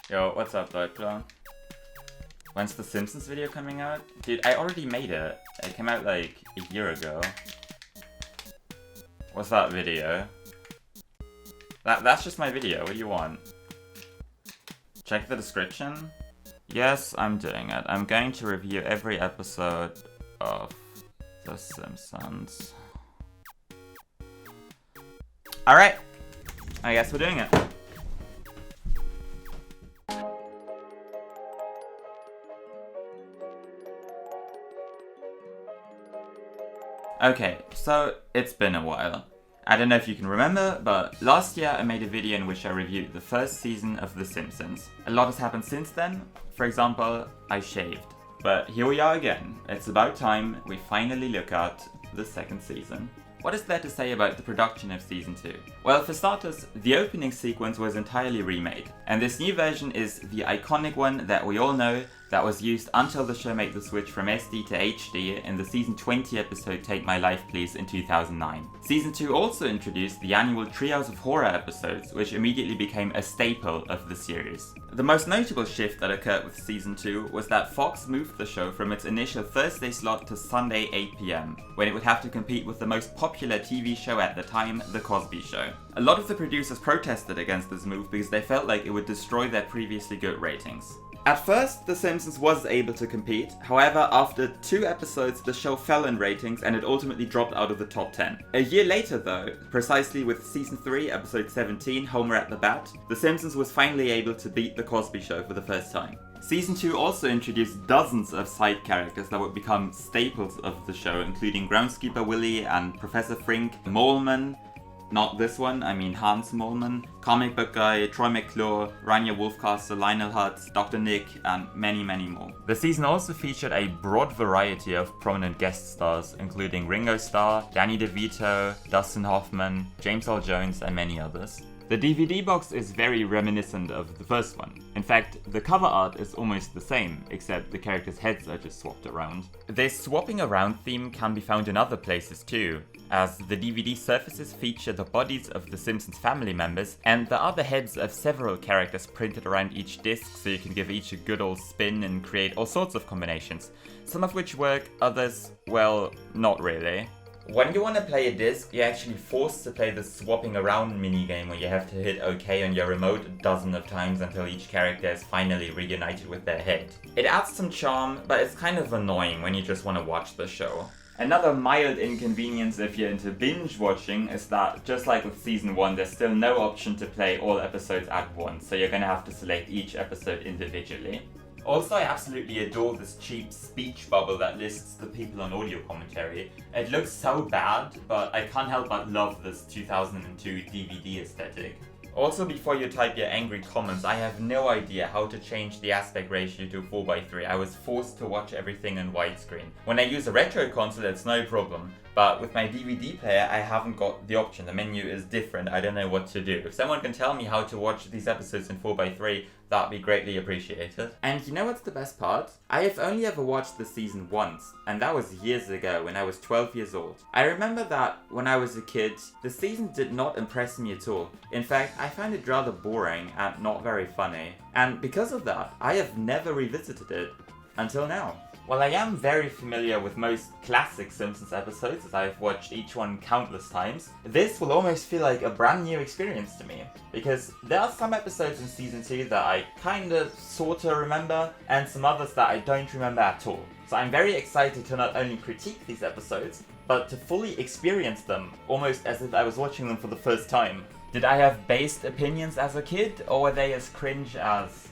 Yo, what's up, Leute? When's the Simpsons video coming out? Dude, I already made it. It came out like a year ago. What's that video? That's just my video. What do you want? Check the description. Yes, I'm doing it. I'm going to review every episode of The Simpsons. Alright. I guess we're doing it. Okay, so it's been a while. I don't know if you can remember, but last year I made a video in which I reviewed the first season of The Simpsons. A lot has happened since then. For example, I shaved. But here we are again. It's about time we finally look at the second season. What is there to say about the production of Season 2? Well, for starters, the opening sequence was entirely remade, and this new version is the iconic one that we all know that was used until the show made the switch from SD to HD in the Season 20 episode Take My Life Please in 2009. Season 2 also introduced the annual Treehouse of Horror episodes, which immediately became a staple of the series. The most notable shift that occurred with Season 2 was that Fox moved the show from its initial Thursday slot to Sunday 8 PM, when it would have to compete with the most popular TV show at the time, The Cosby Show. A lot of the producers protested against this move because they felt like it would destroy their previously good ratings. At first, The Simpsons was able to compete, however, after 2 episodes the show fell in ratings and it ultimately dropped out of the top 10. A year later though, precisely with Season 3, episode 17, Homer at the Bat, The Simpsons was finally able to beat The Cosby Show for the first time. Season 2 also introduced dozens of side characters that would become staples of the show, including Groundskeeper Willie and Professor Frink, Moleman, not this one, I mean Hans Moleman, Comic Book Guy, Troy McClure, Rainier Wolfcaster, Lionel Hutz, Dr. Nick, and many, many more. The season also featured a broad variety of prominent guest stars, including Ringo Starr, Danny DeVito, Dustin Hoffman, James Earl Jones, and many others. The DVD box is very reminiscent of the first one. In fact, the cover art is almost the same, except the characters' heads are just swapped around. This swapping around theme can be found in other places too, as the DVD surfaces feature the bodies of the Simpsons family members, and there are the heads of several characters printed around each disc, so you can give each a good old spin and create all sorts of combinations. Some of which work, others, well, not really. When you want to play a disc, you're actually forced to play the swapping around minigame where you have to hit OK on your remote a dozen of times until each character is finally reunited with their head. It adds some charm, but it's kind of annoying when you just want to watch the show. Another mild inconvenience if you're into binge watching is that, just like with Season 1, there's still no option to play all episodes at once, so you're gonna have to select each episode individually. Also, I absolutely adore this cheap speech bubble that lists the people on audio commentary. It looks so bad, but I can't help but love this 2002 DVD aesthetic. Also, before you type your angry comments, I have no idea how to change the aspect ratio to 4:3. I was forced to watch everything in widescreen. When I use a retro console, it's no problem. But with my DVD player, I haven't got the option. The menu is different. I don't know what to do. If someone can tell me how to watch these episodes in 4:3, that'd be greatly appreciated. And you know what's the best part? I have only ever watched the season once, and that was years ago when I was 12 years old. I remember that when I was a kid, the season did not impress me at all. In fact, I found it rather boring and not very funny. And because of that, I have never revisited it until now. While I am very familiar with most classic Simpsons episodes, as I've watched each one countless times, this will almost feel like a brand new experience to me. Because there are some episodes in Season 2 that I kinda sorta remember, and some others that I don't remember at all. So I'm very excited to not only critique these episodes, but to fully experience them, almost as if I was watching them for the first time. Did I have based opinions as a kid, or were they as cringe as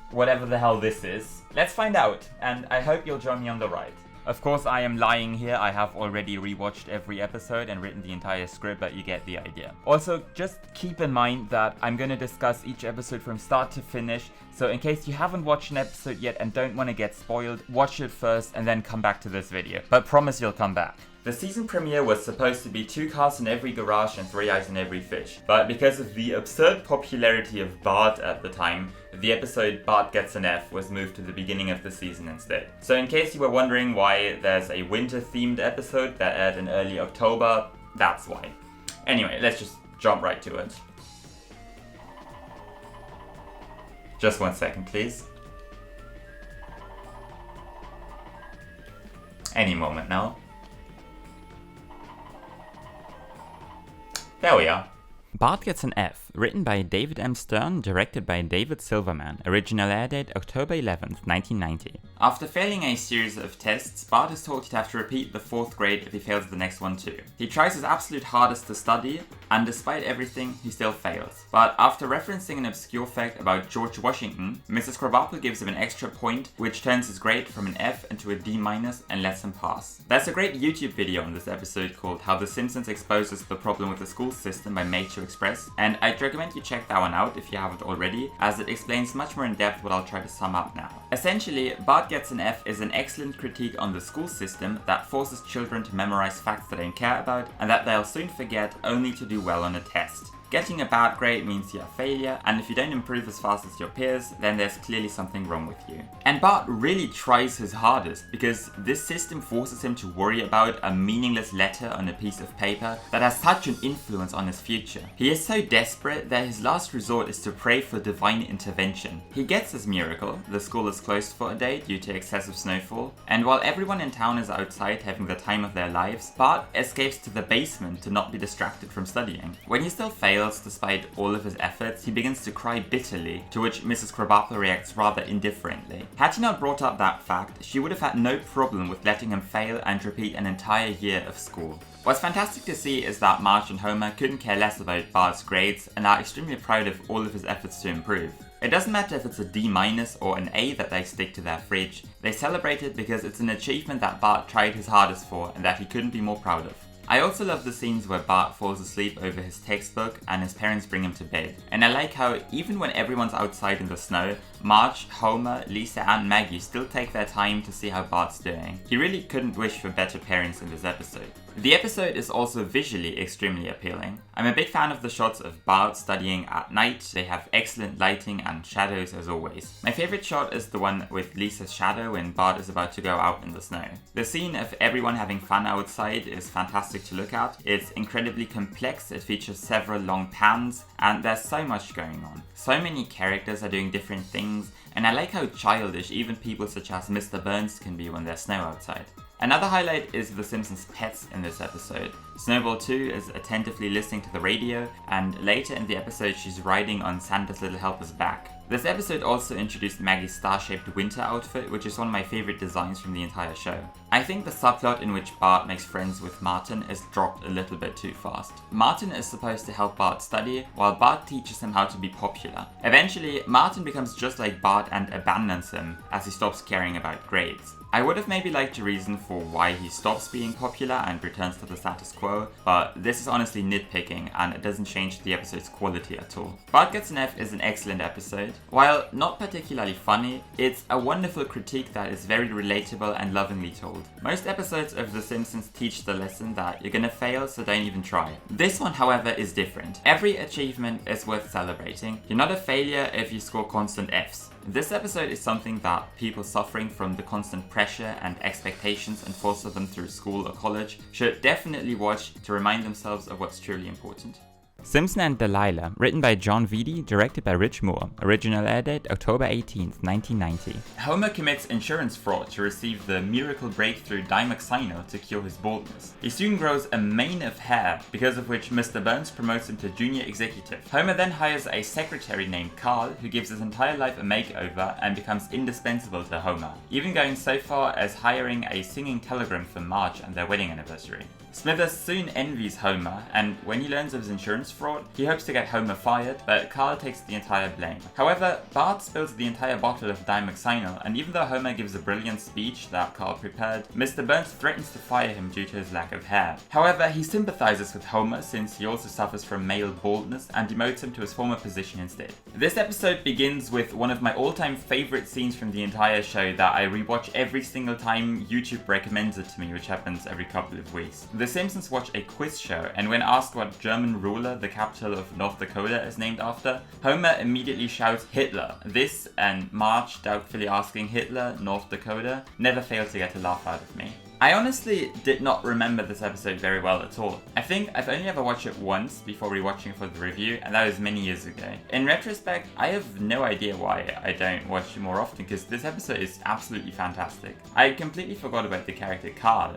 whatever the hell this is? Let's find out, and I hope you'll join me on the ride. Of course, I am lying here. I have already rewatched every episode and written the entire script, but you get the idea. Also, just keep in mind that I'm going to discuss each episode from start to finish, so in case you haven't watched an episode yet and don't want to get spoiled, watch it first and then come back to this video. But promise you'll come back. The season premiere was supposed to be 2 cars in every garage and 3 eyes in every fish, but because of the absurd popularity of Bart at the time, the episode Bart Gets an F was moved to the beginning of the season instead. So in case you were wondering why there's a winter-themed episode that aired in early October, that's why. Anyway, let's just jump right to it. Just 1 second, please. Any moment now. There we are. Bart Gets an F, written by David M. Stern, directed by David Silverman, original air date October 11th, 1990. After failing a series of tests, Bart is told he'd have to repeat the 4th grade if he fails the next one too. He tries his absolute hardest to study, and despite everything, he still fails. But after referencing an obscure fact about George Washington, Mrs. Krabappel gives him an extra point, which turns his grade from an F into a D- and lets him pass. There's a great YouTube video on this episode called How The Simpsons Exposes the Problem with the School System by Made to Express, and I'd recommend you check that one out if you haven't already, as it explains much more in depth what I'll try to sum up now. Essentially, Bart Gets an F is an excellent critique on the school system that forces children to memorize facts they don't care about and that they'll soon forget only to do well on a test. Getting a bad grade means you're a failure, and if you don't improve as fast as your peers, then there's clearly something wrong with you. And Bart really tries his hardest, because this system forces him to worry about a meaningless letter on a piece of paper that has such an influence on his future. He is so desperate that his last resort is to pray for divine intervention. He gets his miracle, the school is closed for a day due to excessive snowfall, and while everyone in town is outside having the time of their lives, Bart escapes to the basement to not be distracted from studying. When he still fails, despite all of his efforts, he begins to cry bitterly, to which Mrs. Krabappel reacts rather indifferently. Had she not brought up that fact, she would have had no problem with letting him fail and repeat an entire year of school. What's fantastic to see is that Marge and Homer couldn't care less about Bart's grades and are extremely proud of all of his efforts to improve. It doesn't matter if it's a D- or an A that they stick to their fridge, they celebrate it because it's an achievement that Bart tried his hardest for and that he couldn't be more proud of. I also love the scenes where Bart falls asleep over his textbook and his parents bring him to bed. And I like how, even when everyone's outside in the snow, Marge, Homer, Lisa and Maggie still take their time to see how Bart's doing. He really couldn't wish for better parents in this episode. The episode is also visually extremely appealing. I'm a big fan of the shots of Bart studying at night. They have excellent lighting and shadows as always. My favorite shot is the one with Lisa's shadow when Bart is about to go out in the snow. The scene of everyone having fun outside is fantastic to look at. It's incredibly complex, it features several long pans, and there's so much going on. So many characters are doing different things, and I like how childish even people such as Mr. Burns can be when there's snow outside. Another highlight is the Simpsons' pets in this episode. Snowball 2 is attentively listening to the radio, and later in the episode she's riding on Santa's little helper's back. This episode also introduced Maggie's star-shaped winter outfit, which is one of my favorite designs from the entire show. I think the subplot in which Bart makes friends with Martin is dropped a little bit too fast. Martin is supposed to help Bart study, while Bart teaches him how to be popular. Eventually, Martin becomes just like Bart and abandons him as he stops caring about grades. I would have maybe liked a reason for why he stops being popular and returns to the status quo, but this is honestly nitpicking and it doesn't change the episode's quality at all. Bart Gets an F is an excellent episode. While not particularly funny, it's a wonderful critique that is very relatable and lovingly told. Most episodes of The Simpsons teach the lesson that you're gonna fail, so don't even try. This one, however, is different. Every achievement is worth celebrating. You're not a failure if you score constant Fs. This episode is something that people suffering from the constant pressure and expectations enforced on them through school or college should definitely watch to remind themselves of what's truly important. Simpson and Delilah, written by John Vitti, directed by Rich Moore, original air date October 18th, 1990. Homer commits insurance fraud to receive the miracle breakthrough digoxinol to cure his baldness. He soon grows a mane of hair, because of which Mr. Burns promotes him to junior executive. Homer then hires a secretary named Carl, who gives his entire life a makeover and becomes indispensable to Homer, even going so far as hiring a singing telegram for Marge and their wedding anniversary. Smithers soon envies Homer, and when he learns of his insurance fraud, he hopes to get Homer fired, but Carl takes the entire blame. However, Bart spills the entire bottle of digoxinol, and even though Homer gives a brilliant speech that Carl prepared, Mr. Burns threatens to fire him due to his lack of hair. However, he sympathizes with Homer since he also suffers from male baldness and demotes him to his former position instead. This episode begins with one of my all-time favorite scenes from the entire show that I rewatch every single time YouTube recommends it to me, which happens every couple of weeks. The Simpsons watch a quiz show, and when asked what German ruler the capital of North Dakota is named after, Homer immediately shouts Hitler. This, and Marge doubtfully asking Hitler, North Dakota, never failed to get a laugh out of me. I honestly did not remember this episode very well at all. I think I've only ever watched it once before rewatching for the review, and that was many years ago. In retrospect, I have no idea why I don't watch it more often, because this episode is absolutely fantastic. I completely forgot about the character Carl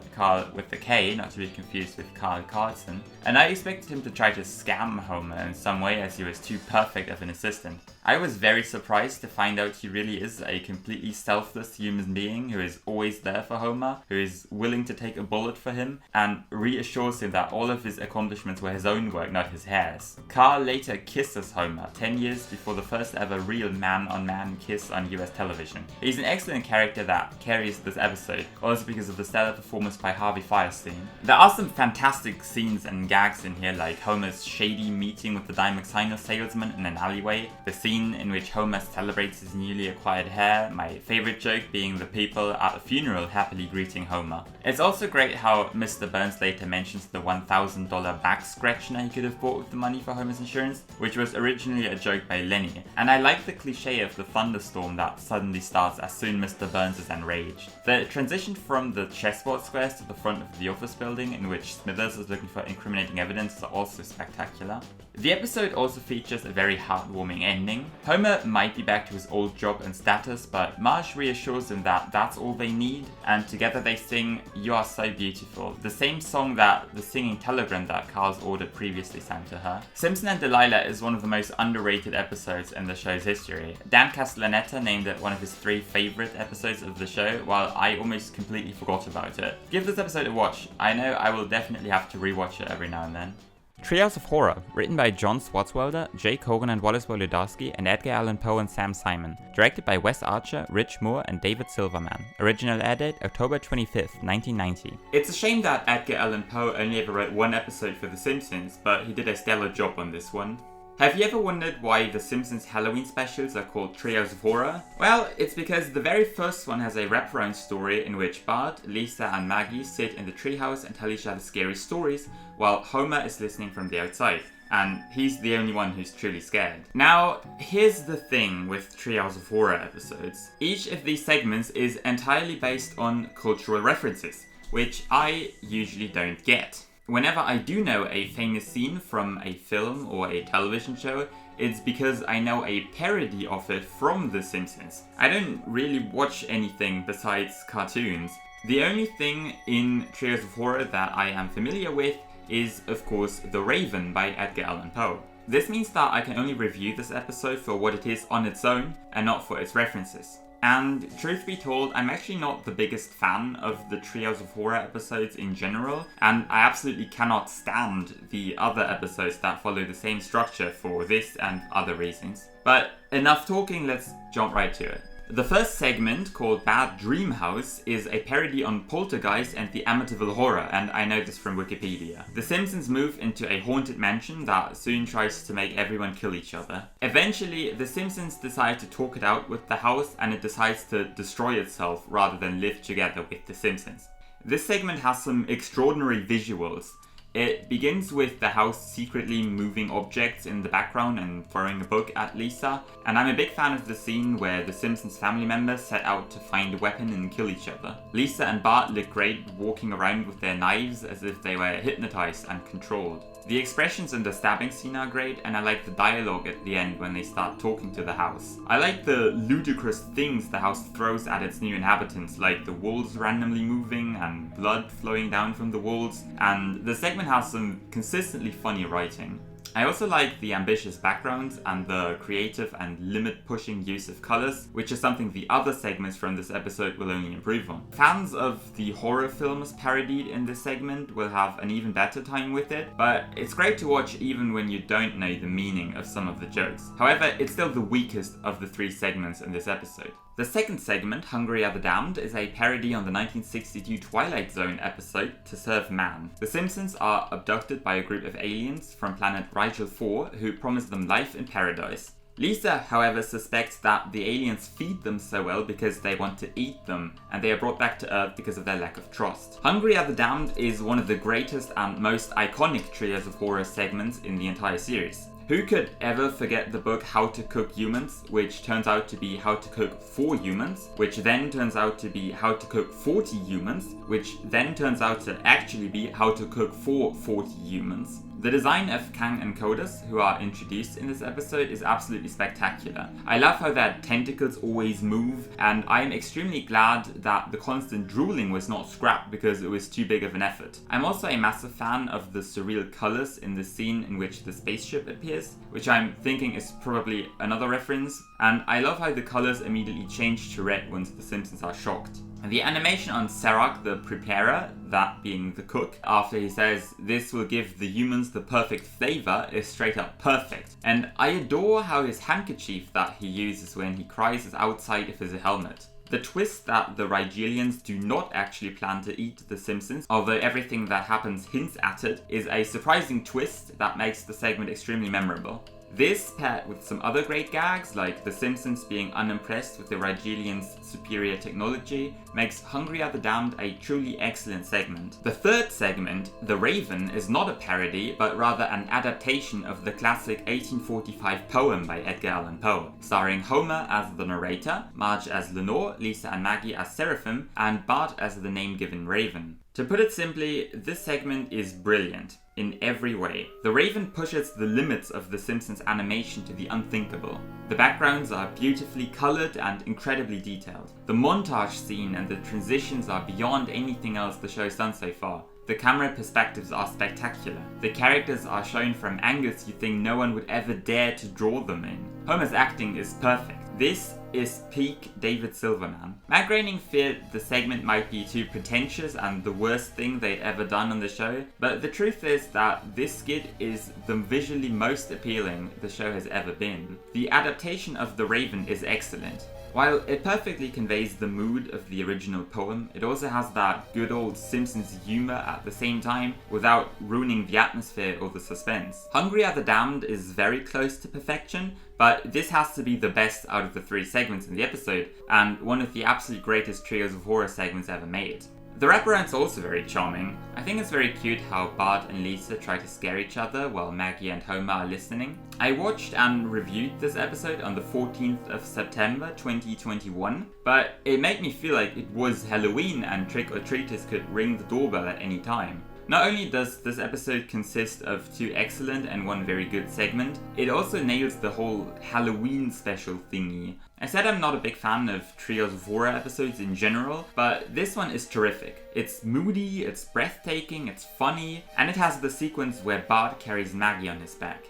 with the K, not to be confused with Carl Carlson, and I expected him to try to scam Homer in some way as he was too perfect of an assistant. I was very surprised to find out he really is a completely selfless human being who is always there for Homer, who is willing to take a bullet for him, and reassures him that all of his accomplishments were his own work, not his hair's. Carl later kisses Homer, 10 years before the first ever real man-on-man kiss on US television. He's an excellent character that carries this episode, also because of the stellar performance by Harvey Fierstein. There are some fantastic scenes and gags in here, like Homer's shady meeting with the Diamoxino salesman in an alleyway, the scene in which Homer celebrates his newly acquired hair, my favorite joke being the people at a funeral happily greeting Homer. It's also great how Mr. Burns later mentions the $1,000 back scratcher he could have bought with the money for Homer's insurance, which was originally a joke by Lenny. And I like the cliche of the thunderstorm that suddenly starts as soon Mr. Burns is enraged. The transition from the chessboard squares to the front of the office building in which Smithers is looking for incriminating evidence is also spectacular. The episode also features a very heartwarming ending. Homer might be back to his old job and status, but Marge reassures him that that's all they need, and together they sing "You Are So Beautiful," the same song that the singing telegram that Carl's order previously sang to her. Simpson and Delilah is one of the most underrated episodes in the show's history. Dan Castellaneta named it one of his 3 favorite episodes of the show, while I almost completely forgot about it. Give this episode a watch. I know I will definitely have to rewatch it every now and then. Treehouse of Horror, written by John Swartzwelder, Jake Hogan and Wallace Wolodarski, and Edgar Allan Poe and Sam Simon. Directed by Wes Archer, Rich Moore, and David Silverman. Original air date October 25th, 1990. It's a shame that Edgar Allan Poe only ever wrote 1 episode for The Simpsons, but he did a stellar job on this one. Have you ever wondered why The Simpsons Halloween specials are called Treehouse of Horror? Well, it's because the very first one has a wraparound story in which Bart, Lisa, and Maggie sit in the treehouse and tell each other scary stories, while Homer is listening from the outside, and he's the only one who's truly scared. Now, here's the thing with Treehouse of Horror episodes. Each of these segments is entirely based on cultural references, which I usually don't get. Whenever I do know a famous scene from a film or a television show, it's because I know a parody of it from The Simpsons. I don't really watch anything besides cartoons. The only thing in Treehouse of Horror that I am familiar with is, of course, The Raven by Edgar Allan Poe. This means that I can only review this episode for what it is on its own and not for its references. And truth be told, I'm actually not the biggest fan of the Treehouse of Horror episodes in general, and I absolutely cannot stand the other episodes that follow the same structure for this and other reasons. But enough talking, let's jump right to it. The first segment, called Bad Dream House, is a parody on Poltergeist and the Amityville Horror, and I know this from Wikipedia. The Simpsons move into a haunted mansion that soon tries to make everyone kill each other. Eventually, the Simpsons decide to talk it out with the house, and it decides to destroy itself rather than live together with the Simpsons. This segment has some extraordinary visuals. It begins with the house secretly moving objects in the background and throwing a book at Lisa, and I'm a big fan of the scene where the Simpsons family members set out to find a weapon and kill each other. Lisa and Bart look great walking around with their knives as if they were hypnotized and controlled. The expressions in the stabbing scene are great, and I like the dialogue at the end when they start talking to the house. I like the ludicrous things the house throws at its new inhabitants, like the walls randomly moving and blood flowing down from the walls, and the segment has some consistently funny writing. I also like the ambitious backgrounds and the creative and limit-pushing use of colours, which is something the other segments from this episode will only improve on. Fans of the horror films parodied in this segment will have an even better time with it, but it's great to watch even when you don't know the meaning of some of the jokes. However, it's still the weakest of the 3 segments in this episode. The second segment, Hungry Are the Damned, is a parody on the 1962 Twilight Zone episode To Serve Man. The Simpsons are abducted by a group of aliens from planet Rigel 4 who promise them life in paradise. Lisa, however, suspects that the aliens feed them so well because they want to eat them, and they are brought back to Earth because of their lack of trust. Hungry Are the Damned is one of the greatest and most iconic Treehouse of Horror segments in the entire series. Who could ever forget the book How to Cook Humans, which turns out to be How to Cook for Humans, which then turns out to be How to Cook 40 Humans, which then turns out to actually be How to Cook for 40 Humans. The design of Kang and Kodas, who are introduced in this episode, is absolutely spectacular. I love how their tentacles always move, and I am extremely glad that the constant drooling was not scrapped because it was too big of an effort. I'm also a massive fan of the surreal colours in the scene in which the spaceship appears, which I'm thinking is probably another reference, and I love how the colours immediately change to red once the Simpsons are shocked. The animation on Serac the Preparer, that being the cook, after he says this will give the humans the perfect flavour, is straight up perfect. And I adore how his handkerchief that he uses when he cries is outside of his helmet. The twist that the Rigelians do not actually plan to eat the Simpsons, although everything that happens hints at it, is a surprising twist that makes the segment extremely memorable. This, paired with some other great gags, like the Simpsons being unimpressed with the Rigelians' superior technology, makes Hungry Are the Damned a truly excellent segment. The third segment, The Raven, is not a parody, but rather an adaptation of the classic 1845 poem by Edgar Allan Poe, starring Homer as the narrator, Marge as Lenore, Lisa and Maggie as Seraphim, and Bart as the name-given Raven. To put it simply, this segment is brilliant in every way. The Raven pushes the limits of The Simpsons animation to the unthinkable. The backgrounds are beautifully coloured and incredibly detailed. The montage scene and the transitions are beyond anything else the show's done so far. The camera perspectives are spectacular. The characters are shown from angles you think no one would ever dare to draw them in. Homer's acting is perfect. This is peak David Silverman. Matt Groening feared the segment might be too pretentious and the worst thing they'd ever done on the show, but the truth is that this skit is the visually most appealing the show has ever been. The adaptation of The Raven is excellent. While it perfectly conveys the mood of the original poem, it also has that good old Simpsons humour at the same time, without ruining the atmosphere or the suspense. Hungry Are the Damned is very close to perfection, but this has to be the best out of the three segments in the episode, and one of the absolute greatest Treehouse of Horror segments ever made. The wraparound's also very charming. I think it's very cute how Bart and Lisa try to scare each other while Maggie and Homer are listening. I watched and reviewed this episode on the 14th of September 2021, but it made me feel like it was Halloween and trick-or-treaters could ring the doorbell at any time. Not only does this episode consist of two excellent and one very good segment, it also nails the whole Halloween special thingy. I said I'm not a big fan of Treehouse of Horror episodes in general, but this one is terrific. It's moody, it's breathtaking, it's funny, and it has the sequence where Bart carries Maggie on his back.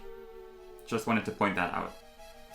Just wanted to point that out.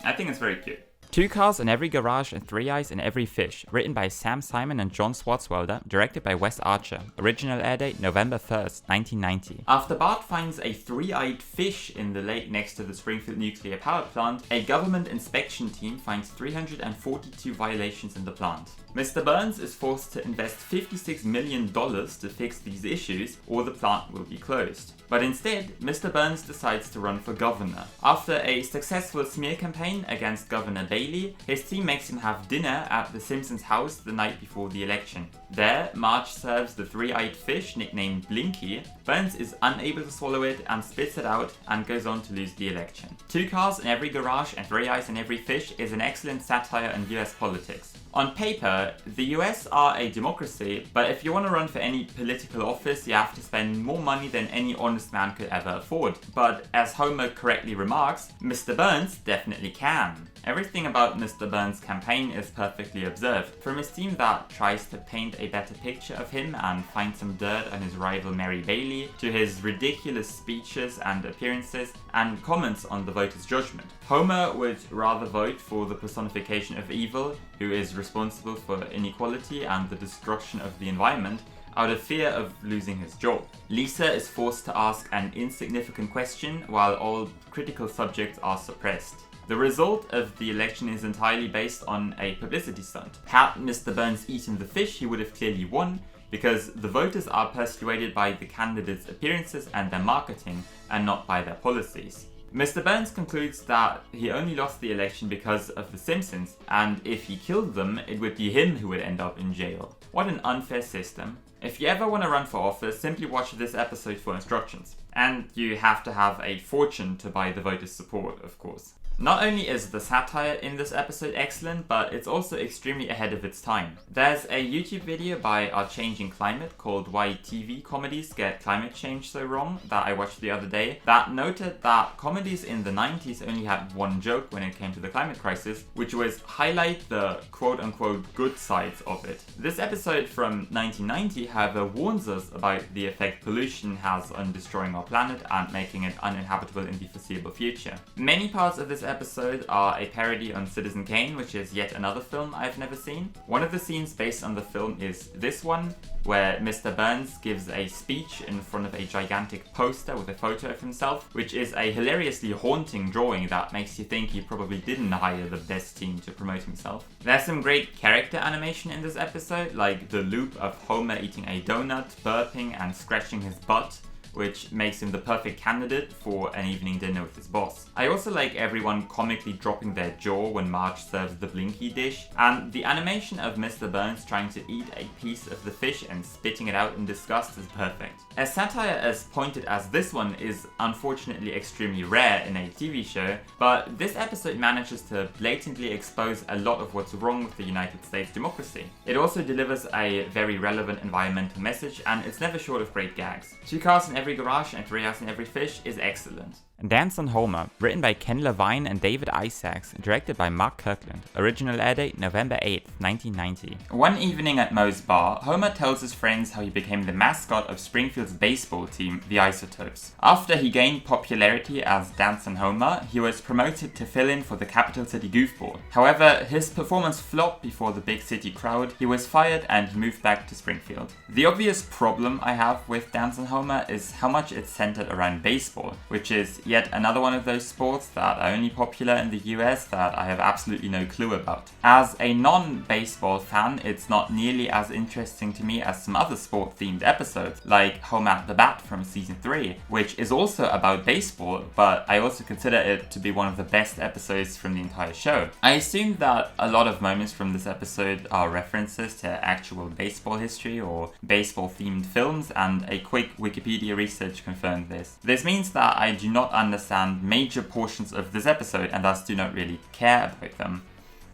I think it's very cute. Two Cars in Every Garage and Three Eyes in Every Fish, written by Sam Simon and John Swartzwelder, directed by Wes Archer. Original air date November 1st, 1990. After Bart finds a three-eyed fish in the lake next to the Springfield nuclear power plant, a government inspection team finds 342 violations in the plant. Mr. Burns is forced to invest $56 million to fix these issues, or the plant will be closed. But instead, Mr. Burns decides to run for governor. After a successful smear campaign against Governor Bailey, his team makes him have dinner at the Simpsons' house the night before the election. There, Marge serves the three-eyed fish nicknamed Blinky. Burns is unable to swallow it and spits it out and goes on to lose the election. Two Cars in Every Garage and Three Eyes in Every Fish is an excellent satire on US politics. On paper, the US are a democracy, but if you want to run for any political office, you have to spend more money than any honest man could ever afford. But as Homer correctly remarks, Mr. Burns definitely can. Everything about Mr. Burns' campaign is perfectly observed, from his team that tries to paint a better picture of him and find some dirt on his rival Mary Bailey, to his ridiculous speeches and appearances and comments on the voters' judgment. Homer would rather vote for the personification of evil, who is responsible for inequality and the destruction of the environment, out of fear of losing his job. Lisa is forced to ask an insignificant question while all critical subjects are suppressed. The result of the election is entirely based on a publicity stunt. Had Mr. Burns eaten the fish, he would have clearly won, because the voters are persuaded by the candidates' appearances and their marketing, and not by their policies. Mr. Burns concludes that he only lost the election because of the Simpsons, and if he killed them, it would be him who would end up in jail. What an unfair system. If you ever want to run for office, simply watch this episode for instructions. And you have to have a fortune to buy the voters' support, of course. Not only is the satire in this episode excellent, but it's also extremely ahead of its time. There's a YouTube video by Our Changing Climate called Why TV Comedies Get Climate Change So Wrong that I watched the other day that noted that comedies in the 90s only had one joke when it came to the climate crisis, which was highlight the quote-unquote good sides of it. This episode from 1990, however, warns us about the effect pollution has on destroying our planet and making it uninhabitable in the foreseeable future. Many parts of this episode are a parody on Citizen Kane, which is yet another film I've never seen. One of the scenes based on the film is this one, where Mr. Burns gives a speech in front of a gigantic poster with a photo of himself, which is a hilariously haunting drawing that makes you think he probably didn't hire the best team to promote himself. There's some great character animation in this episode, like the loop of Homer eating a donut, burping and scratching his butt, which makes him the perfect candidate for an evening dinner with his boss. I also like everyone comically dropping their jaw when Marge serves the Blinky dish, and the animation of Mr. Burns trying to eat a piece of the fish and spitting it out in disgust is perfect. A satire as pointed as this one is unfortunately extremely rare in a TV show, but this episode manages to blatantly expose a lot of what's wrong with the United States democracy. It also delivers a very relevant environmental message, and it's never short of great gags. Two Cars in Every Garage and Treehouse in Every Fish is excellent. Dancin Homer, written by Ken Levine and David Isaacs, directed by Mark Kirkland. Original air date November 8th, 1990. One evening at Moe's bar, Homer tells his friends how he became the mascot of Springfield's baseball team, the Isotopes. After he gained popularity as Dancin Homer, he was promoted to fill in for the Capital City goofball. However, his performance flopped before the big city crowd, he was fired and he moved back to Springfield. The obvious problem I have with Dancin Homer is how much it's centered around baseball, which is yet another one of those sports that are only popular in the US that I have absolutely no clue about. As a non-baseball fan, it's not nearly as interesting to me as some other sport-themed episodes, like Home at the Bat from season 3, which is also about baseball, but I also consider it to be one of the best episodes from the entire show. I assume that a lot of moments from this episode are references to actual baseball history or baseball-themed films, and a quick Wikipedia research confirmed this. This means that I do not understand major portions of this episode and thus do not really care about them.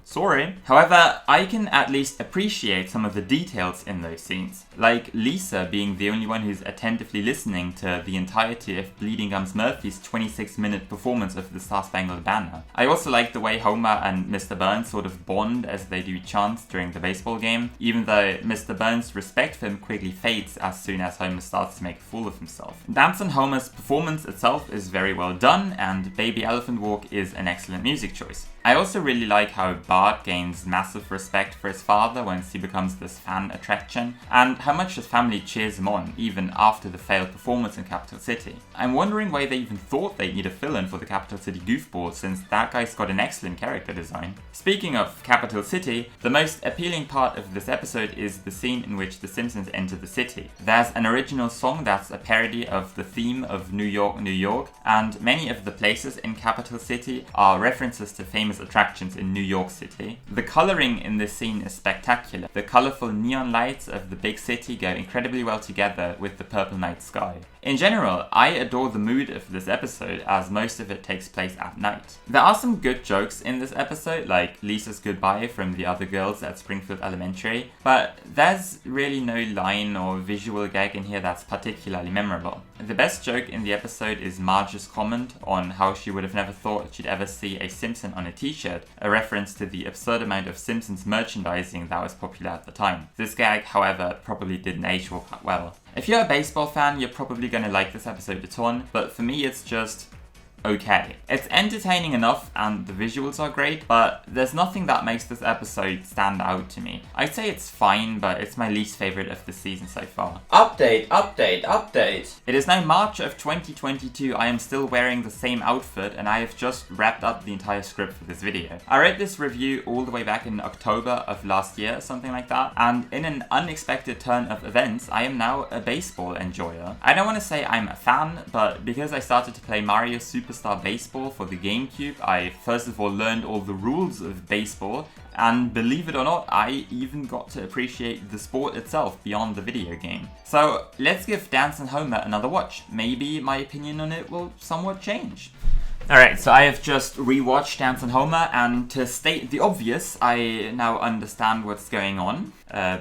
Sorry. However, I can at least appreciate some of the details in those scenes, like Lisa being the only one who's attentively listening to the entirety of Bleeding Gums Murphy's 26-minute performance of the Star-Spangled Banner. I also like the way Homer and Mr. Burns sort of bond as they do chants during the baseball game, even though Mr. Burns' respect for him quickly fades as soon as Homer starts to make a fool of himself. Dancin Homer's performance itself is very well done, and Baby Elephant Walk is an excellent music choice. I also really like how Bart gains massive respect for his father once he becomes this fan attraction, and how much his family cheers him on even after the failed performance in Capital City. I'm wondering why they even thought they'd need a villain for the Capital City goofball, since that guy's got an excellent character design. Speaking of Capital City, the most appealing part of this episode is the scene in which the Simpsons enter the city. There's an original song that's a parody of the theme of New York, New York, and many of the places in Capital City are references to famous attractions in New York City. The coloring in this scene is spectacular. The colorful neon lights of the big city go incredibly well together with the purple night sky. In general, I adore the mood of this episode, as most of it takes place at night. There are some good jokes in this episode, like Lisa's goodbye from the other girls at Springfield Elementary, but there's really no line or visual gag in here that's particularly memorable. The best joke in the episode is Marge's comment on how she would have never thought she'd ever see a Simpson on a t-shirt, a reference to the absurd amount of Simpsons merchandising that was popular at the time. This gag, however, probably didn't age well. If you're a baseball fan, you're probably going to like this episode a ton, but for me it's just okay. It's entertaining enough and the visuals are great, but there's nothing that makes this episode stand out to me. I'd say it's fine, but it's my least favourite of the season so far. Update, update, update! It is now March of 2022, I am still wearing the same outfit and I have just wrapped up the entire script for this video. I read this review all the way back in October of last year, something like that, and in an unexpected turn of events, I am now a baseball enjoyer. I don't want to say I'm a fan, but because I started to play Mario Super Superstar Baseball for the GameCube, I first of all learned all the rules of baseball, and believe it or not, I even got to appreciate the sport itself beyond the video game. So let's give Dancin Homer another watch. Maybe my opinion on it will somewhat change. Alright, so I have just rewatched Dancin Homer, and to state the obvious, I now understand what's going on.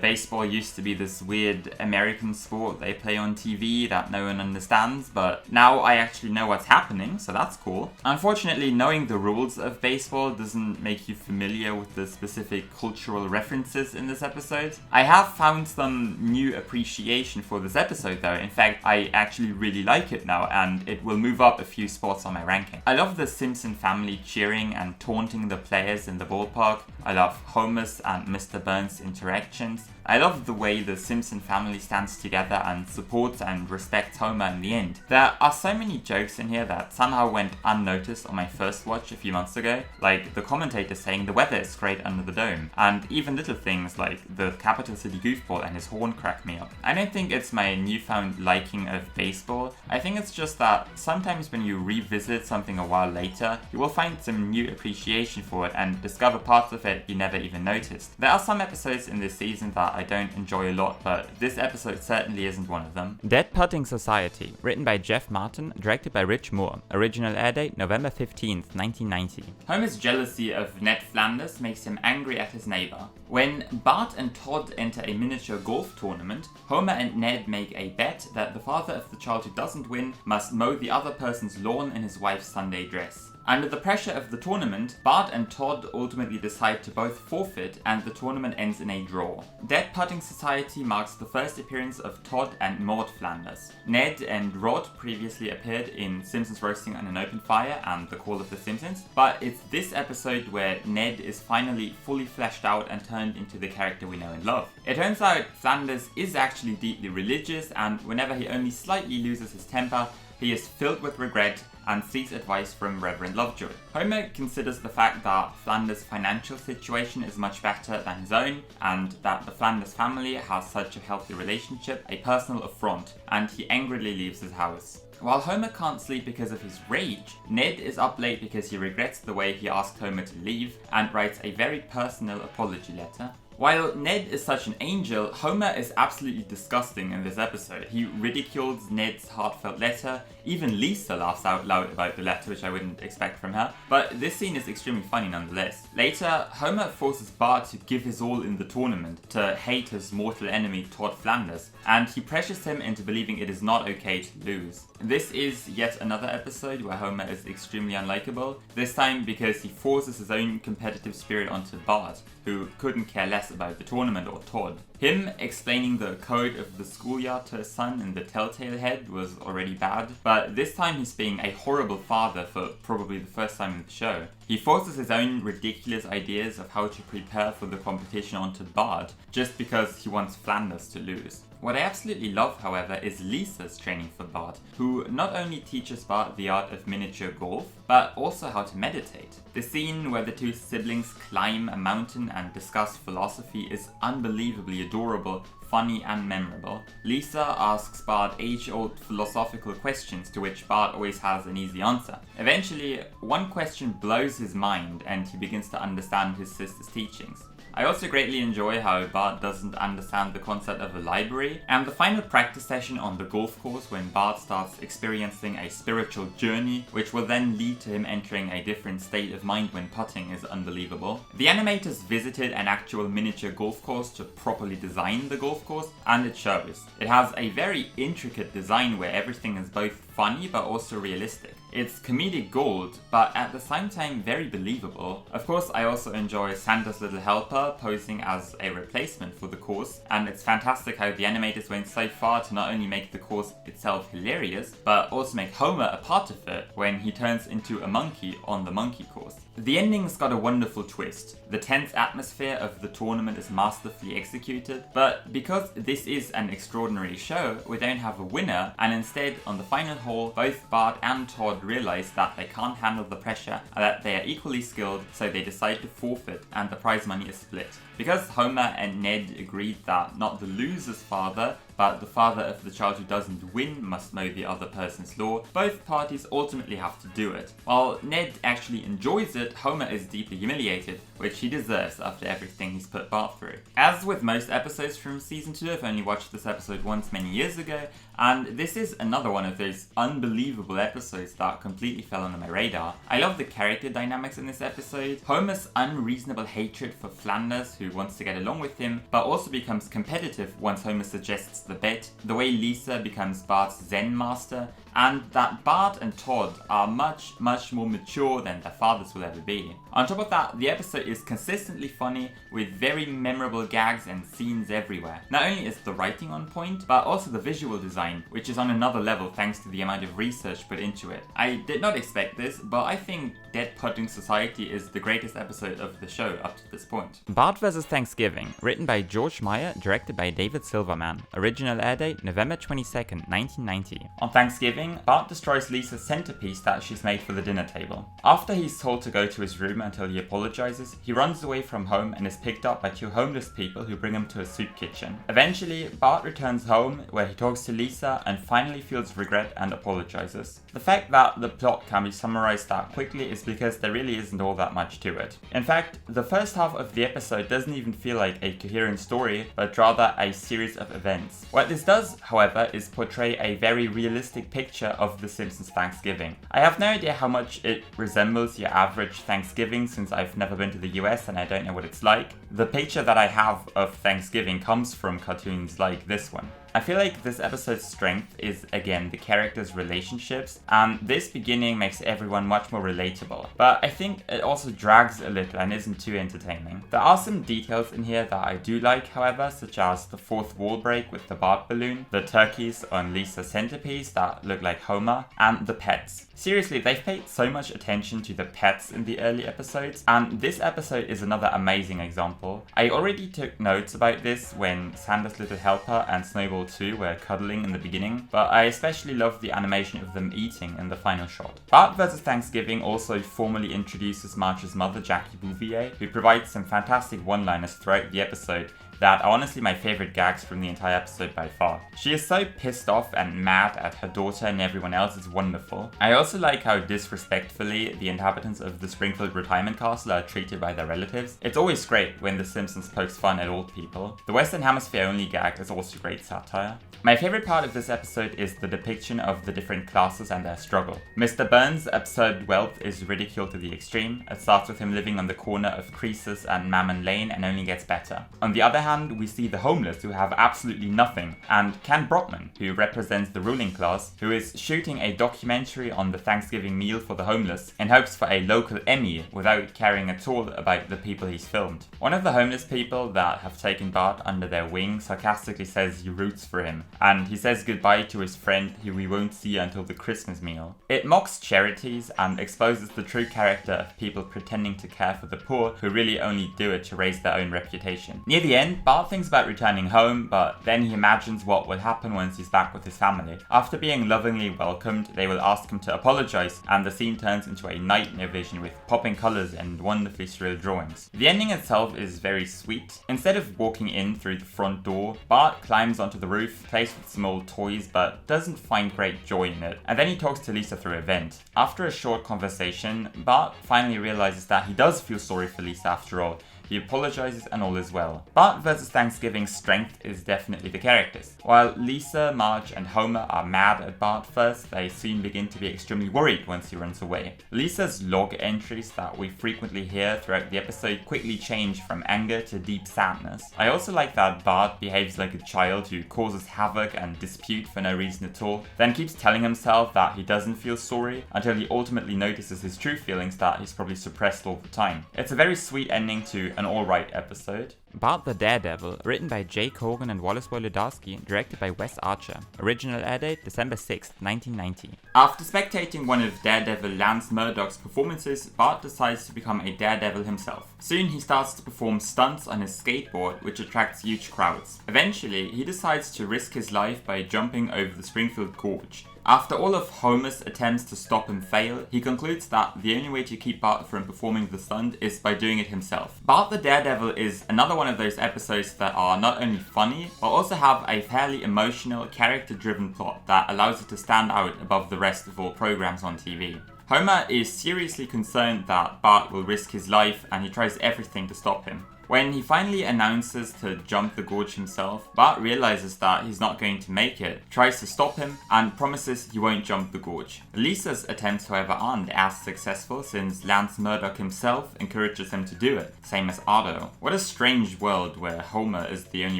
Baseball used to be this weird American sport they play on TV that no one understands, but now I actually know what's happening, so that's cool. Unfortunately, knowing the rules of baseball doesn't make you familiar with the specific cultural references in this episode. I have found some new appreciation for this episode though. In fact, I actually really like it now, and it will move up a few spots on my ranking. I love the Simpson family cheering and taunting the players in the ballpark. I love Homer's and Mr. Burns' interactions. I love the way the Simpson family stands together and supports and respects Homer in the end. There are so many jokes in here that somehow went unnoticed on my first watch a few months ago, like the commentator saying the weather is great under the dome, and even little things like the Capital City goofball and his horn crack me up. I don't think it's my newfound liking of baseball. I think it's just that sometimes when you revisit something a while later, you will find some new appreciation for it and discover parts of it you never even noticed. There are some episodes in this season that I don't enjoy a lot, but this episode certainly isn't one of them. Dead Putting Society, written by Jeff Martin, directed by Rich Moore. Original airdate November 15th, 1990. Homer's jealousy of Ned Flanders makes him angry at his neighbor. When Bart and Todd enter a miniature golf tournament, Homer and Ned make a bet that the father of the child who doesn't win must mow the other person's lawn in his wife's Sunday dress. Under the pressure of the tournament, Bart and Todd ultimately decide to both forfeit, and the tournament ends in a draw. Dead Putting Society marks the first appearance of Todd and Maude Flanders. Ned and Rod previously appeared in Simpsons Roasting on an Open Fire and The Call of the Simpsons, but it's this episode where Ned is finally fully fleshed out and turned into the character we know and love. It turns out Flanders is actually deeply religious, and whenever he only slightly loses his temper, he is filled with regret and seeks advice from Reverend Lovejoy. Homer considers the fact that Flanders' financial situation is much better than his own, and that the Flanders family has such a healthy relationship a personal affront, and he angrily leaves his house. While Homer can't sleep because of his rage, Ned is up late because he regrets the way he asked Homer to leave and writes a very personal apology letter. While Ned is such an angel, Homer is absolutely disgusting in this episode. He ridicules Ned's heartfelt letter. Even Lisa laughs out loud about the letter, which I wouldn't expect from her. But this scene is extremely funny nonetheless. Later, Homer forces Bart to give his all in the tournament, to hate his mortal enemy Todd Flanders, and he pressures him into believing it is not okay to lose. This is yet another episode where Homer is extremely unlikable, this time because he forces his own competitive spirit onto Bart, who couldn't care less about the tournament or Todd. Him explaining the code of the schoolyard to his son in the Telltale Head was already bad, but this time he's being a horrible father for probably the first time in the show. He forces his own ridiculous ideas of how to prepare for the competition onto Bart, just because he wants Flanders to lose. What I absolutely love, however, is Lisa's training for Bart, who not only teaches Bart the art of miniature golf, but also how to meditate. The scene where the two siblings climb a mountain and discuss philosophy is unbelievably adorable, funny and memorable. Lisa asks Bart age-old philosophical questions to which Bart always has an easy answer. Eventually, one question blows his mind and he begins to understand his sister's teachings. I also greatly enjoy how Bart doesn't understand the concept of a library, and the final practice session on the golf course when Bart starts experiencing a spiritual journey, which will then lead to him entering a different state of mind when putting, is unbelievable. The animators visited an actual miniature golf course to properly design the golf course, and it shows. It has a very intricate design where everything is both funny but also realistic. It's comedic gold, but at the same time very believable. Of course, I also enjoy Santa's Little Helper posing as a replacement for the course, and it's fantastic how the animators went so far to not only make the course itself hilarious, but also make Homer a part of it when he turns into a monkey on the monkey course. The ending's got a wonderful twist. The tense atmosphere of the tournament is masterfully executed, but because this is an extraordinary show, we don't have a winner, and instead, on the final hole, both Bart and Todd realize that they can't handle the pressure and that they are equally skilled, so they decide to forfeit and the prize money is split. Because Homer and Ned agreed that not the loser's father, but the father of the child who doesn't win must mow the other person's lawn, both parties ultimately have to do it. While Ned actually enjoys it, Homer is deeply humiliated, which he deserves after everything he's put Bart through. As with most episodes from season 2, I've only watched this episode once many years ago, and this is another one of those unbelievable episodes that completely fell under my radar. I love the character dynamics in this episode. Homer's unreasonable hatred for Flanders, who wants to get along with him, but also becomes competitive once Homer suggests the bet, the way Lisa becomes Bart's Zen master, and that Bart and Todd are much more mature than their fathers will ever be. On top of that, the episode is consistently funny, with very memorable gags and scenes everywhere. Not only is the writing on point, but also the visual design, which is on another level thanks to the amount of research put into it. I did not expect this, but I think Dead Pudding Society is the greatest episode of the show up to this point. Bart vs. Thanksgiving, written by George Meyer, directed by David Silverman. Original airdate November 22nd, 1990. On Thanksgiving, Bart destroys Lisa's centerpiece that she's made for the dinner table. After he's told to go to his room until he apologizes, he runs away from home and is picked up by two homeless people who bring him to a soup kitchen. Eventually, Bart returns home where he talks to Lisa and finally feels regret and apologizes. The fact that the plot can be summarized that quickly is because there really isn't all that much to it. In fact, the first half of the episode doesn't even feel like a coherent story, but rather a series of events. What this does, however, is portray a very realistic picture of the Simpsons Thanksgiving. I have no idea how much it resembles your average Thanksgiving since I've never been to the US and I don't know what it's like. The picture that I have of Thanksgiving comes from cartoons like this one. I feel like this episode's strength is, again, the characters' relationships, and this beginning makes everyone much more relatable. But I think it also drags a little and isn't too entertaining. There are some details in here that I do like, however, such as the fourth wall break with the Bart balloon, the turkeys on Lisa's centerpiece that look like Homer, and the pets. Seriously, they've paid so much attention to the pets in the early episodes, and this episode is another amazing example. I already took notes about this when Santa's Little Helper and Snowball 2 were cuddling in the beginning, but I especially love the animation of them eating in the final shot. Bart vs. Thanksgiving also formally introduces Marge's mother, Jackie Bouvier, who provides some fantastic one-liners throughout the episode that are honestly my favorite gags from the entire episode by far. She is so pissed off and mad at her daughter and everyone else, it's wonderful. I also like how disrespectfully the inhabitants of the Springfield retirement castle are treated by their relatives. It's always great when The Simpsons pokes fun at old people. The Western Hemisphere only gag is also great satire. My favorite part of this episode is the depiction of the different classes and their struggle. Mr. Burns' absurd wealth is ridiculed to the extreme. It starts with him living on the corner of Croesus and Mammon Lane and only gets better. On the other hand, we see the homeless who have absolutely nothing, and Ken Brockman, who represents the ruling class, who is shooting a documentary on the Thanksgiving meal for the homeless in hopes for a local Emmy without caring at all about the people he's filmed. One of the homeless people that have taken Bart under their wing sarcastically says he roots for him, and he says goodbye to his friend who we won't see until the Christmas meal. It mocks charities and exposes the true character of people pretending to care for the poor who really only do it to raise their own reputation. Near the end, Bart thinks about returning home, but then he imagines what will happen once he's back with his family. After being lovingly welcomed, they will ask him to apologize, and the scene turns into a nightmare vision with popping colors and wonderfully surreal drawings. The ending itself is very sweet. Instead of walking in through the front door, Bart climbs onto the roof, plays with some old toys, but doesn't find great joy in it, and then he talks to Lisa through a vent. After a short conversation, Bart finally realizes that he does feel sorry for Lisa after all. He apologizes and all is well. Bart vs. Thanksgiving's strength is definitely the characters. While Lisa, Marge and Homer are mad at Bart first, they soon begin to be extremely worried once he runs away. Lisa's log entries that we frequently hear throughout the episode quickly change from anger to deep sadness. I also like that Bart behaves like a child who causes havoc and dispute for no reason at all, then keeps telling himself that he doesn't feel sorry until he ultimately notices his true feelings that he's probably suppressed all the time. It's a very sweet ending to an alright episode. Bart the Daredevil, written by Jake Hogan and Wallace Wolodarski, directed by Wes Archer. Original airdate December 6th, 1990. After spectating one of Daredevil Lance Murdoch's performances, Bart decides to become a daredevil himself. Soon he starts to perform stunts on his skateboard, which attracts huge crowds. Eventually, he decides to risk his life by jumping over the Springfield Gorge. After all of Homer's attempts to stop him fail, he concludes that the only way to keep Bart from performing the stunt is by doing it himself. Bart the Daredevil is another one of those episodes that are not only funny, but also have a fairly emotional, character-driven plot that allows it to stand out above the rest of all programs on TV. Homer is seriously concerned that Bart will risk his life, and he tries everything to stop him. When he finally announces to jump the gorge himself, Bart realizes that he's not going to make it, tries to stop him, and promises he won't jump the gorge. Lisa's attempts, however, aren't as successful since Lance Murdoch himself encourages him to do it, same as Otto. What a strange world where Homer is the only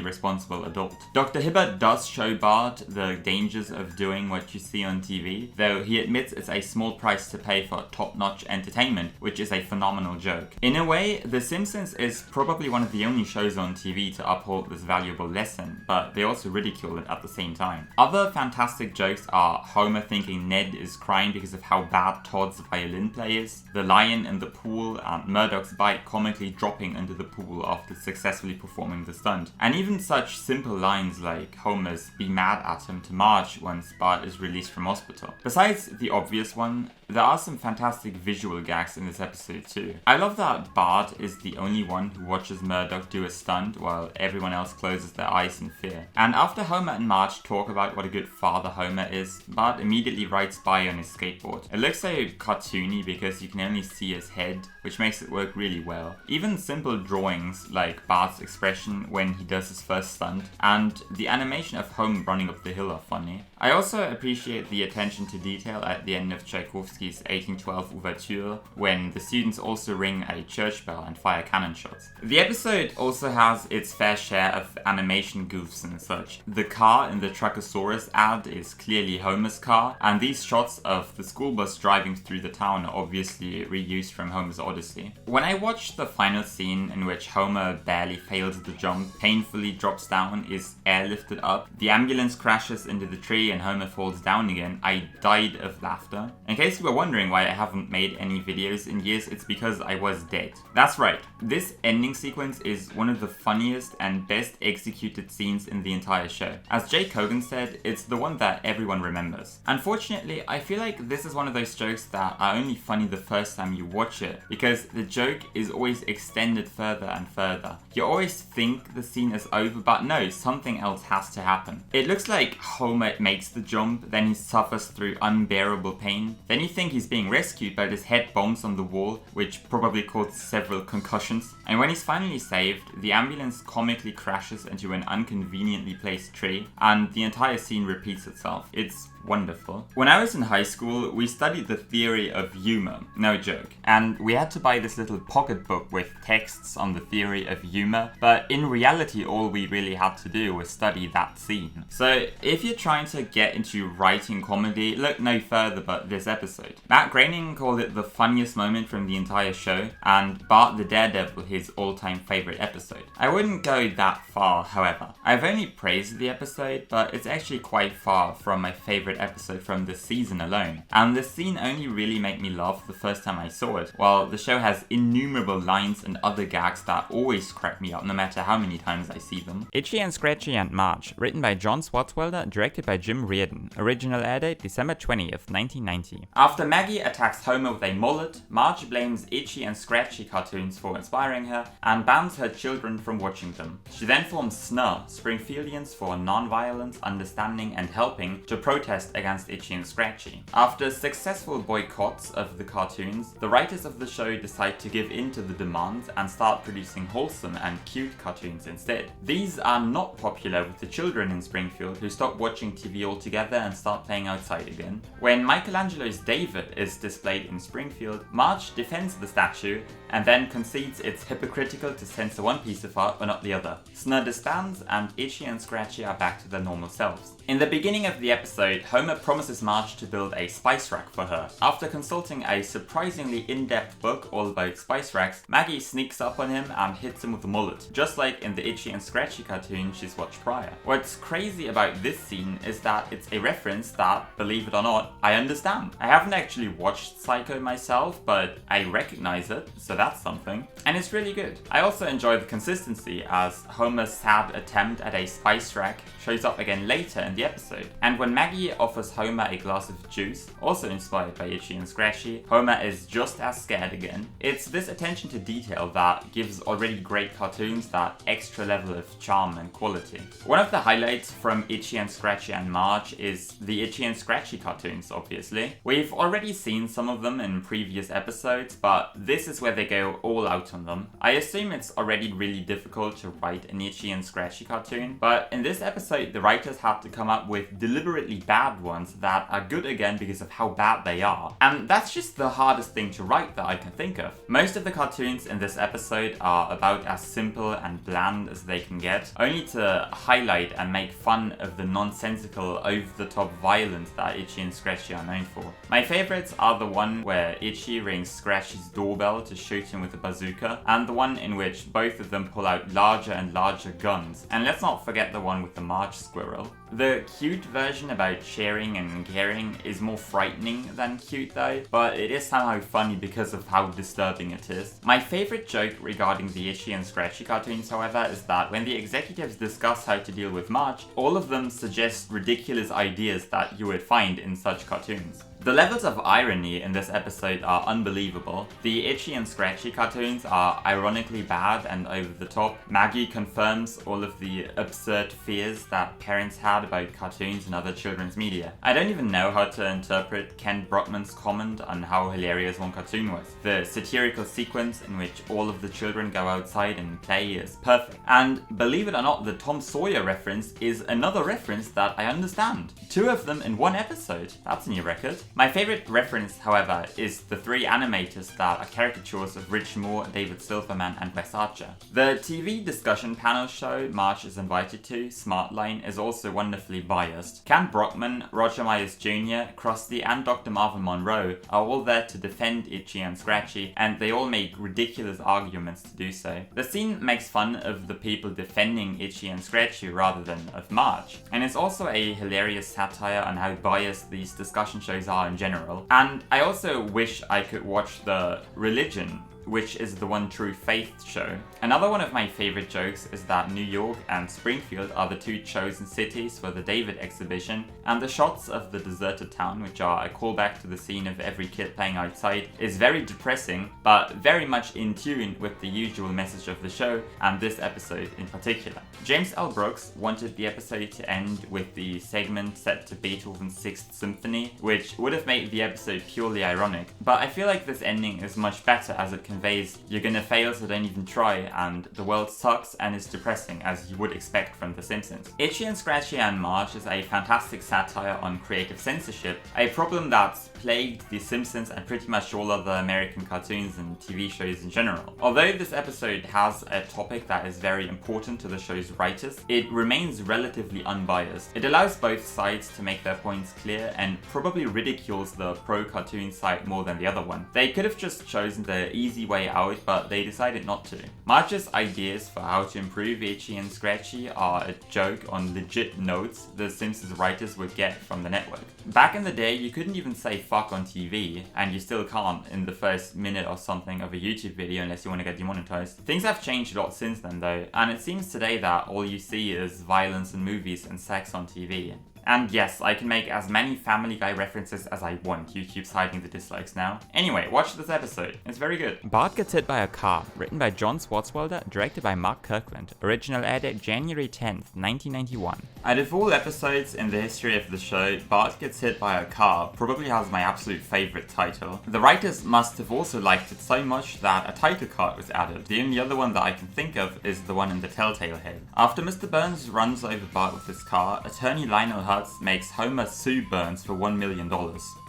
responsible adult. Dr. Hibbert does show Bart the dangers of doing what you see on TV, though he admits it's a small price to pay for top-notch entertainment, which is a phenomenal joke. In a way, The Simpsons is probably one of the only shows on TV to uphold this valuable lesson, but they also ridicule it at the same time. Other fantastic jokes are Homer thinking Ned is crying because of how bad Todd's violin play is, the lion in the pool, and Murdoch's bike comically dropping into the pool after successfully performing the stunt. And even such simple lines like Homer's "be mad at him" to Marge once Bart is released from hospital. Besides the obvious one, there are some fantastic visual gags in this episode too. I love that Bart is the only one who watches Murdoch do a stunt while everyone else closes their eyes in fear. And after Homer and Marge talk about what a good father Homer is, Bart immediately rides by on his skateboard. It looks so cartoony because you can only see his head, which makes it work really well. Even simple drawings like Bart's expression when he does his first stunt and the animation of Homer running up the hill are funny. I also appreciate the attention to detail at the end of Tchaikovsky's 1812 Ouverture when the students also ring a church bell and fire cannon shots. The episode also has its fair share of animation goofs and such. The car in the Truckosaurus ad is clearly Homer's car, and these shots of the school bus driving through the town are obviously reused from Homer's Odyssey. When I watched the final scene in which Homer barely fails the jump, painfully drops down, is airlifted up, the ambulance crashes into the tree and Homer falls down again, I died of laughter. In case you were wondering why I haven't made any videos in years, it's because I was dead. That's right, this ending sequence is one of the funniest and best executed scenes in the entire show. As Jake Hogan said, it's the one that everyone remembers. Unfortunately, I feel like this is one of those jokes that are only funny the first time you watch it, because the joke is always extended further and further. You always think the scene is over, but no, something else has to happen. It looks like Homer makes the jump, then he suffers through unbearable pain. Then you think he's being rescued, but his head bumps on the wall, which probably caused several concussions. And when he's finally saved, the ambulance comically crashes into an inconveniently placed tree, and the entire scene repeats itself. It's wonderful. When I was in high school, we studied the theory of humor, no joke, and we had to buy this little pocket book with texts on the theory of humor, but in reality all we really had to do was study that scene. So if you're trying to get into writing comedy, look no further but this episode. Matt Groening called it the funniest moment from the entire show, and Bart the Daredevil his all-time favorite episode. I wouldn't go that far, however. I've only praised the episode, but it's actually quite far from my favorite episode from this season alone. And the scene only really made me laugh the first time I saw it, while the show has innumerable lines and other gags that always crack me up no matter how many times I see them. Itchy and Scratchy and Marge, written by John Swartzwelder, directed by Jim Reardon. Original air date December 20th, 1990. After Maggie attacks Homer with a mullet, Marge blames Itchy and Scratchy cartoons for inspiring her and bans her children from watching them. She then forms SNUR, Springfieldians for Non-Violence, Understanding and Helping, to protest against Itchy and Scratchy. After successful boycotts of the cartoons, the writers of the show decide to give in to the demand and start producing wholesome and cute cartoons instead. These are not popular with the children in Springfield, who stop watching TV altogether and start playing outside again. When Michelangelo's David is displayed in Springfield, Marge defends the statue and then concedes it's hypocritical to censor one piece of art but not the other. SNUR disbands and Itchy and Scratchy are back to their normal selves. In the beginning of the episode, Homer promises Marge to build a spice rack for her. After consulting a surprisingly in-depth book all about spice racks, Maggie sneaks up on him and hits him with a mullet, just like in the Itchy and Scratchy cartoon she's watched prior. What's crazy about this scene is that it's a reference that, believe it or not, I understand. I haven't actually watched Psycho myself, but I recognize it, so that's something. And it's really good. I also enjoy the consistency, as Homer's sad attempt at a spice rack shows up again later in the episode. And when Maggie offers Homer a glass of juice, also inspired by Itchy and Scratchy, Homer is just as scared again. It's this attention to detail that gives already great cartoons that extra level of charm and quality. One of the highlights from Itchy and Scratchy and Marge is the Itchy and Scratchy cartoons, obviously. We've already seen some of them in previous episodes, but this is where they go all out on them. I assume it's already really difficult to write an Itchy and Scratchy cartoon, but in this episode the writers had to come up with deliberately bad ones that are good again because of how bad they are. And that's just the hardest thing to write that I can think of. Most of the cartoons in this episode are about as simple and bland as they can get, only to highlight and make fun of the nonsensical, over-the-top violence that Itchy and Scratchy are known for. My favorites are the one where Itchy rings Scratchy's doorbell to shoot him with a bazooka, and the one in which both of them pull out larger and larger guns. And let's not forget the one with the Marge squirrel. The cute version about sharing and caring is more frightening than cute though, but it is somehow funny because of how disturbing it is. My favorite joke regarding the Itchy and Scratchy cartoons, however, is that when the executives discuss how to deal with Marge, all of them suggest ridiculous ideas that you would find in such cartoons. The levels of irony in this episode are unbelievable. The Itchy and Scratchy cartoons are ironically bad and over the top. Maggie confirms all of the absurd fears that parents had about cartoons and other children's media. I don't even know how to interpret Ken Brockman's comment on how hilarious one cartoon was. The satirical sequence in which all of the children go outside and play is perfect. And believe it or not, the Tom Sawyer reference is another reference that I understand. 2 of them in one episode. That's a new record. My favorite reference, however, is the 3 animators that are caricatures of Rich Moore, David Silverman, and Wes Archer. The TV discussion panel show Marge is invited to, Smartline, is also wonderfully biased. Ken Brockman, Roger Myers Jr., Krusty, and Dr. Marvin Monroe are all there to defend Itchy and Scratchy, and they all make ridiculous arguments to do so. The scene makes fun of the people defending Itchy and Scratchy rather than of Marge, and it's also a hilarious satire on how biased these discussion shows are in general. And I also wish I could watch the Religion, which is the One True Faith show. Another one of my favorite jokes is that New York and Springfield are the 2 chosen cities for the David exhibition, and the shots of the deserted town, which are a callback to the scene of every kid playing outside, is very depressing, but very much in tune with the usual message of the show, and this episode in particular. James L. Brooks wanted the episode to end with the segment set to Beethoven's 6th Symphony, which would have made the episode purely ironic, but I feel like this ending is much better as it conveys you're gonna fail, so don't even try, and the world sucks and is depressing, as you would expect from The Simpsons. Itchy and Scratchy and Marge is a fantastic satire on creative censorship, a problem that's plagued The Simpsons and pretty much all other American cartoons and TV shows in general. Although this episode has a topic that is very important to the show's writers, it remains relatively unbiased. It allows both sides to make their points clear and probably ridicules the pro-cartoon side more than the other one. They could have just chosen the easy way out, but they decided not to. Marge's ideas for how to improve Itchy and Scratchy are a joke on legit notes the Simpsons writers would get from the network. Back in the day, you couldn't even say fuck on TV, and you still can't in the first minute or something of a YouTube video unless you want to get demonetized. Things have changed a lot since then though, and it seems today that all you see is violence in movies and sex on TV. And yes, I can make as many Family Guy references as I want. YouTube's hiding the dislikes now. Anyway, watch this episode. It's very good. Bart Gets Hit by a Car, written by John Swartzwelder, directed by Mark Kirkland. Original air date January 10th, 1991. Out of all episodes in the history of the show, Bart Gets Hit by a Car probably has my absolute favorite title. The writers must have also liked it so much that a title card was added. The only other one that I can think of is the one in the Telltale Head. After Mr. Burns runs over Bart with his car, attorney Lionel makes Homer sue Burns for $1 million.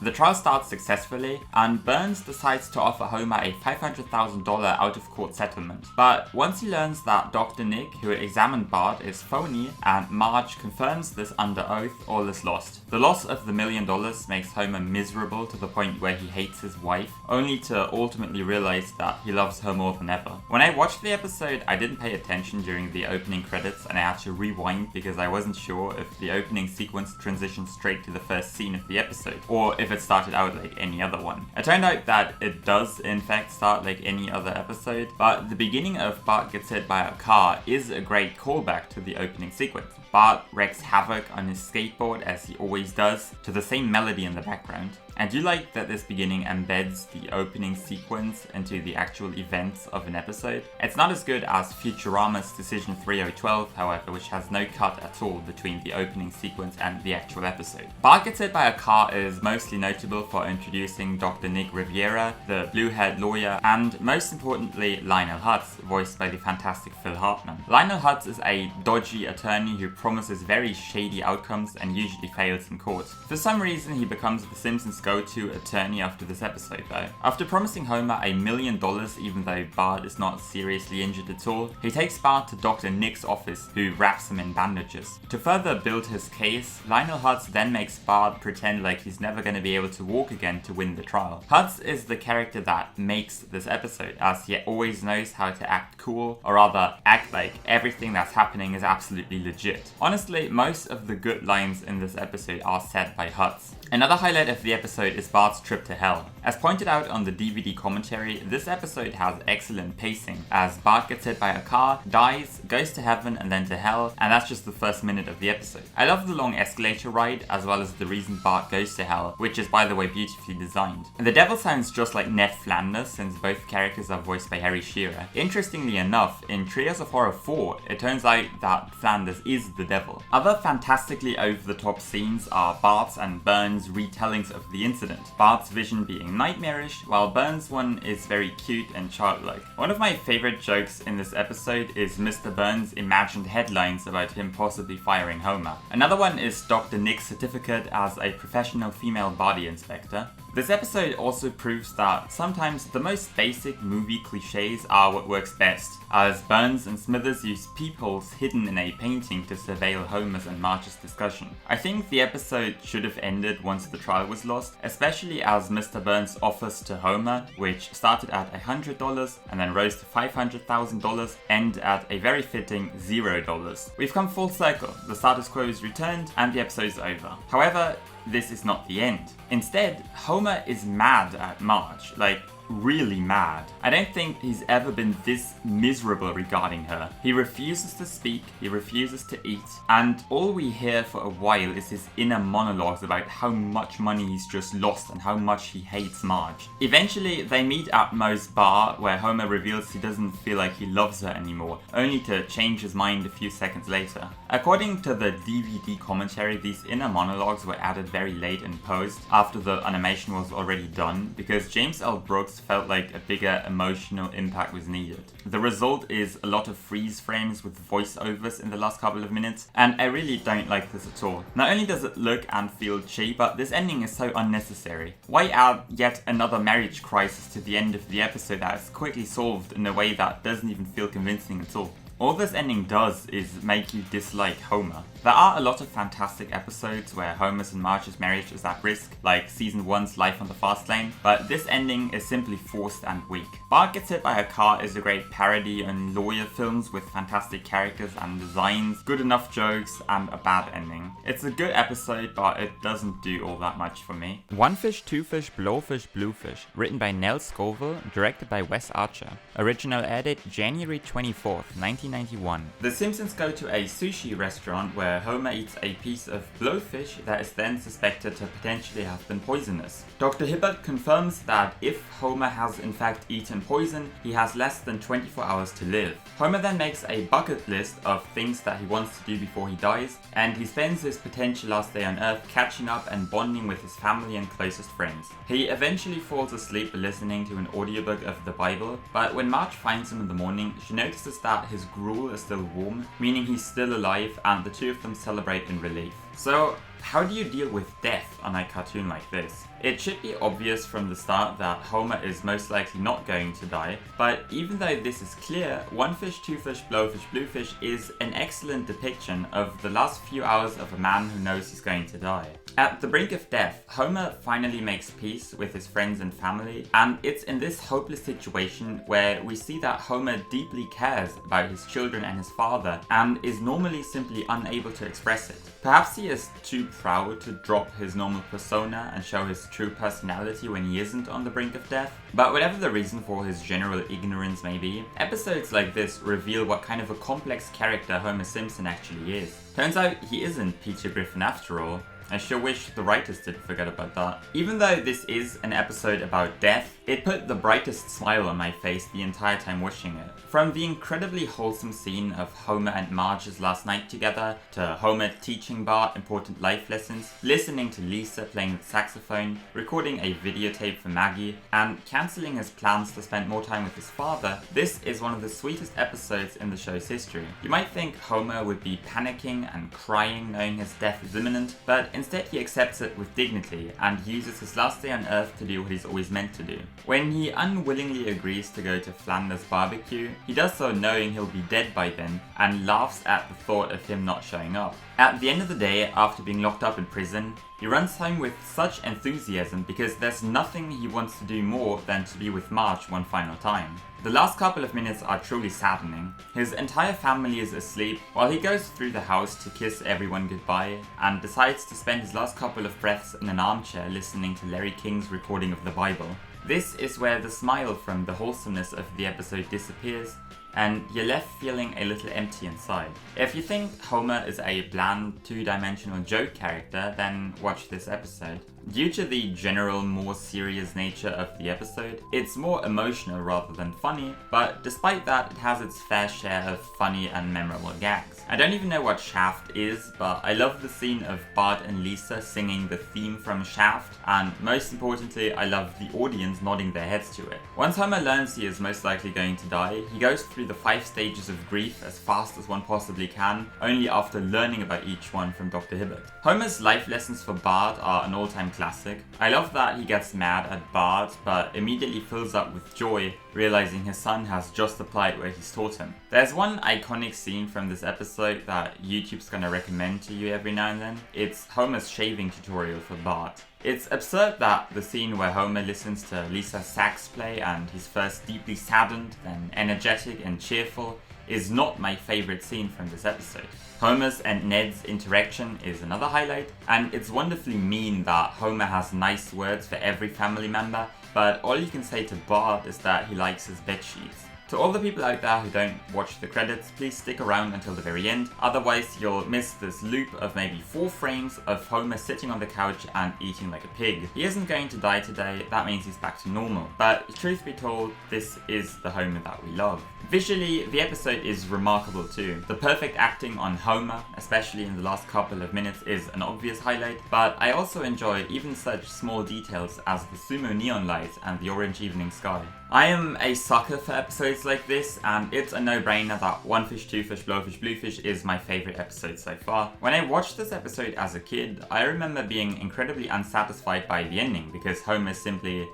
The trial starts successfully, and Burns decides to offer Homer a $500,000 out-of-court settlement. But once he learns that Dr. Nick, who examined Bart, is phony, and Marge confirms this under oath, all is lost. The loss of the $1 million makes Homer miserable to the point where he hates his wife, only to ultimately realize that he loves her more than ever. When I watched the episode, I didn't pay attention during the opening credits, and I had to rewind because I wasn't sure if the opening sequence transitioned straight to the first scene of the episode, or if it started out like any other one. It turned out that it does in fact start like any other episode, but the beginning of Bart Gets Hit by a Car is a great callback to the opening sequence. Bart wreaks havoc on his skateboard as he always does, to the same melody in the background. I do like that this beginning embeds the opening sequence into the actual events of an episode. It's not as good as Futurama's Decision 3012, however, which has no cut at all between the opening sequence and the actual episode. Bart Gets Hit by a Car is mostly notable for introducing Dr. Nick Riviera, the blue-haired lawyer, and most importantly, Lionel Hutz, voiced by the fantastic Phil Hartman. Lionel Hutz is a dodgy attorney who promises very shady outcomes and usually fails in court. For some reason, he becomes the Simpsons' go-to attorney after this episode though. After promising Homer $1 million even though Bart is not seriously injured at all, he takes Bart to Dr. Nick's office, who wraps him in bandages. To further build his case, Lionel Hutz then makes Bart pretend like he's never going to be able to walk again to win the trial. Hutz is the character that makes this episode, as he always knows how to act cool, or rather act like everything that's happening is absolutely legit. Honestly, most of the good lines in this episode are said by Hutz. Another highlight of the episode is Bart's trip to hell. As pointed out on the DVD commentary, this episode has excellent pacing, as Bart gets hit by a car, dies, goes to heaven and then to hell, and that's just the first minute of the episode. I love the long escalator ride, as well as the reason Bart goes to hell, which is by the way beautifully designed. And the devil sounds just like Ned Flanders, since both characters are voiced by Harry Shearer. Interestingly enough, in Treehouse of Horror 4, it turns out that Flanders is the devil. Other fantastically over-the-top scenes are Bart's and Burns' retellings of the incident, Bart's vision being nightmarish, while Burns' one is very cute and childlike. One of my favorite jokes in this episode is Mr. Burns' imagined headlines about him possibly firing Homer. Another one is Dr. Nick's certificate as a professional female body inspector. This episode also proves that sometimes the most basic movie cliches are what works best, as Burns and Smithers use peepholes hidden in a painting to surveil Homer's and Marge's discussion. I think the episode should have ended once the trial was lost, especially as Mr. Burns' offers to Homer, which started at $100 and then rose to $500,000, end at a very fitting $0. We've come full circle, the status quo is returned and the episode's over. However, this is not the end. Instead, Homer is mad at Marge, like really mad. I don't think he's ever been this miserable regarding her. He refuses to speak, he refuses to eat, and all we hear for a while is his inner monologues about how much money he's just lost and how much he hates Marge. Eventually, they meet at Moe's bar, where Homer reveals he doesn't feel like he loves her anymore, only to change his mind a few seconds later. According to the DVD commentary, these inner monologues were added very late in post, after the animation was already done, because James L. Brooks felt like a bigger emotional impact was needed. The result is a lot of freeze frames with voiceovers in the last couple of minutes, and I really don't like this at all. Not only does it look and feel cheap, but this ending is so unnecessary. Why add yet another marriage crisis to the end of the episode that is quickly solved in a way that doesn't even feel convincing at all? All this ending does is make you dislike Homer. There are a lot of fantastic episodes where Homer's and Marge's marriage is at risk, like Season 1's Life on the Fast Lane, but this ending is simply forced and weak. Bart Gets Hit by a Car is a great parody on lawyer films with fantastic characters and designs, good enough jokes, and a bad ending. It's a good episode, but it doesn't do all that much for me. One Fish, Two Fish, Blowfish, Bluefish, written by Nell Scoville, directed by Wes Archer. Original air date January 24th, 1991. The Simpsons go to a sushi restaurant where Homer eats a piece of blowfish that is then suspected to potentially have been poisonous. Dr. Hibbert confirms that if Homer has in fact eaten poison, he has less than 24 hours to live. Homer then makes a bucket list of things that he wants to do before he dies, and he spends his potential last day on Earth catching up and bonding with his family and closest friends. He eventually falls asleep listening to an audiobook of the Bible, but when Marge finds him in the morning, she notices that his gruel is still warm, meaning he's still alive, and the two of them celebrate in relief. So, how do you deal with death on a cartoon like this? It should be obvious from the start that Homer is most likely not going to die, but even though this is clear, One Fish, Two Fish, Blowfish, Bluefish is an excellent depiction of the last few hours of a man who knows he's going to die. At the brink of death, Homer finally makes peace with his friends and family, and it's in this hopeless situation where we see that Homer deeply cares about his children and his father, and is normally simply unable to express it. Perhaps he is too proud to drop his normal persona and show his true personality when he isn't on the brink of death. But whatever the reason for his general ignorance may be, episodes like this reveal what kind of a complex character Homer Simpson actually is. Turns out he isn't Peter Griffin after all. I sure wish the writers did forget about that. Even though this is an episode about death, it put the brightest smile on my face the entire time watching it. From the incredibly wholesome scene of Homer and Marge's last night together, to Homer teaching Bart important life lessons, listening to Lisa playing the saxophone, recording a videotape for Maggie, and cancelling his plans to spend more time with his father, this is one of the sweetest episodes in the show's history. You might think Homer would be panicking and crying knowing his death is imminent, but instead he accepts it with dignity and uses his last day on Earth to do what he's always meant to do. When he unwillingly agrees to go to Flanders barbecue, he does so knowing he'll be dead by then and laughs at the thought of him not showing up. At the end of the day, after being locked up in prison, he runs home with such enthusiasm because there's nothing he wants to do more than to be with Marge one final time. The last couple of minutes are truly saddening. His entire family is asleep while he goes through the house to kiss everyone goodbye and decides to spend his last couple of breaths in an armchair listening to Larry King's recording of the Bible. This is where the smile from the wholesomeness of the episode disappears, and you're left feeling a little empty inside. If you think Homer is a bland, two-dimensional joke character, then watch this episode. Due to the general, more serious nature of the episode, it's more emotional rather than funny, but despite that, it has its fair share of funny and memorable gags. I don't even know what Shaft is, but I love the scene of Bart and Lisa singing the theme from Shaft, and most importantly, I love the audience nodding their heads to it. Once Homer learns he is most likely going to die, he goes through the 5 stages of grief as fast as one possibly can, only after learning about each one from Dr. Hibbert. Homer's life lessons for Bart are an all-time classic. I love that he gets mad at Bart, but immediately fills up with joy, realizing his son has just applied what he's taught him. There's one iconic scene from this episode that YouTube's gonna recommend to you every now and then. It's Homer's shaving tutorial for Bart. It's absurd that the scene where Homer listens to Lisa's sax play and he's first deeply saddened, then energetic and cheerful, is not my favorite scene from this episode. Homer's and Ned's interaction is another highlight, and it's wonderfully mean that Homer has nice words for every family member, but all you can say to Bart is that he likes his bedsheets. To all the people out there who don't watch the credits, please stick around until the very end, otherwise you'll miss this loop of maybe 4 frames of Homer sitting on the couch and eating like a pig. He isn't going to die today, that means he's back to normal. But truth be told, this is the Homer that we love. Visually, the episode is remarkable too. The perfect acting on Homer, especially in the last couple of minutes, is an obvious highlight, but I also enjoy even such small details as the sumo neon lights and the orange evening sky. I am a sucker for episodes like this, and it's a no-brainer that One Fish, Two Fish, Blowfish, Bluefish is my favourite episode so far. When I watched this episode as a kid, I remember being incredibly unsatisfied by the ending because Homer simply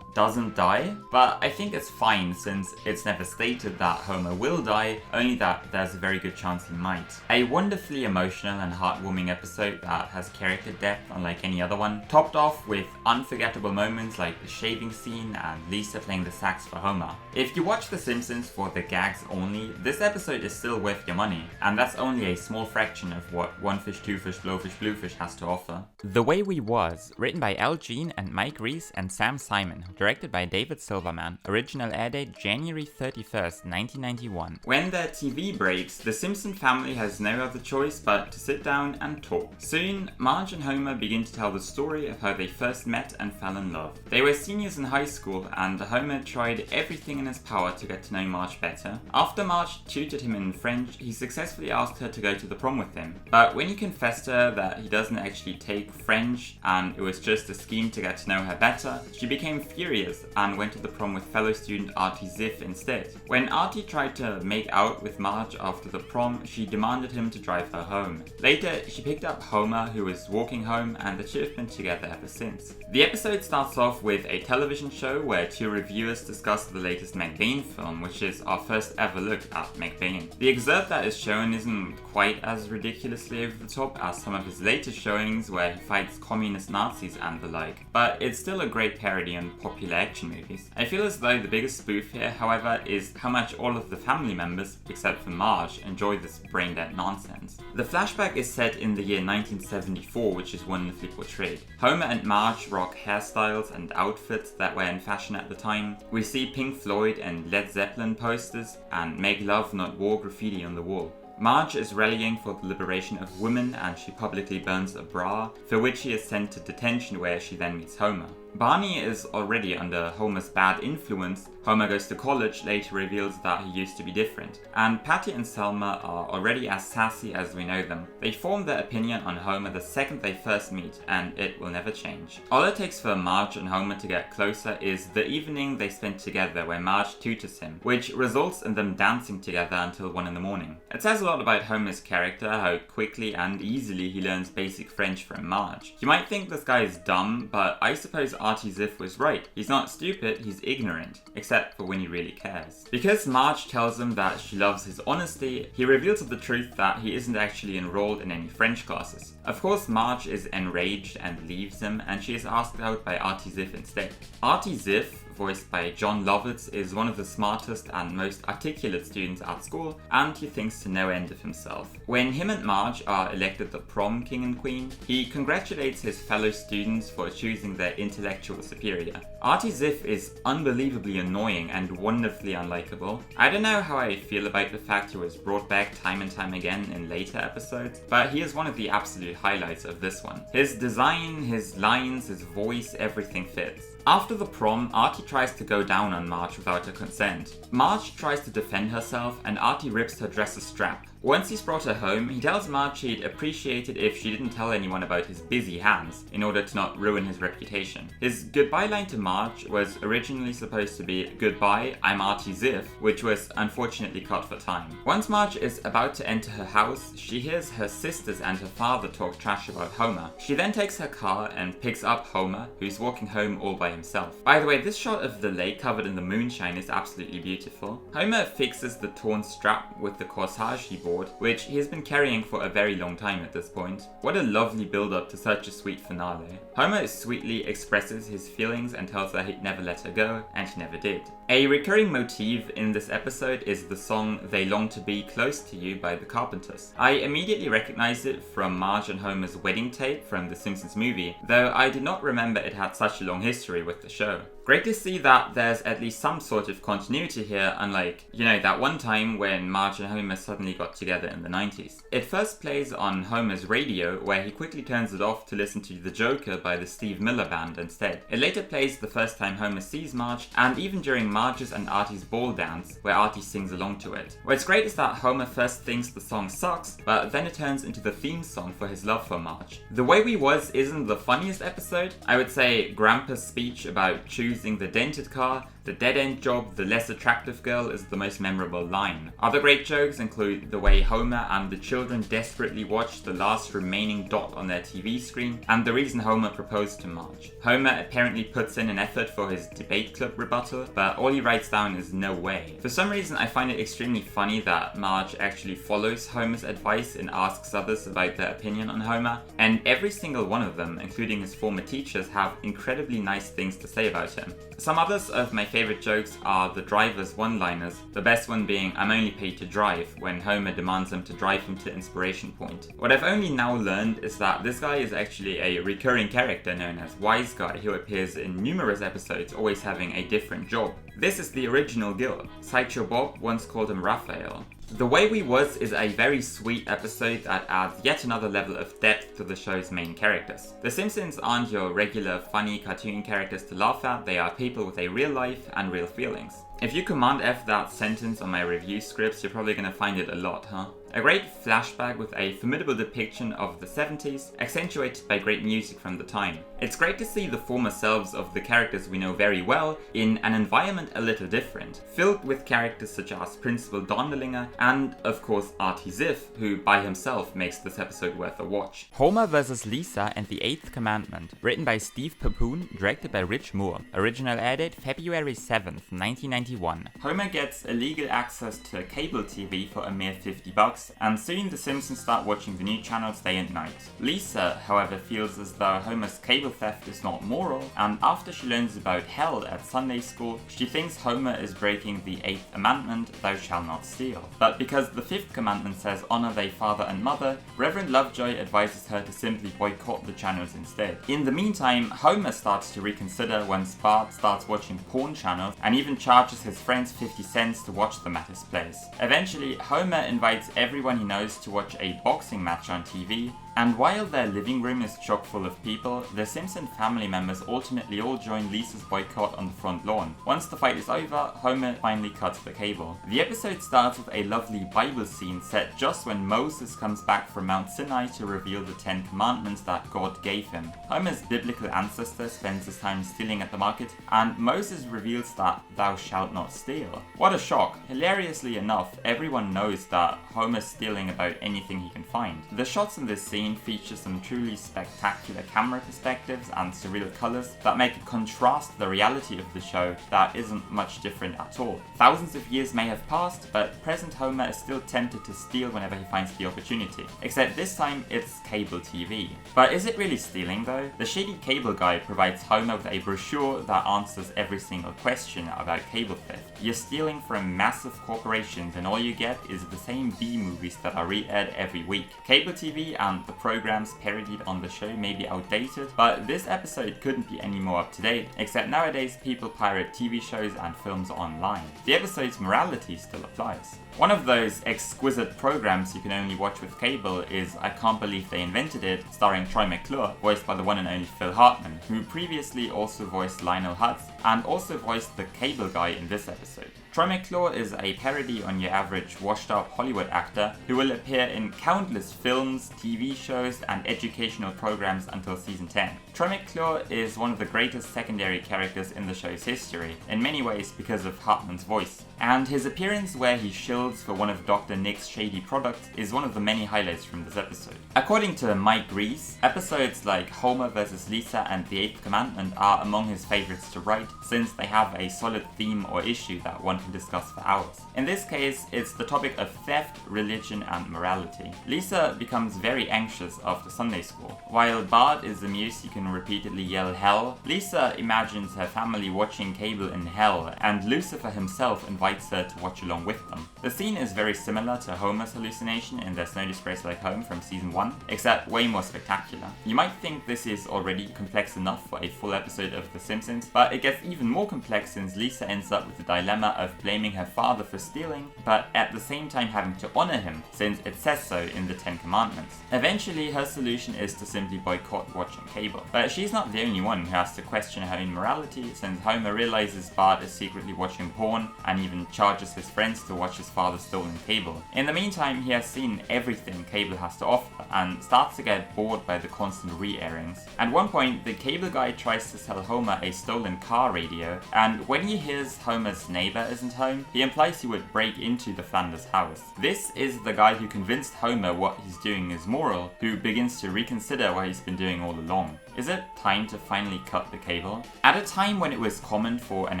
doesn't die, but I think it's fine since it's never stated that Homer will die, only that there's a very good chance he might. A wonderfully emotional and heartwarming episode that has character depth unlike any other one, topped off with unforgettable moments like the shaving scene and Lisa playing the sax for Homer. If you watch The Simpsons for the gags only, this episode is still worth your money, and that's only a small fraction of what One Fish, Two Fish, Blowfish, Bluefish has to offer. The Way We Was, written by Al Jean and Mike Reese and Sam Simon, directed by David Silverman, original airdate January 31st, 1991. When their TV breaks, the Simpson family has no other choice but to sit down and talk. Soon, Marge and Homer begin to tell the story of how they first met and fell in love. They were seniors in high school, and Homer tried everything in his power to get to know Marge better. After Marge tutored him in French, he successfully asked her to go to the prom with him. But when he confessed to her that he doesn't actually take French and it was just a scheme to get to know her better, she became furious serious and went to the prom with fellow student Artie Ziff instead. When Artie tried to make out with Marge after the prom, she demanded him to drive her home. Later, she picked up Homer, who was walking home, and the two have been together ever since. The episode starts off with a television show where two reviewers discuss the latest McBain film, which is our first ever look at McBain. The excerpt that is shown isn't quite as ridiculously over the top as some of his later showings where he fights communist Nazis and the like, but it's still a great parody on popular action movies. I feel as though the biggest spoof here, however, is how much all of the family members, except for Marge, enjoy this brain-dead nonsense. The flashback is set in the year 1974, which is wonderfully portrayed. Homer and Marge rock hairstyles and outfits that were in fashion at the time. We see Pink Floyd and Led Zeppelin posters and Make Love Not War graffiti on the wall. Marge is rallying for the liberation of women and she publicly burns a bra, for which she is sent to detention where she then meets Homer. Barney is already under Homer's bad influence. Homer goes to college, later reveals that he used to be different. And Patty and Selma are already as sassy as we know them. They form their opinion on Homer the second they first meet, and it will never change. All it takes for Marge and Homer to get closer is the evening they spend together where Marge tutors him, which results in them dancing together until 1 in the morning. It says a lot about Homer's character, how quickly and easily he learns basic French from Marge. You might think this guy is dumb, but I suppose Artie Ziff was right. He's not stupid, he's ignorant, except for when he really cares. Because Marge tells him that she loves his honesty, he reveals the truth that he isn't actually enrolled in any French classes. Of course, Marge is enraged and leaves him, and she is asked out by Artie Ziff instead. Artie Ziff, voiced by John Lovitz, is one of the smartest and most articulate students at school, and he thinks to no end of himself. When him and Marge are elected the prom king and queen, he congratulates his fellow students for choosing their intellectual superior. Artie Ziff is unbelievably annoying and wonderfully unlikable. I don't know how I feel about the fact he was brought back time and time again in later episodes, but he is one of the absolute highlights of this one. His design, his lines, his voice, everything fits. After the prom, Artie tries to go down on Marge without her consent. Marge tries to defend herself and Artie rips her dresser strap. Once he's brought her home, he tells Marge he'd appreciate it if she didn't tell anyone about his busy hands, in order to not ruin his reputation. His goodbye line to Marge was originally supposed to be, "Goodbye, I'm Artie Ziff," which was unfortunately cut for time. Once Marge is about to enter her house, she hears her sisters and her father talk trash about Homer. She then takes her car and picks up Homer, who's walking home all by himself. By the way, this shot of the lake covered in the moonshine is absolutely beautiful. Homer fixes the torn strap with the corsage he bought, which he has been carrying for a very long time at this point. What a lovely build-up to such a sweet finale. Homer sweetly expresses his feelings and tells her he'd never let her go, and he never did. A recurring motif in this episode is the song "They Long to Be Close to You" by the Carpenters. I immediately recognized it from Marge and Homer's wedding tape from the Simpsons movie, though I did not remember it had such a long history with the show. Great to see that there's at least some sort of continuity here, unlike, that one time when Marge and Homer suddenly got together in the 90s. It first plays on Homer's radio, where he quickly turns it off to listen to The Joker by the Steve Miller Band instead. It later plays the first time Homer sees Marge, and even during Marge's and Artie's ball dance, where Artie sings along to it. What's great is that Homer first thinks the song sucks, but then it turns into the theme song for his love for Marge. The Way We Was isn't the funniest episode. I would say Grandpa's speech about choosing the dented car, the dead-end job, the less attractive girl is the most memorable line. Other great jokes include the way Homer and the children desperately watch the last remaining dot on their TV screen, and the reason Homer proposed to Marge. Homer apparently puts in an effort for his debate club rebuttal, but all he writes down is "no way." For some reason, I find it extremely funny that Marge actually follows Homer's advice and asks others about their opinion on Homer, and every single one of them, including his former teachers, have incredibly nice things to say about him. Some others of my favorite jokes are the driver's one-liners, the best one being "I'm only paid to drive," when Homer demands him to drive him to Inspiration Point. What I've only now learned is that this guy is actually a recurring character known as Wise Guy, who appears in numerous episodes, always having a different job. This is the original Gil. Sideshow Bob once called him Raphael. The Way We Was is a very sweet episode that adds yet another level of depth to the show's main characters. The Simpsons aren't your regular funny cartoon characters to laugh at, they are people with a real life and real feelings. If you Command F that sentence on my review scripts, you're probably gonna find it a lot, huh? A great flashback with a formidable depiction of the 70s, accentuated by great music from the time. It's great to see the former selves of the characters we know very well in an environment a little different, filled with characters such as Principal Dondelinger and, of course, Artie Ziff, who by himself makes this episode worth a watch. Homer vs. Lisa and the Eighth Commandment, written by Steve Papoon, directed by Rich Moore. Original air date February 7th, 1991. Homer gets illegal access to cable TV for a mere $50, and soon the Simpsons start watching the new channels day and night. Lisa, however, feels as though Homer's cable theft is not moral, and after she learns about hell at Sunday school, she thinks Homer is breaking the 8th commandment, thou shalt not steal. But because the 5th commandment says honor thy father and mother, Reverend Lovejoy advises her to simply boycott the channels instead. In the meantime, Homer starts to reconsider once Bart starts watching porn channels and even charges his friends 50 cents to watch them at his place. Eventually, Homer invites everyone he knows to watch a boxing match on TV, and while their living room is chock full of people, the Simpson family members ultimately all join Lisa's boycott on the front lawn. Once the fight is over, Homer finally cuts the cable. The episode starts with a lovely Bible scene set just when Moses comes back from Mount Sinai to reveal the 10 commandments that God gave him. Homer's biblical ancestor spends his time stealing at the market, and Moses reveals that thou shalt not steal. What a shock! Hilariously enough, everyone knows that Homer's stealing about anything he can find. The shots in this scene feature some truly spectacular camera perspectives and surreal colours that make it contrast the reality of the show that isn't much different at all. Thousands of years may have passed, but present Homer is still tempted to steal whenever he finds the opportunity. Except this time it's cable TV. But is it really stealing though? The shady cable guy provides Homer with a brochure that answers every single question about cable theft. You're stealing from massive corporations and all you get is the same B-movies that are re-aired every week. Cable TV and the programs parodied on the show may be outdated, but this episode couldn't be any more up to date, except nowadays people pirate TV shows and films online. The episode's morality still applies. One of those exquisite programs you can only watch with cable is I Can't Believe They Invented It, starring Troy McClure, voiced by the one and only Phil Hartman, who previously also voiced Lionel Hutz and also voiced the cable guy in this episode. Troy McClure is a parody on your average washed-up Hollywood actor who will appear in countless films, TV shows, and educational programs until season 10. Troy McClure is one of the greatest secondary characters in the show's history, in many ways because of Hartman's voice. And his appearance where he shills for one of Dr. Nick's shady products is one of the many highlights from this episode. According to Mike Reese, episodes like Homer vs. Lisa and the 8th Commandment are among his favorites to write, since they have a solid theme or issue that one can discuss for hours. In this case, it's the topic of theft, religion, and morality. Lisa becomes very anxious after Sunday school. While Bart is amused he can repeatedly yell hell, Lisa imagines her family watching cable in hell, and Lucifer himself invites her to watch along with them. The scene is very similar to Homer's hallucination in There's No Disgrace Like Home from season 1, except way more spectacular. You might think this is already complex enough for a full episode of The Simpsons, but it gets even more complex since Lisa ends up with the dilemma of blaming her father for stealing, but at the same time having to honor him, since it says so in the 10 Commandments. Eventually, her solution is to simply boycott watching cable. But she's not the only one who has to question her own morality, since Homer realizes Bart is secretly watching porn, and even charges his friends to watch his father's stolen cable. In the meantime, he has seen everything cable has to offer, and starts to get bored by the constant re-airings. At one point, the cable guy tries to sell Homer a stolen car radio, and when he hears Homer's neighbor isn't home, he implies he would break into the Flanders house. This is the guy who convinced Homer what he's doing is moral, who begins to reconsider what he's been doing all along. Is it time to finally cut the cable? At a time when it was common for an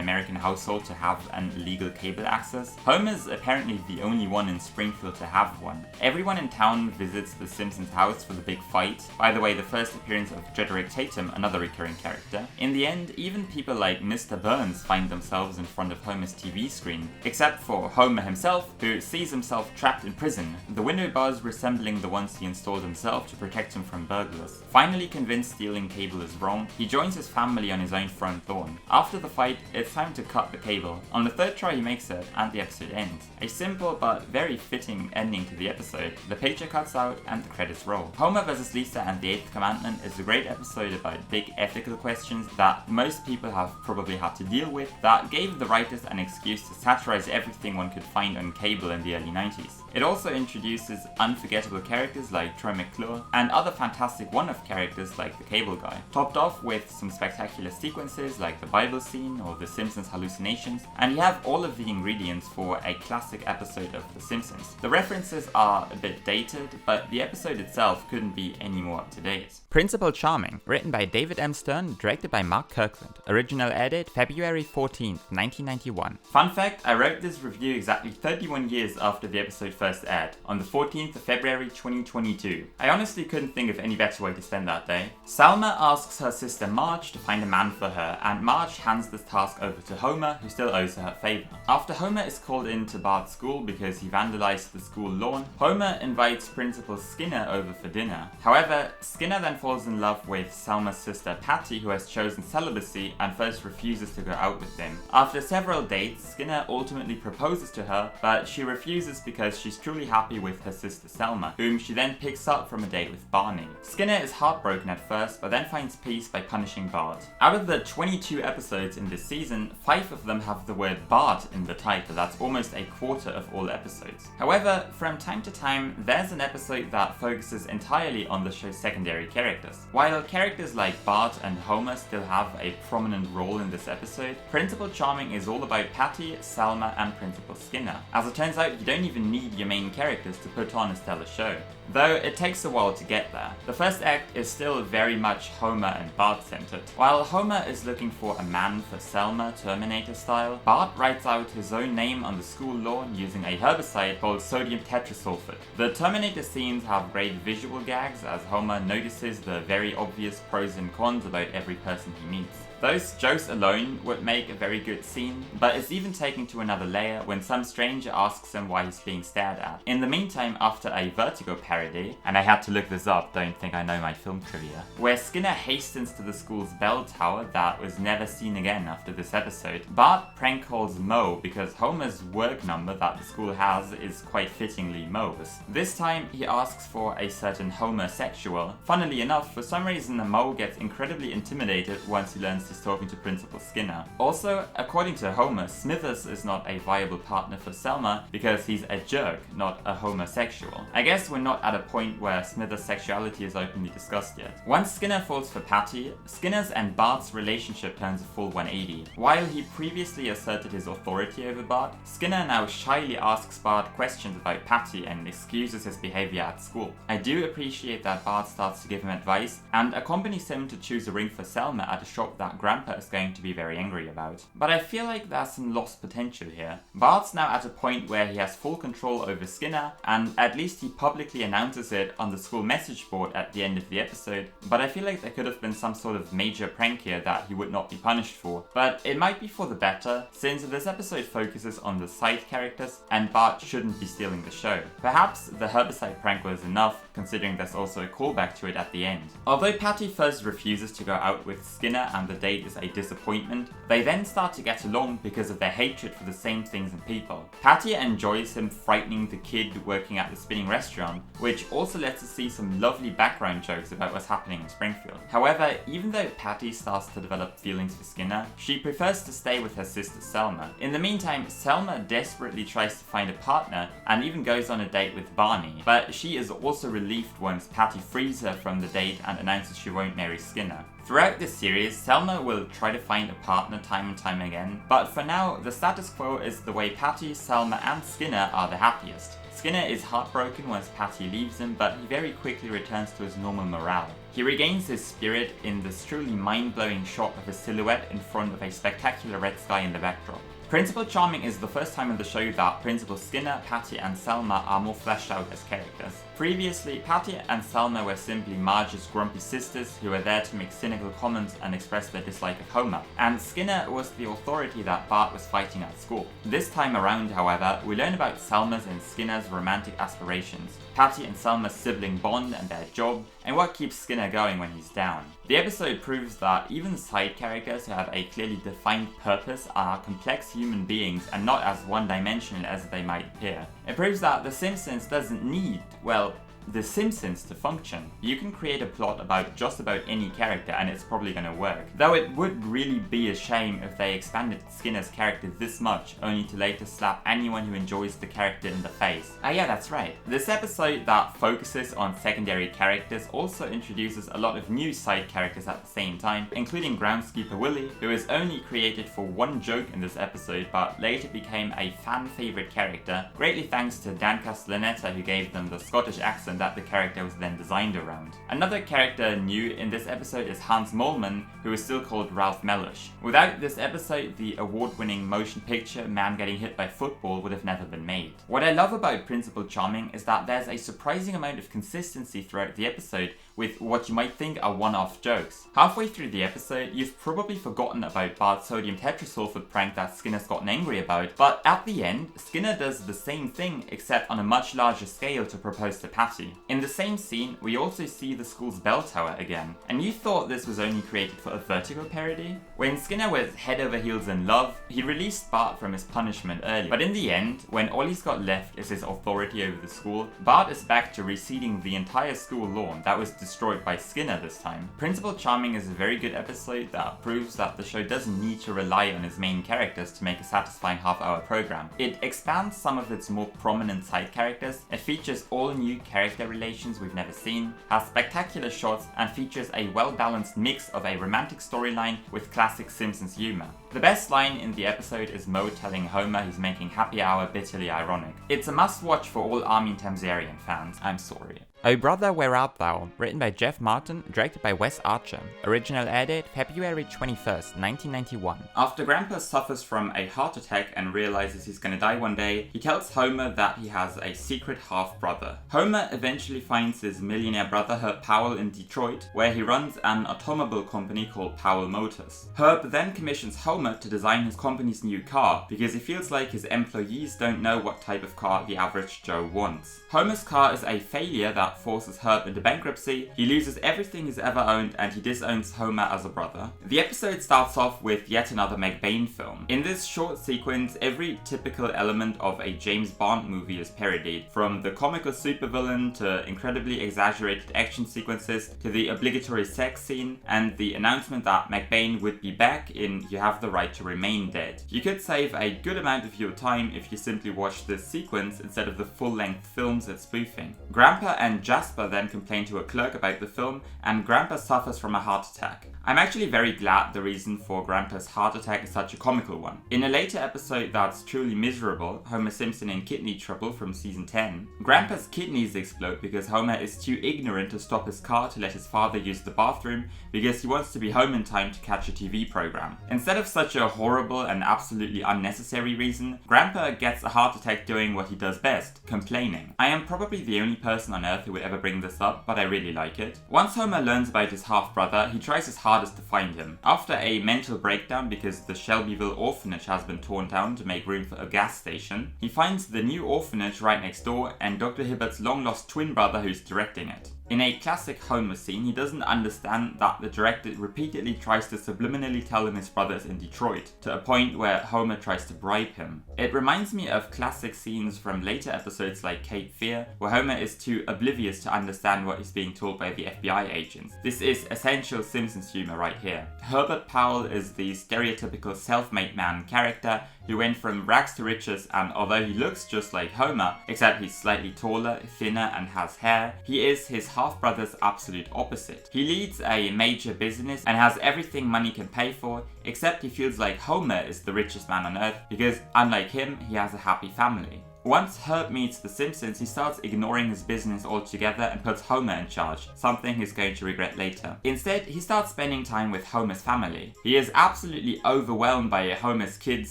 American household to have an illegal cable access, Homer's apparently the only one in Springfield to have one. Everyone in town visits the Simpsons house for the big fight. By the way, the first appearance of Jedrick Tatum, another recurring character. In the end, even people like Mr. Burns find themselves in front of Homer's TV screen, except for Homer himself, who sees himself trapped in prison, the window bars resembling the ones he installed himself to protect him from burglars. Finally convinced stealing cable is wrong, he joins his family on his own front lawn. After the fight, it's time to cut the cable. On the third try he makes it, and the episode ends. A simple but very fitting ending to the episode. The picture cuts out and the credits roll. Homer vs. Lisa and the 8th Commandment is a great episode about big ethical questions that most people have probably had to deal with, that gave the writers an excuse to satirize everything one could find on cable in the early 90s. It also introduces unforgettable characters like Troy McClure and other fantastic one-off characters like the Cable Guy, topped off with some spectacular sequences like the Bible scene or the Simpsons hallucinations, and you have all of the ingredients for a classic episode of The Simpsons. The references are a bit dated, but the episode itself couldn't be any more up to date. Principal Charming, written by David M. Stern, directed by Mark Kirkland. Original air date February 14th, 1991. Fun fact, I wrote this review exactly 31 years after the episode first aired, on the 14th of February 2022. I honestly couldn't think of any better way to spend that day. Salma asks her sister Marge to find a man for her, and Marge hands this task over to Homer, who still owes her a favour. After Homer is called into Bart's school because he vandalized the school lawn, Homer invites Principal Skinner over for dinner. However, Skinner then falls in love with Salma's sister Patty, who has chosen celibacy and first refuses to go out with him. After several dates, Skinner ultimately proposes to her, but she refuses because she's truly happy with her sister Selma, whom she then picks up from a date with Barney. Skinner is heartbroken at first, but then finds peace by punishing Bart. Out of the 22 episodes in this season, 5 of them have the word Bart in the title. That's almost a quarter of all episodes. However, from time to time, there's an episode that focuses entirely on the show's secondary characters. While characters like Bart and Homer still have a prominent role in this episode, Principal Charming is all about Patty, Selma, and Principal Skinner. As it turns out, you don't even need your main characters to put on a stellar show, though it takes a while to get there. The first act is still very much Homer and Bart centered. While Homer is looking for a man for Selma, Terminator style, Bart writes out his own name on the school lawn using a herbicide called sodium tetrasulfate. The Terminator scenes have great visual gags as Homer notices the very obvious pros and cons about every person he meets. Those jokes alone would make a very good scene, but it's even taken to another layer when some stranger asks him why he's being stared at. In the meantime, after a Vertigo parody, and I had to look this up, don't think I know my film trivia, where Skinner hastens to the school's bell tower that was never seen again after this episode, Bart prank calls Moe because Homer's work number that the school has is quite fittingly Moe's. This time, he asks for a certain homosexual. Funnily enough, for some reason Moe gets incredibly intimidated once he learns he's talking to Principal Skinner. Also, according to Homer, Smithers is not a viable partner for Selma because he's a jerk, not a homosexual. I guess we're not at a point where Smithers' sexuality is openly discussed yet. Once Skinner falls for Patty, Skinner's and Bart's relationship turns a full 180. While he previously asserted his authority over Bart, Skinner now shyly asks Bart questions about Patty and excuses his behavior at school. I do appreciate that Bart starts to give him advice and accompanies him to choose a ring for Selma at a shop that Grandpa is going to be very angry about. But I feel like there's some lost potential here. Bart's now at a point where he has full control over Skinner, and at least he publicly announces it on the school message board at the end of the episode, but I feel like there could have been some sort of major prank here that he would not be punished for. But it might be for the better, since this episode focuses on the side characters, and Bart shouldn't be stealing the show. Perhaps the herbicide prank was enough, considering there's also a callback to it at the end. Although Patty first refuses to go out with Skinner and the date is a disappointment, they then start to get along because of their hatred for the same things and people. Patty enjoys him frightening the kid working at the spinning restaurant, which also lets us see some lovely background jokes about what's happening in Springfield. However, even though Patty starts to develop feelings for Skinner, she prefers to stay with her sister Selma. In the meantime, Selma desperately tries to find a partner and even goes on a date with Barney, but she is also relieved once Patty frees her from the date and announces she won't marry Skinner. Throughout this series, Selma will try to find a partner time and time again, but for now, the status quo is the way Patty, Selma, and Skinner are the happiest. Skinner is heartbroken once Patty leaves him, but he very quickly returns to his normal morale. He regains his spirit in this truly mind-blowing shot of his silhouette in front of a spectacular red sky in the backdrop. Principal Charming is the first time in the show that Principal Skinner, Patty, and Selma are more fleshed out as characters. Previously, Patty and Selma were simply Marge's grumpy sisters who were there to make cynical comments and express their dislike of Homer, and Skinner was the authority that Bart was fighting at school. This time around, however, we learn about Selma's and Skinner's romantic aspirations, Patty and Selma's sibling bond and their job, and what keeps Skinner going when he's down. The episode proves that even side characters who have a clearly defined purpose are complex human beings and not as one-dimensional as they might appear. It proves that The Simpsons doesn't need, well, The Simpsons to function. You can create a plot about just about any character and it's probably gonna work. Though it would really be a shame if they expanded Skinner's character this much, only to later slap anyone who enjoys the character in the face. Ah yeah, that's right. This episode that focuses on secondary characters also introduces a lot of new side characters at the same time, including Groundskeeper Willie, who is only created for one joke in this episode but later became a fan favourite character, greatly thanks to Dan Castellaneta, who gave them the Scottish accent that the character was then designed around. Another character new in this episode is Hans Moleman, who is still called Ralph Mellish. Without this episode, the award-winning motion picture Man Getting Hit by Football would have never been made. What I love about Principal Charming is that there's a surprising amount of consistency throughout the episode with what you might think are one-off jokes. Halfway through the episode, you've probably forgotten about Bart's sodium tetrasulfate prank that Skinner's gotten angry about, but at the end, Skinner does the same thing except on a much larger scale to propose to Patty. In the same scene, we also see the school's bell tower again, and you thought this was only created for a Vertigo parody? When Skinner was head over heels in love, he released Bart from his punishment early, but in the end, when all he's got left is his authority over the school, Bart is back to reseeding the entire school lawn that was destroyed by Skinner this time. Principal Charming is a very good episode that proves that the show doesn't need to rely on its main characters to make a satisfying half-hour program. It expands some of its more prominent side characters, it features all new character relations we've never seen, has spectacular shots, and features a well-balanced mix of a romantic storyline with classic Simpsons humour. The best line in the episode is Moe telling Homer he's making Happy Hour bitterly ironic. It's a must-watch for all Armin Tamzarian fans, I'm sorry. Oh Brother, Where Art Thou? Written by Jeff Martin, directed by Wes Archer. Original air date February 21st, 1991. After Grandpa suffers from a heart attack and realizes he's gonna die one day, he tells Homer that he has a secret half-brother. Homer eventually finds his millionaire brother Herb Powell in Detroit, where he runs an automobile company called Powell Motors. Herb then commissions Homer to design his company's new car, because he feels like his employees don't know what type of car the average Joe wants. Homer's car is a failure that forces Herb into bankruptcy, he loses everything he's ever owned, and he disowns Homer as a brother. The episode starts off with yet another McBain film. In this short sequence, every typical element of a James Bond movie is parodied, from the comical supervillain to incredibly exaggerated action sequences to the obligatory sex scene and the announcement that McBain would be back in You Have the Right to Remain Dead. You could save a good amount of your time if you simply watched this sequence instead of the full-length films it's spoofing. Grandpa and Jasper then complain to a clerk about the film, and Grandpa suffers from a heart attack. I'm actually very glad the reason for Grandpa's heart attack is such a comical one. In a later episode that's truly miserable, Homer Simpson in Kidney Trouble from season 10, Grandpa's kidneys explode because Homer is too ignorant to stop his car to let his father use the bathroom because he wants to be home in time to catch a TV program. Instead of such a horrible and absolutely unnecessary reason, Grandpa gets a heart attack doing what he does best, complaining. I am probably the only person on earth who would ever bring this up, but I really like it. Once Homer learns about his half-brother, he tries his hardest to find him. After a mental breakdown because the Shelbyville orphanage has been torn down to make room for a gas station, he finds the new orphanage right next door and Dr. Hibbert's long-lost twin brother who's directing it. In a classic Homer scene, he doesn't understand that the director repeatedly tries to subliminally tell him his brother is in Detroit, to a point where Homer tries to bribe him. It reminds me of classic scenes from later episodes like Cape Fear, where Homer is too oblivious to understand what he's being told by the FBI agents. This is essential Simpsons humor right here. Herbert Powell is the stereotypical self-made man character who went from rags to riches, and although he looks just like Homer, except he's slightly taller, thinner, and has hair, he is his half-brother's absolute opposite. He leads a major business and has everything money can pay for, except he feels like Homer is the richest man on earth because, unlike him, he has a happy family. Once Herb meets the Simpsons, he starts ignoring his business altogether and puts Homer in charge, something he's going to regret later. Instead, he starts spending time with Homer's family. He is absolutely overwhelmed by Homer's kids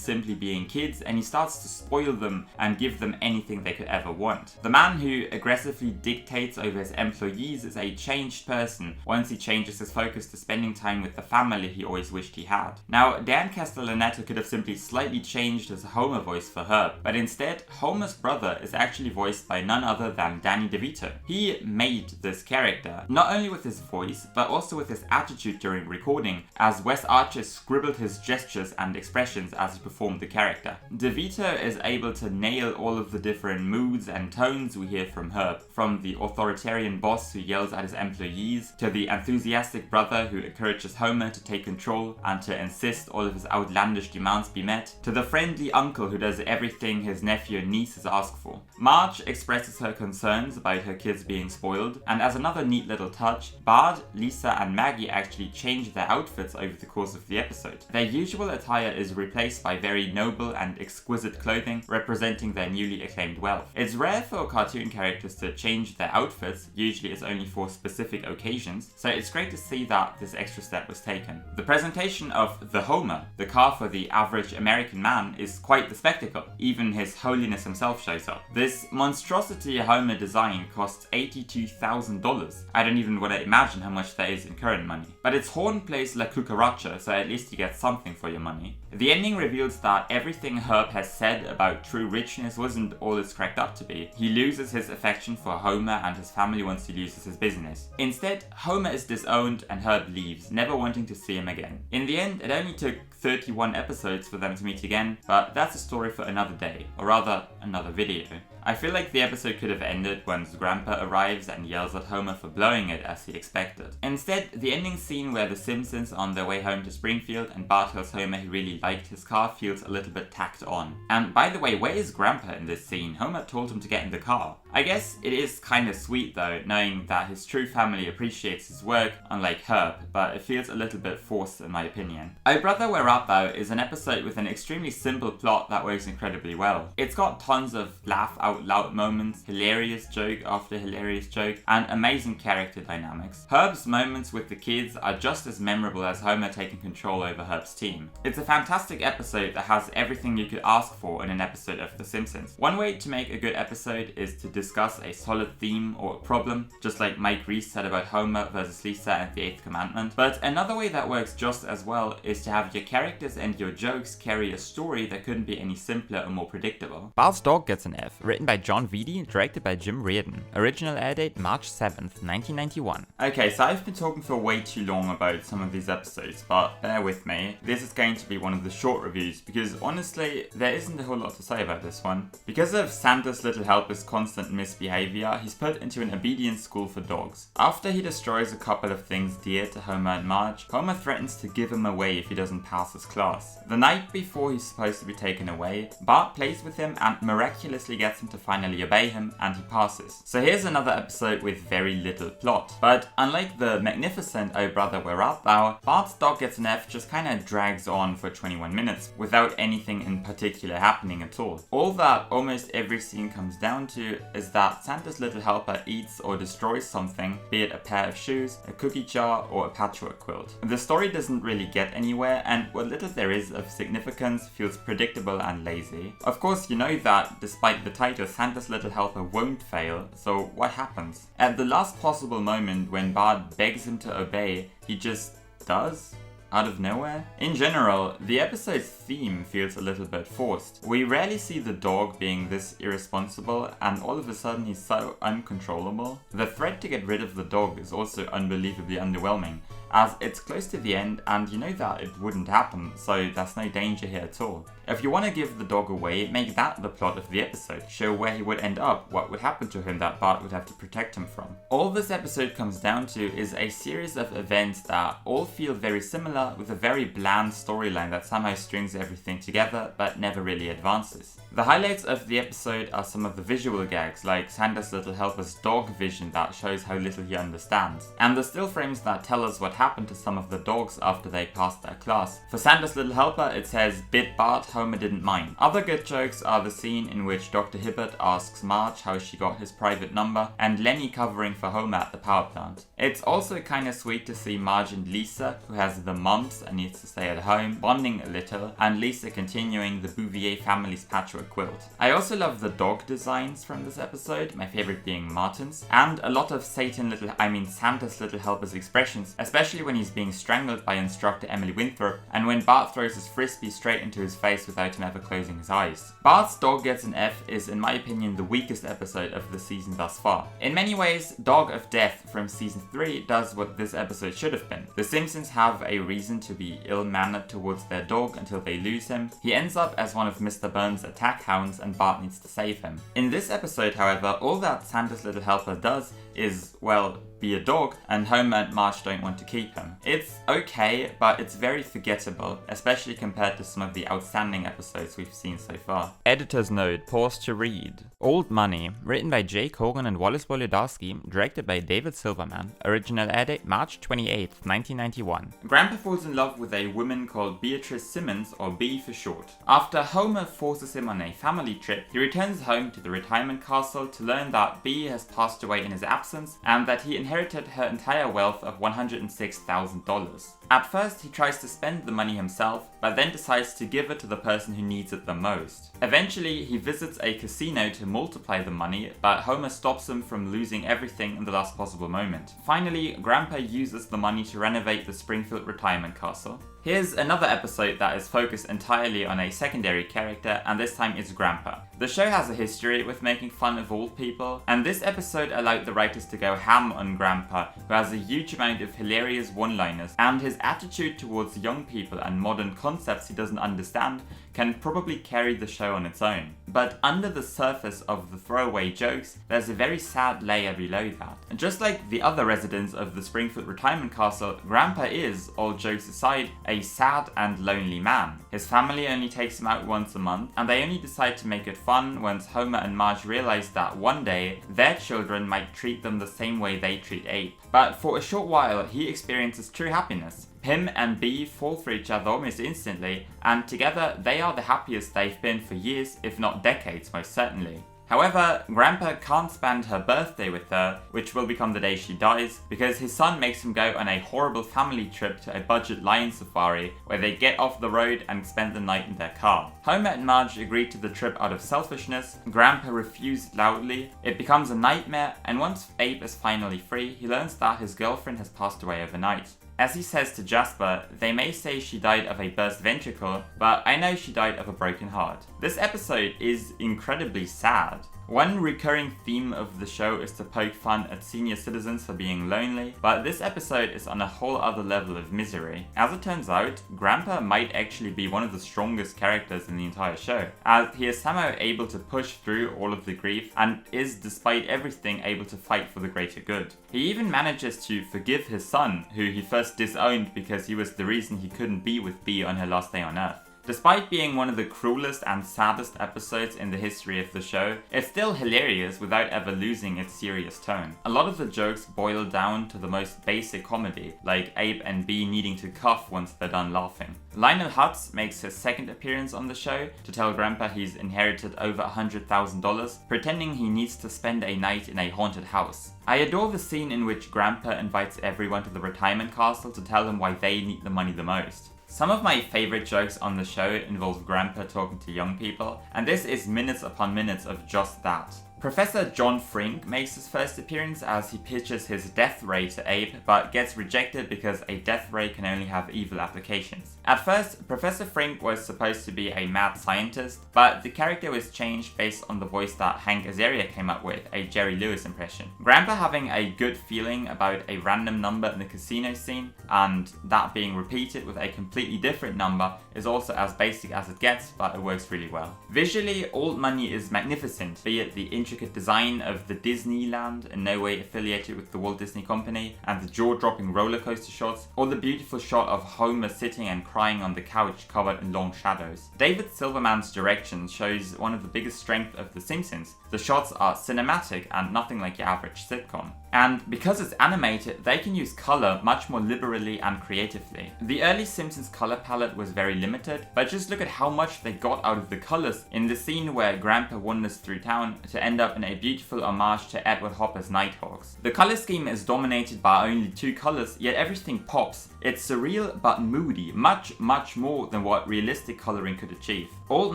simply being kids, and he starts to spoil them and give them anything they could ever want. The man who aggressively dictates over his employees is a changed person once he changes his focus to spending time with the family he always wished he had. Now, Dan Castellaneta could have simply slightly changed his Homer voice for Herb, but instead, Homer Homer's brother is actually voiced by none other than Danny DeVito. He made this character, not only with his voice, but also with his attitude during recording, as Wes Archer scribbled his gestures and expressions as he performed the character. DeVito is able to nail all of the different moods and tones we hear from Herb, from the authoritarian boss who yells at his employees, to the enthusiastic brother who encourages Homer to take control and to insist all of his outlandish demands be met, to the friendly uncle who does everything his nephew and nieces ask for. Marge expresses her concerns about her kids being spoiled, and as another neat little touch, Bart, Lisa and Maggie actually change their outfits over the course of the episode. Their usual attire is replaced by very noble and exquisite clothing representing their newly acclaimed wealth. It's rare for cartoon characters to change their outfits, usually it's only for specific occasions, so it's great to see that this extra step was taken. The presentation of the Homer, the car for the average American man, is quite the spectacle. Even His Holiness himself shows up. This monstrosity Homer design costs $82,000. I don't even want to imagine how much that is in current money. But its horn plays La Cucaracha, so at least you get something for your money. The ending reveals that everything Herb has said about true richness wasn't all it's cracked up to be. He loses his affection for Homer and his family once he loses his business. Instead, Homer is disowned and Herb leaves, never wanting to see him again. In the end, it only took 31 episodes for them to meet again, but that's a story for another day, or rather, another video. I feel like the episode could have ended once Grandpa arrives and yells at Homer for blowing it as he expected. Instead, the ending scene where the Simpsons are on their way home to Springfield and Bart tells Homer he really liked his car feels a little bit tacked on. And by the way, where is Grandpa in this scene? Homer told him to get in the car. I guess it is kinda sweet though, knowing that his true family appreciates his work, unlike Herb, but it feels a little bit forced in my opinion. Oh Brother, Where Art Thou is an episode with an extremely simple plot that works incredibly well. It's got tons of laugh out loud moments, hilarious joke after hilarious joke, and amazing character dynamics. Herb's moments with the kids are just as memorable as Homer taking control over Herb's team. It's a fantastic episode that has everything you could ask for in an episode of The Simpsons. One way to make a good episode is to discuss a solid theme or problem, just like Mike Reese said about Homer versus Lisa and the 8th Commandment. But another way that works just as well is to have your characters and your jokes carry a story that couldn't be any simpler or more predictable. Bart's Dog Gets an F, written by John Vitti, directed by Jim Reardon. Original air date March 7th, 1991. Okay, so I've been talking for way too long about some of these episodes, but bear with me. This is going to be one of the short reviews because honestly, there isn't a whole lot to say about this one. Because of Santa's little helper's constant misbehavior, he's put into an obedience school for dogs. After he destroys a couple of things dear to Homer and Marge, Homer threatens to give him away if he doesn't pass his class. The night before he's supposed to be taken away, Bart plays with him and miraculously gets him to finally obey him, and he passes. So here's another episode with very little plot. But unlike the magnificent Oh Brother, Where Art Thou, Bart's Dog Gets an F just kinda drags on for 21 minutes without anything in particular happening at all. All that almost every scene comes down to is that Santa's little helper eats or destroys something, be it a pair of shoes, a cookie jar, or a patchwork quilt. The story doesn't really get anywhere, and what little there is of significance feels predictable and lazy. Of course, you know that despite the title, Santa's little helper won't fail, so what happens? At the last possible moment when Bart begs him to obey, he just does? Out of nowhere? In general, the episode's theme feels a little bit forced. We rarely see the dog being this irresponsible, and all of a sudden he's so uncontrollable. The threat to get rid of the dog is also unbelievably underwhelming, as it's close to the end and you know that it wouldn't happen, so there's no danger here at all. If you want to give the dog away, make that the plot of the episode. Show where he would end up, what would happen to him that Bart would have to protect him from. All this episode comes down to is a series of events that all feel very similar, with a very bland storyline that somehow strings everything together but never really advances. The highlights of the episode are some of the visual gags, like Santa's little helper's dog vision that shows how little he understands, and the still frames that tell us what happened to some of the dogs after they passed their class. For Santa's little helper, it says, "Bit Bart, Homer didn't mind." Other good jokes are the scene in which Dr. Hibbert asks Marge how she got his private number, and Lenny covering for Homer at the power plant. It's also kinda sweet to see Marge and Lisa, who has the mumps and needs to stay at home, bonding a little, and Lisa continuing the Bouvier family's patchwork a quilt. I also love the dog designs from this episode, my favorite being Martin's, and a lot of Santa's little helper's expressions, especially when he's being strangled by instructor Emily Winthrop, and when Bart throws his frisbee straight into his face without him ever closing his eyes. Bart's Dog Gets an F is, in my opinion, the weakest episode of the season thus far. In many ways, Dog of Death from season 3 does what this episode should have been. The Simpsons have a reason to be ill-mannered towards their dog until they lose him. He ends up as one of Mr. Burns' attack hounds and Bart needs to save him. In this episode, however, all that Santa's little helper does is, well, be a dog, and Homer and Marge don't want to keep him. It's okay, but it's very forgettable, especially compared to some of the outstanding episodes we've seen so far. Editor's note, pause to read. Old Money, written by Jake Hogan and Wallace Wolodarski, directed by David Silverman. Original air date March 28, 1991. Grandpa falls in love with a woman called Beatrice Simmons, or B for short. After Homer forces him on a family trip, he returns home to the retirement castle to learn that B has passed away in his absence and that he inherited her entire wealth of $106,000. At first, he tries to spend the money himself, but then decides to give it to the person who needs it the most. Eventually, he visits a casino to multiply the money, but Homer stops him from losing everything in the last possible moment. Finally, Grandpa uses the money to renovate the Springfield retirement castle. Here's another episode that is focused entirely on a secondary character, and this time it's Grandpa. The show has a history with making fun of old people, and this episode allowed the writers to go ham on Grandpa, who has a huge amount of hilarious one-liners, and his attitude towards young people and modern concepts he doesn't understand can probably carry the show on its own. But under the surface of the throwaway jokes, there's a very sad layer below that. And just like the other residents of the Springfield retirement castle, Grandpa is, all jokes aside, a sad and lonely man. His family only takes him out once a month, and they only decide to make it fun once Homer and Marge realize that one day, their children might treat them the same way they treat Abe. But for a short while, he experiences true happiness. Him and B fall for each other almost instantly, and together they are the happiest they've been for years, if not decades most certainly. However, Grandpa can't spend her birthday with her, which will become the day she dies, because his son makes him go on a horrible family trip to a budget lion safari, where they get off the road and spend the night in their car. Homer and Marge agree to the trip out of selfishness. Grandpa refused loudly. It becomes a nightmare, and once Abe is finally free, he learns that his girlfriend has passed away overnight. As he says to Jasper, they may say she died of a burst ventricle, but I know she died of a broken heart. This episode is incredibly sad. One recurring theme of the show is to poke fun at senior citizens for being lonely, but this episode is on a whole other level of misery. As it turns out, Grandpa might actually be one of the strongest characters in the entire show, as he is somehow able to push through all of the grief and is, despite everything, able to fight for the greater good. He even manages to forgive his son, who he first disowned because he was the reason he couldn't be with Bea on her last day on Earth. Despite being one of the cruelest and saddest episodes in the history of the show, it's still hilarious without ever losing its serious tone. A lot of the jokes boil down to the most basic comedy, like Abe and Bea needing to cough once they're done laughing. Lionel Hutz makes his second appearance on the show to tell Grandpa he's inherited over $100,000, pretending he needs to spend a night in a haunted house. I adore the scene in which Grandpa invites everyone to the retirement castle to tell them why they need the money the most. Some of my favorite jokes on the show involve Grandpa talking to young people, and this is minutes upon minutes of just that. Professor John Frink makes his first appearance as he pitches his death ray to Abe, but gets rejected because a death ray can only have evil applications. At first, Professor Frink was supposed to be a mad scientist, but the character was changed based on the voice that Hank Azaria came up with, a Jerry Lewis impression. Grandpa having a good feeling about a random number in the casino scene, and that being repeated with a completely different number, is also as basic as it gets, but it works really well. Visually, Old Money is magnificent, be it the intricate design of the Disneyland, in no way affiliated with the Walt Disney Company, and the jaw-dropping roller coaster shots, or the beautiful shot of Homer sitting and crying on the couch covered in long shadows. David Silverman's direction shows one of the biggest strengths of The Simpsons. The shots are cinematic and nothing like your average sitcom. And because it's animated, they can use color much more liberally and creatively. The early Simpsons color palette was very limited, but just look at how much they got out of the colors in the scene where Grandpa wanders through town to end up in a beautiful homage to Edward Hopper's Nighthawks. The color scheme is dominated by only 2 colors, yet everything pops. It's surreal but moody, much more than what realistic coloring could achieve. Old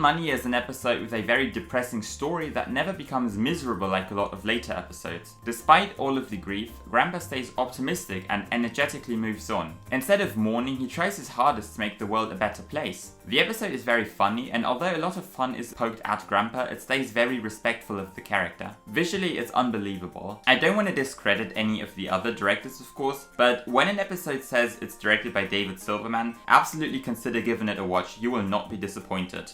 Money is an episode with a very depressing story that never becomes miserable like a lot of later episodes. Despite all of the grief, Grandpa stays optimistic and energetically moves on. Instead of mourning, he tries his hardest to make the world a better place. The episode is very funny, and although a lot of fun is poked at Grandpa, it stays very respectful of the character. Visually, it's unbelievable. I don't want to discredit any of the other directors, of course, but when an episode says it's directed by David Silverman, absolutely consider giving it a watch. You will not be disappointed.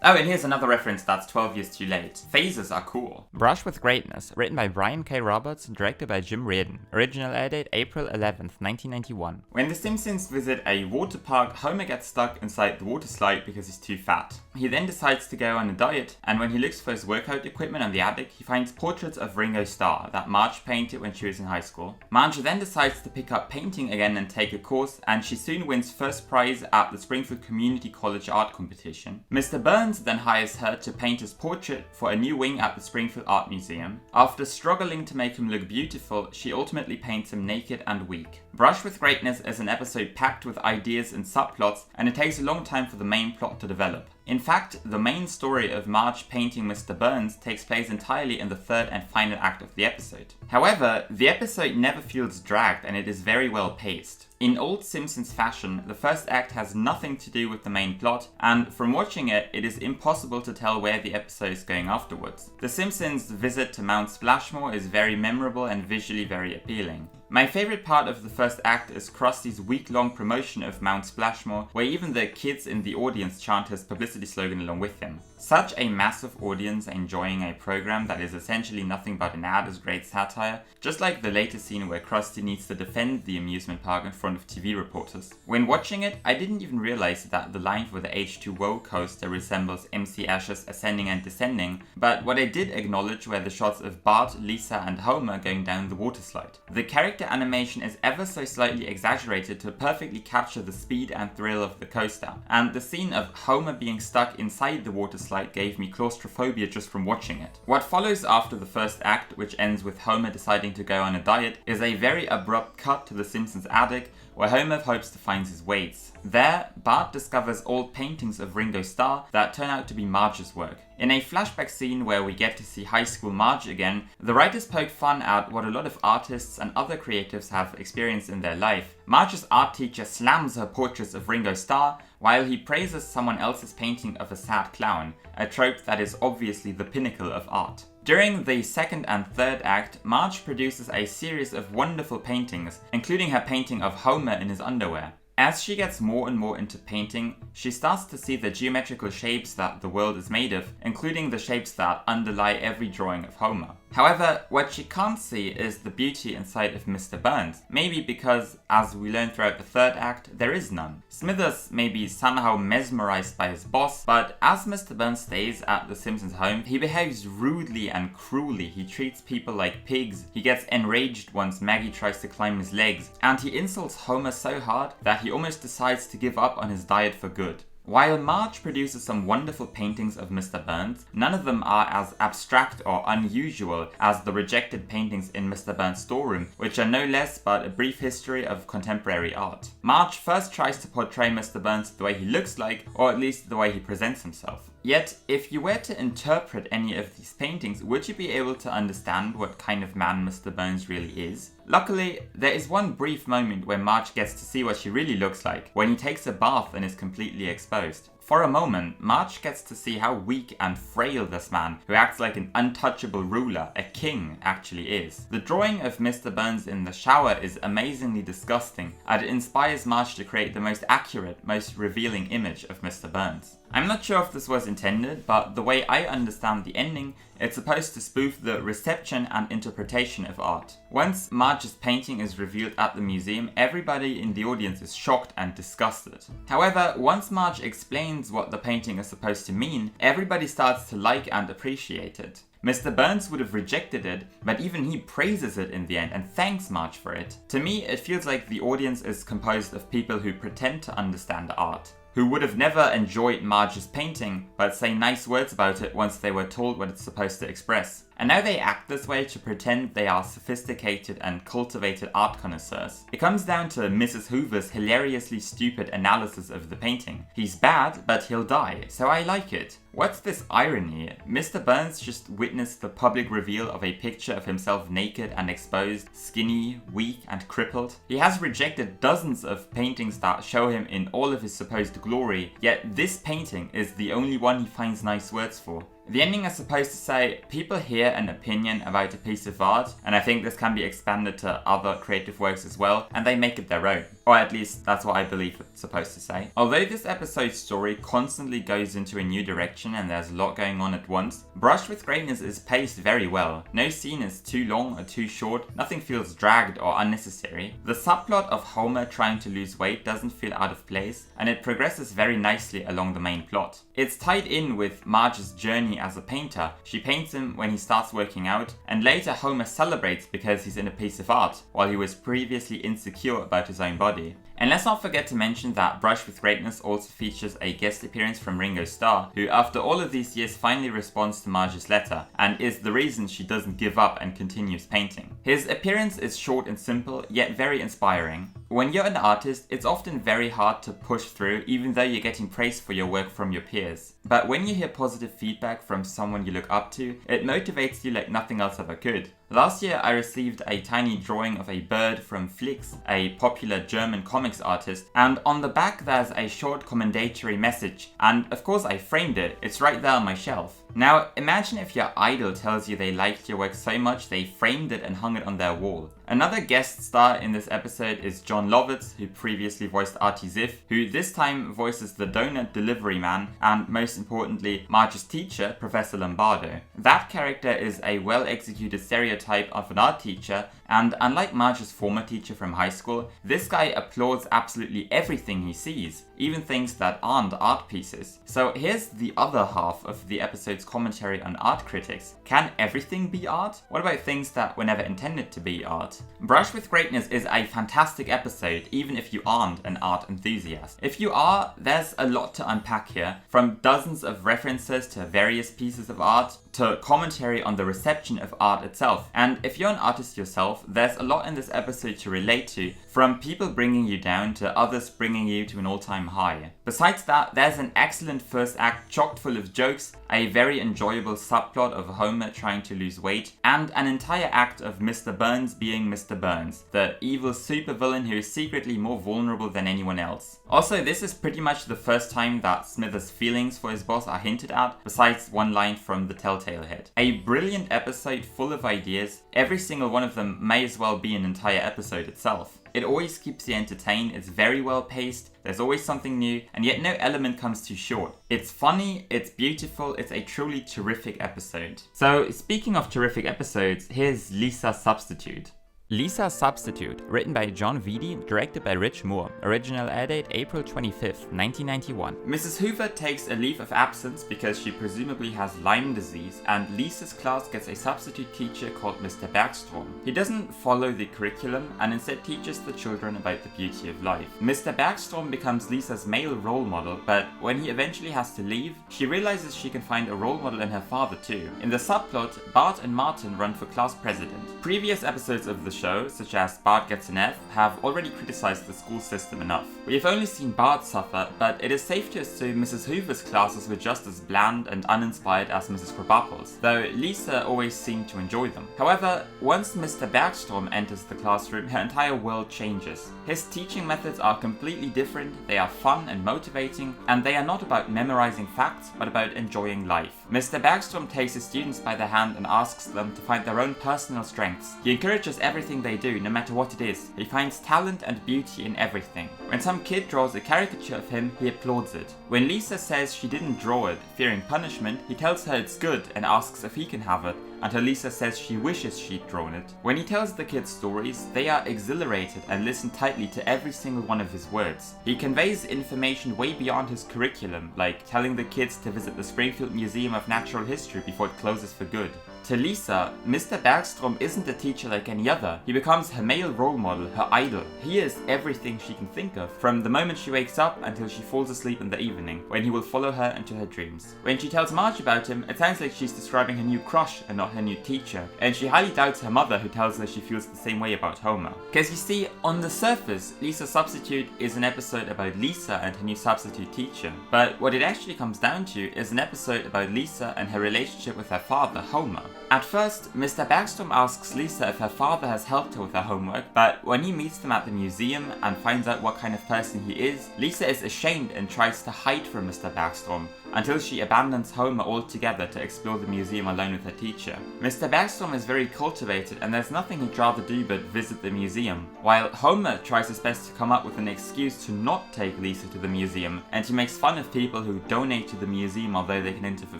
Oh, and here's another reference that's 12 years too late. Phasers are cool. Brush with Greatness, written by Brian K. Roberts and directed by Jim Reardon. Original air date April 11th, 1991. When the Simpsons visit a water park, Homer gets stuck inside the water slide because he's too fat. He then decides to go on a diet, and when he looks for his workout equipment on the attic, he finds portraits of Ringo Starr that Marge painted when she was in high school. Marge then decides to pick up painting again and take a course, and she soon wins first prize at the Springfield Community College art competition. Mr. Burns then hires her to paint his portrait for a new wing at the Springfield Art Museum. After struggling to make him look beautiful, she ultimately paints him naked and weak. Brush with Greatness is an episode packed with ideas and subplots, and it takes a long time for the main plot to develop. In fact, the main story of Marge painting Mr. Burns takes place entirely in the third and final act of the episode. However, the episode never feels dragged and it is very well paced. In old Simpsons fashion, the first act has nothing to do with the main plot, and from watching it, it is impossible to tell where the episode is going afterwards. The Simpsons' visit to Mount Splashmore is very memorable and visually very appealing. My favourite part of the first act is Krusty's week-long promotion of Mount Splashmore, where even the kids in the audience chant his publicity slogan along with him. Such a massive audience enjoying a program that is essentially nothing but an ad is great satire, just like the later scene where Krusty needs to defend the amusement park in front of TV reporters. When watching it, I didn't even realise that the line for the H2O coaster resembles MC Escher's Ascending and Descending, but what I did acknowledge were the shots of Bart, Lisa and Homer going down the water slide. The character animation is ever so slightly exaggerated to perfectly capture the speed and thrill of the coaster, and the scene of Homer being stuck inside the water slide gave me claustrophobia just from watching it. What follows after the first act, which ends with Homer deciding to go on a diet, is a very abrupt cut to the Simpsons' attic, where Homer hopes to find his weights. There, Bart discovers old paintings of Ringo Starr that turn out to be Marge's work. In a flashback scene where we get to see high school Marge again, the writers poke fun at what a lot of artists and other creatives have experienced in their life. Marge's art teacher slams her portraits of Ringo Starr, while he praises someone else's painting of a sad clown, a trope that is obviously the pinnacle of art. During the second and third act, Marge produces a series of wonderful paintings, including her painting of Homer in his underwear. As she gets more and more into painting, she starts to see the geometrical shapes that the world is made of, including the shapes that underlie every drawing of Homer. However, what she can't see is the beauty inside of Mr. Burns, maybe because, as we learn throughout the third act, there is none. Smithers may be somehow mesmerized by his boss, but as Mr. Burns stays at the Simpsons' home, he behaves rudely and cruelly. He treats people like pigs, he gets enraged once Maggie tries to climb his legs, and he insults Homer so hard that he almost decides to give up on his diet for good. While Marge produces some wonderful paintings of Mr. Burns, none of them are as abstract or unusual as the rejected paintings in Mr. Burns' storeroom, which are no less but a brief history of contemporary art. Marge first tries to portray Mr. Burns the way he looks like, or at least the way he presents himself. Yet, if you were to interpret any of these paintings, would you be able to understand what kind of man Mr. Burns really is? Luckily, there is one brief moment where Marge gets to see what she really looks like, when he takes a bath and is completely exposed. For a moment, Marge gets to see how weak and frail this man, who acts like an untouchable ruler, a king, actually is. The drawing of Mr. Burns in the shower is amazingly disgusting, and it inspires Marge to create the most accurate, most revealing image of Mr. Burns. I'm not sure if this was intended, but the way I understand the ending, it's supposed to spoof the reception and interpretation of art. Once Marge's painting is revealed at the museum, everybody in the audience is shocked and disgusted. However, once Marge explains what the painting is supposed to mean, everybody starts to like and appreciate it. Mr. Burns would have rejected it, but even he praises it in the end and thanks Marge for it. To me, it feels like the audience is composed of people who pretend to understand art, who would have never enjoyed Marge's painting, but say nice words about it once they were told what it's supposed to express. And now they act this way to pretend they are sophisticated and cultivated art connoisseurs. It comes down to Mrs. Hoover's hilariously stupid analysis of the painting. He's bad, but he'll die, so I like it. What's this irony? Mr. Burns just witnessed the public reveal of a picture of himself naked and exposed, skinny, weak and crippled. He has rejected dozens of paintings that show him in all of his supposed glory, yet this painting is the only one he finds nice words for. The ending is supposed to say, people hear an opinion about a piece of art, and I think this can be expanded to other creative works as well, and they make it their own. Or at least, that's what I believe it's supposed to say. Although this episode's story constantly goes into a new direction and there's a lot going on at once, Brush with Greatness is paced very well. No scene is too long or too short, nothing feels dragged or unnecessary. The subplot of Homer trying to lose weight doesn't feel out of place, and it progresses very nicely along the main plot. It's tied in with Marge's journey as a painter. She paints him when he starts working out, and later Homer celebrates because he's in a piece of art, while he was previously insecure about his own body. And let's not forget to mention that Brush with Greatness also features a guest appearance from Ringo Starr, who after all of these years finally responds to Marge's letter, and is the reason she doesn't give up and continues painting. His appearance is short and simple, yet very inspiring. When you're an artist, it's often very hard to push through, even though you're getting praise for your work from your peers. But when you hear positive feedback from someone you look up to, it motivates you like nothing else ever could. Last year I received a tiny drawing of a bird from Flix, a popular German comics artist, and on the back there's a short commendatory message, and of course I framed it, it's right there on my shelf. Now imagine if your idol tells you they liked your work so much they framed it and hung it on their wall. Another guest star in this episode is John Lovitz, who previously voiced Artie Ziff, who this time voices the donut delivery man, and most importantly, Marge's teacher, Professor Lombardo. That character is a well-executed stereotype of an art teacher, and unlike Marge's former teacher from high school, this guy applauds absolutely everything he sees, even things that aren't art pieces. So here's the other half of the episode's commentary on art critics. Can everything be art? What about things that were never intended to be art? Brush with Greatness is a fantastic episode, even if you aren't an art enthusiast. If you are, there's a lot to unpack here, from dozens of references to various pieces of art, to commentary on the reception of art itself. And if you're an artist yourself, there's a lot in this episode to relate to, from people bringing you down to others bringing you to an all-time high. Besides that, there's an excellent first act chock full of jokes, a very enjoyable subplot of Homer trying to lose weight, and an entire act of Mr. Burns being Mr. Burns, the evil supervillain who is secretly more vulnerable than anyone else. Also, this is pretty much the first time that Smithers' feelings for his boss are hinted at, besides one line from the Telltale Head. A brilliant episode full of ideas, every single one of them may as well be an entire episode itself. It always keeps you entertained, it's very well paced, there's always something new, and yet no element comes too short. It's funny, it's beautiful, it's a truly terrific episode. So speaking of terrific episodes, here's Lisa's Substitute. Lisa's Substitute, written by John Vitti, directed by Rich Moore. Original air date April 25th, 1991. Mrs. Hoover takes a leave of absence because she presumably has Lyme disease, and Lisa's class gets a substitute teacher called Mr. Bergstrom. He doesn't follow the curriculum and instead teaches the children about the beauty of life. Mr. Bergstrom becomes Lisa's male role model, but when he eventually has to leave, she realizes she can find a role model in her father too. In the subplot, Bart and Martin run for class president. Previous episodes of the show, such as Bart Gets an F, have already criticized the school system enough. We have only seen Bart suffer, but it is safe to assume Mrs. Hoover's classes were just as bland and uninspired as Mrs. Krabappel's, though Lisa always seemed to enjoy them. However, once Mr. Bergstrom enters the classroom, her entire world changes. His teaching methods are completely different, they are fun and motivating, and they are not about memorizing facts, but about enjoying life. Mr. Bergstrom takes his students by the hand and asks them to find their own personal strengths. He encourages everything they do, no matter what it is. He finds talent and beauty in everything. When some kid draws a caricature of him, he applauds it. When Lisa says she didn't draw it, fearing punishment, he tells her it's good and asks if he can have it, until Lisa says she wishes she'd drawn it. When he tells the kids stories, they are exhilarated and listen tightly to every single one of his words. He conveys information way beyond his curriculum, like telling the kids to visit the Springfield Museum of Natural History before it closes for good. To Lisa, Mr. Bergstrom isn't a teacher like any other. He becomes her male role model, her idol. He is everything she can think of, from the moment she wakes up until she falls asleep in the evening, when he will follow her into her dreams. When she tells Marge about him, it sounds like she's describing her new crush and not her new teacher, and she highly doubts her mother, who tells her she feels the same way about Homer. Because you see, on the surface, Lisa's Substitute is an episode about Lisa and her new substitute teacher, but what it actually comes down to is an episode about Lisa and her relationship with her father, Homer. At first, Mr. Bergstrom asks Lisa if her father has helped her with her homework, but when he meets them at the museum and finds out what kind of person he is, Lisa is ashamed and tries to hide from Mr. Bergstrom, until she abandons Homer altogether to explore the museum alone with her teacher. Mr. Bergstrom is very cultivated and there's nothing he'd rather do but visit the museum, while Homer tries his best to come up with an excuse to not take Lisa to the museum, and he makes fun of people who donate to the museum although they can enter for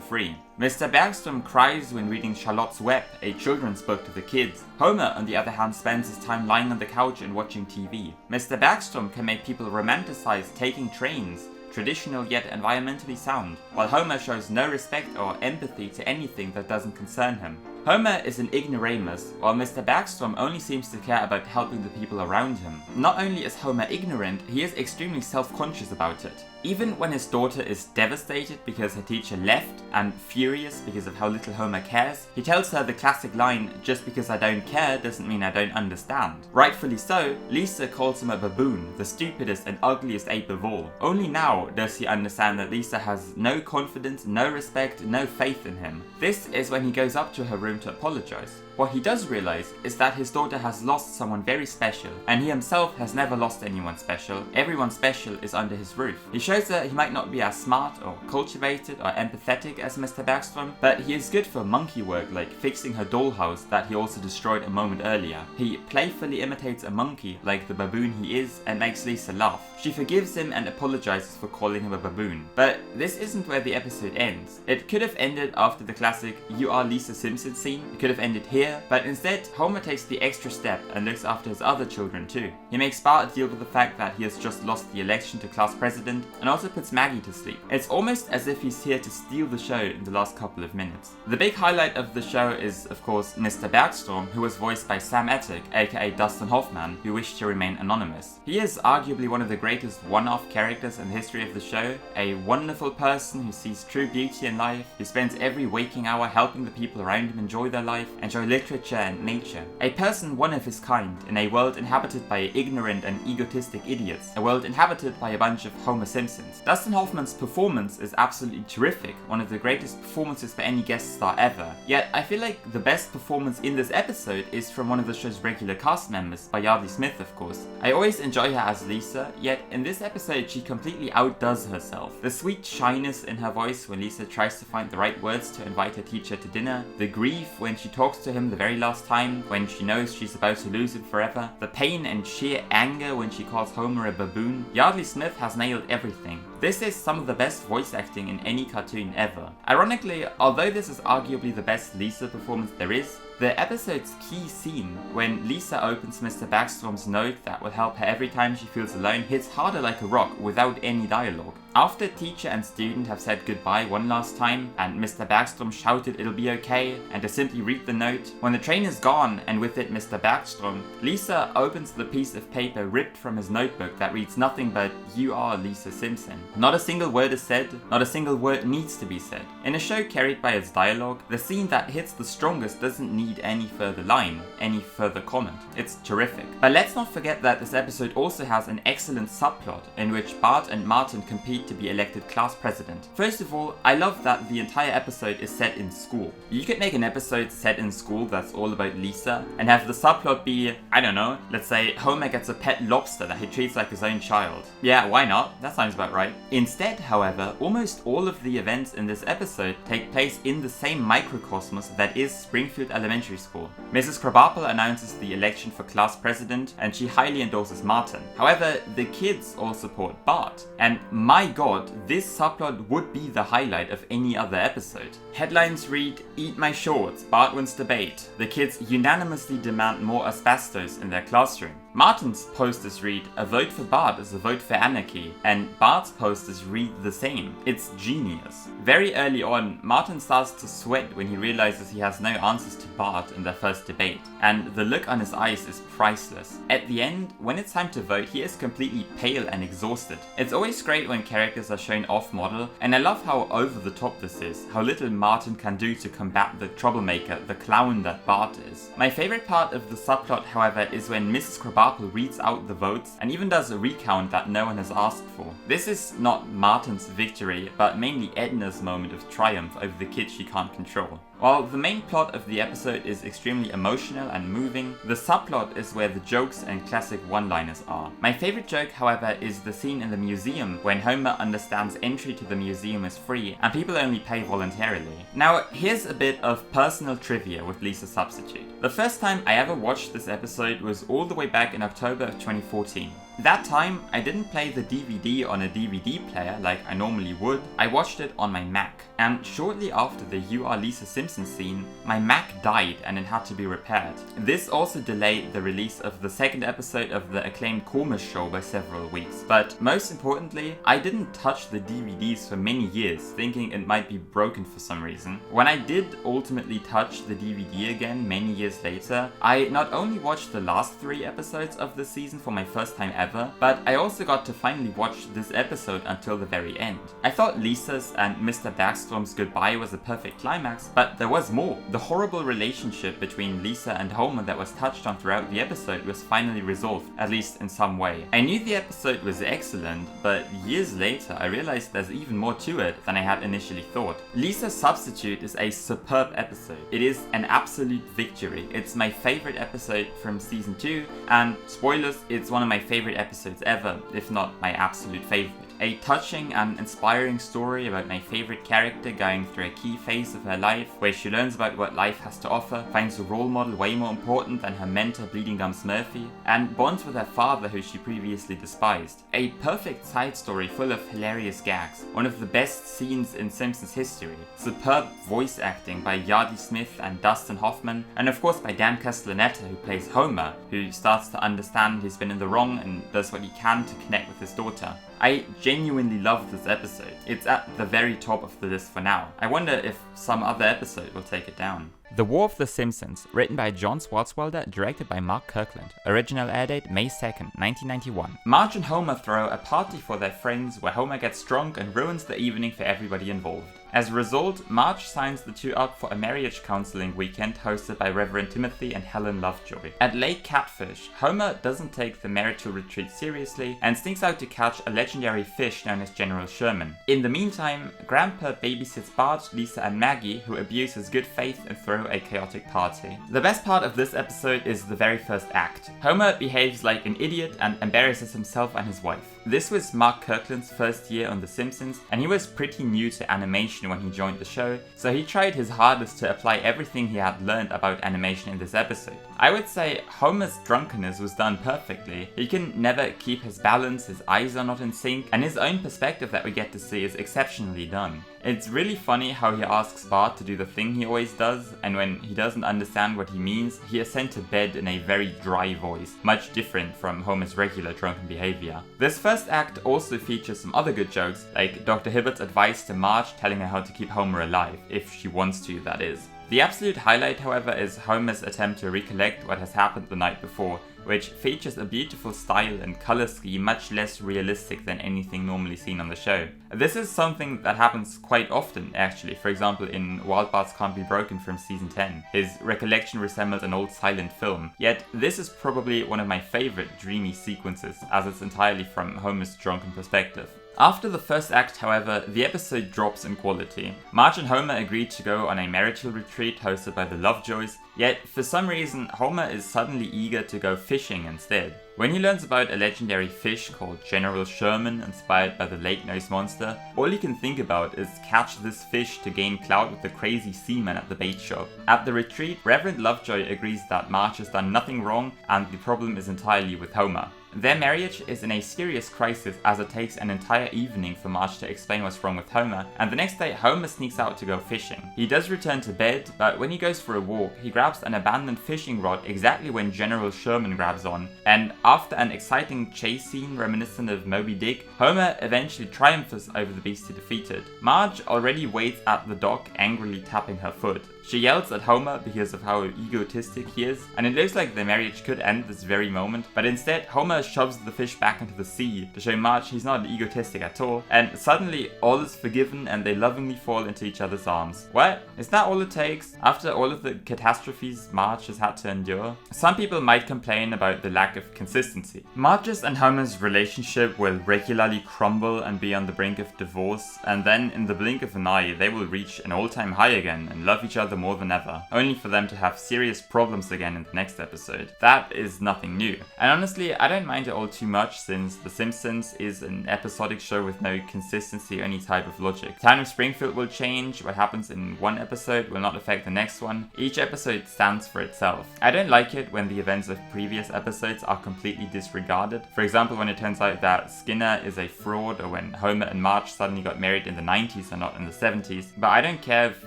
free. Mr. Bergstrom cries when reading Charlotte's Web, a children's book, to the kids. Homer, on the other hand, spends his time lying on the couch and watching TV. Mr. Bergstrom can make people romanticize taking trains, traditional yet environmentally sound, while Homer shows no respect or empathy to anything that doesn't concern him. Homer is an ignoramus, while Mr. Bergstrom only seems to care about helping the people around him. Not only is Homer ignorant, he is extremely self-conscious about it. Even when his daughter is devastated because her teacher left and furious because of how little Homer cares, he tells her the classic line, "Just because I don't care doesn't mean I don't understand." Rightfully so, Lisa calls him a baboon, the stupidest and ugliest ape of all. Only now does he understand that Lisa has no confidence, no respect, no faith in him. This is when he goes up to her room to apologize. What he does realize is that his daughter has lost someone very special, and he himself has never lost anyone special. Everyone special is under his roof. He shows that he might not be as smart or cultivated or empathetic as Mr. Bergstrom, but he is good for monkey work like fixing her dollhouse that he also destroyed a moment earlier. He playfully imitates a monkey like the baboon he is and makes Lisa laugh. She forgives him and apologizes for calling him a baboon. But this isn't where the episode ends. It could have ended after the classic "You are Lisa Simpson" scene. It could have ended here, but instead Homer takes the extra step and looks after his other children too. He makes Bart deal with the fact that he has just lost the election to class president, and also puts Maggie to sleep. It's almost as if he's here to steal the show in the last couple of minutes. The big highlight of the show is, of course, Mr. Bergstrom, who was voiced by Sam Ettick, aka Dancin Homer, who wished to remain anonymous. He is arguably one of the greatest one-off characters in the history of the show, a wonderful person who sees true beauty in life, who spends every waking hour helping the people around him enjoy their life, enjoy literature and nature. A person one of his kind in a world inhabited by ignorant and egotistic idiots, a world inhabited by a bunch of Homer Simpsons. Dancin Homer's performance is absolutely terrific, one of the greatest performances by any guest star ever. Yet I feel like the best performance in this episode is from one of the show's regular cast members, by Yardley Smith of course. I always enjoy her as Lisa, yet in this episode she completely outdoes herself. The sweet shyness in her voice when Lisa tries to find the right words to invite her teacher to dinner, the grief when she talks to him the very last time, when she knows she's about to lose him forever, the pain and sheer anger when she calls Homer a baboon. Yardley Smith has nailed everything. This is some of the best voice acting in any cartoon ever. Ironically, although this is arguably the best Lisa performance there is, the episode's key scene, when Lisa opens Mr. Bergstrom's note that will help her every time she feels alone, hits harder like a rock without any dialogue. After teacher and student have said goodbye one last time, and Mr. Bergstrom shouted it'll be okay, and to simply read the note, when the train is gone and with it Mr. Bergstrom, Lisa opens the piece of paper ripped from his notebook that reads nothing but "You are Lisa Simpson." Not a single word is said, not a single word needs to be said. In a show carried by its dialogue, the scene that hits the strongest doesn't need any further line, any further comment. It's terrific. But let's not forget that this episode also has an excellent subplot in which Bart and Martin compete to be elected class president. First of all, I love that the entire episode is set in school. You could make an episode set in school that's all about Lisa and have the subplot be, I don't know, let's say Homer gets a pet lobster that he treats like his own child. Yeah, why not? That sounds about right. Instead, however, almost all of the events in this episode take place in the same microcosmos that is Springfield Elementary School. Mrs. Krabappel announces the election for class president and she highly endorses Martin. However, the kids all support Bart, and my god, this subplot would be the highlight of any other episode. Headlines read, "Eat my shorts, Bart wins debate. The kids unanimously demand more asbestos in their classroom." Martin's posters read, "A vote for Bart is a vote for anarchy," and Bart's posters read the same. It's genius. Very early on, Martin starts to sweat when he realizes he has no answers to Bart in their first debate, and the look on his eyes is priceless. At the end, when it's time to vote, he is completely pale and exhausted. It's always great when characters are shown off-model, and I love how over the top this is, how little Martin can do to combat the troublemaker, the clown that Bart is. My favorite part of the subplot, however, is when Mrs. Krabappel reads out the votes and even does a recount that no one has asked for. This is not Martin's victory, but mainly Edna's moment of triumph over the kid she can't control. While the main plot of the episode is extremely emotional and moving, the subplot is where the jokes and classic one-liners are. My favorite joke, however, is the scene in the museum when Homer understands entry to the museum is free and people only pay voluntarily. Now, here's a bit of personal trivia with Lisa Substitute. The first time I ever watched this episode was all the way back in October of 2014. That time, I didn't play the DVD on a DVD player like I normally would, I watched it on my Mac. And shortly after the "You Are Lisa Simpson" scene, my Mac died and it had to be repaired. This also delayed the release of the second episode of the acclaimed Cormish show by several weeks. But most importantly, I didn't touch the DVDs for many years, thinking it might be broken for some reason. When I did ultimately touch the DVD again many years later, I not only watched the last 3 episodes of the season for my first time ever, but I also got to finally watch this episode until the very end. I thought Lisa's and Mr. Backstorm's goodbye was a perfect climax, but there was more. The horrible relationship between Lisa and Homer that was touched on throughout the episode was finally resolved, at least in some way. I knew the episode was excellent, but years later I realized there's even more to it than I had initially thought. Lisa Substitute is a superb episode. It is an absolute victory. It's my favorite episode from season 2, and spoilers, it's one of my favorite episodes ever, if not my absolute favorite. A touching and inspiring story about my favorite character going through a key phase of her life, where she learns about what life has to offer, finds a role model way more important than her mentor Bleeding Gums Murphy, and bonds with her father who she previously despised. A perfect side story full of hilarious gags, one of the best scenes in Simpsons history, superb voice acting by Yardie Smith and Dustin Hoffman, and of course by Dan Castellaneta who plays Homer, who starts to understand he's been in the wrong and does what he can to connect with his daughter. I genuinely love this episode. It's at the very top of the list for now. I wonder if some other episode will take it down. The War of the Simpsons, written by John Swartzwelder, directed by Mark Kirkland. Original air date May 2nd, 1991. Marge and Homer throw a party for their friends where Homer gets drunk and ruins the evening for everybody involved. As a result, Marge signs the two up for a marriage counseling weekend hosted by Reverend Timothy and Helen Lovejoy. At Lake Catfish, Homer doesn't take the marital retreat seriously and sneaks out to catch a legendary fish known as General Sherman. In the meantime, Grandpa babysits Bart, Lisa and Maggie, who abuse his good faith and throw a chaotic party. The best part of this episode is the very first act. Homer behaves like an idiot and embarrasses himself and his wife. This was Mark Kirkland's first year on The Simpsons, and he was pretty new to animation when he joined the show, so he tried his hardest to apply everything he had learned about animation in this episode. I would say Homer's drunkenness was done perfectly. He can never keep his balance, his eyes are not in sync, and his own perspective that we get to see is exceptionally done. It's really funny how he asks Bart to do the thing he always does, and when he doesn't understand what he means, he is sent to bed in a very dry voice, much different from Homer's regular drunken behavior. This first act also features some other good jokes, like Dr. Hibbert's advice to Marge telling her how to keep Homer alive, if she wants to, that is. The absolute highlight, however, is Homer's attempt to recollect what has happened the night before, which features a beautiful style and color scheme much less realistic than anything normally seen on the show. This is something that happens quite often, actually. For example, in Wild Bart's Can't Be Broken from season 10, his recollection resembles an old silent film. Yet this is probably one of my favorite dreamy sequences, as it's entirely from Homer's drunken perspective. After the first act, however, the episode drops in quality. Marge and Homer agreed to go on a marital retreat hosted by the Lovejoys, yet for some reason Homer is suddenly eager to go fishing instead. When he learns about a legendary fish called General Sherman, inspired by the lake nose monster, all he can think about is catch this fish to gain clout with the crazy seaman at the bait shop. At the retreat, Reverend Lovejoy agrees that Marge has done nothing wrong and the problem is entirely with Homer. Their marriage is in a serious crisis as it takes an entire evening for Marge to explain what's wrong with Homer, and the next day Homer sneaks out to go fishing. He does return to bed, but when he goes for a walk, he grabs an abandoned fishing rod exactly when General Sherman grabs on, and after an exciting chase scene reminiscent of Moby Dick, Homer eventually triumphs over the beast he defeated. Marge already waits at the dock, angrily tapping her foot. She yells at Homer because of how egotistic he is, and it looks like their marriage could end this very moment, but instead Homer shoves the fish back into the sea to show Marge he's not egotistic at all, and suddenly all is forgiven and they lovingly fall into each other's arms. What? Is that all it takes? After all of the catastrophes Marge has had to endure? Some people might complain about the lack of consistency. Marge's and Homer's relationship will regularly crumble and be on the brink of divorce, and then in the blink of an eye they will reach an all-time high again and love each other more than ever, only for them to have serious problems again in the next episode. That is nothing new. And honestly, I don't mind it all too much since The Simpsons is an episodic show with no consistency or any type of logic. The town of Springfield will change, what happens in one episode will not affect the next one. Each episode stands for itself. I don't like it when the events of previous episodes are completely disregarded. For example, when it turns out that Skinner is a fraud, or when Homer and Marge suddenly got married in the 90s and not in the 70s. But I don't care if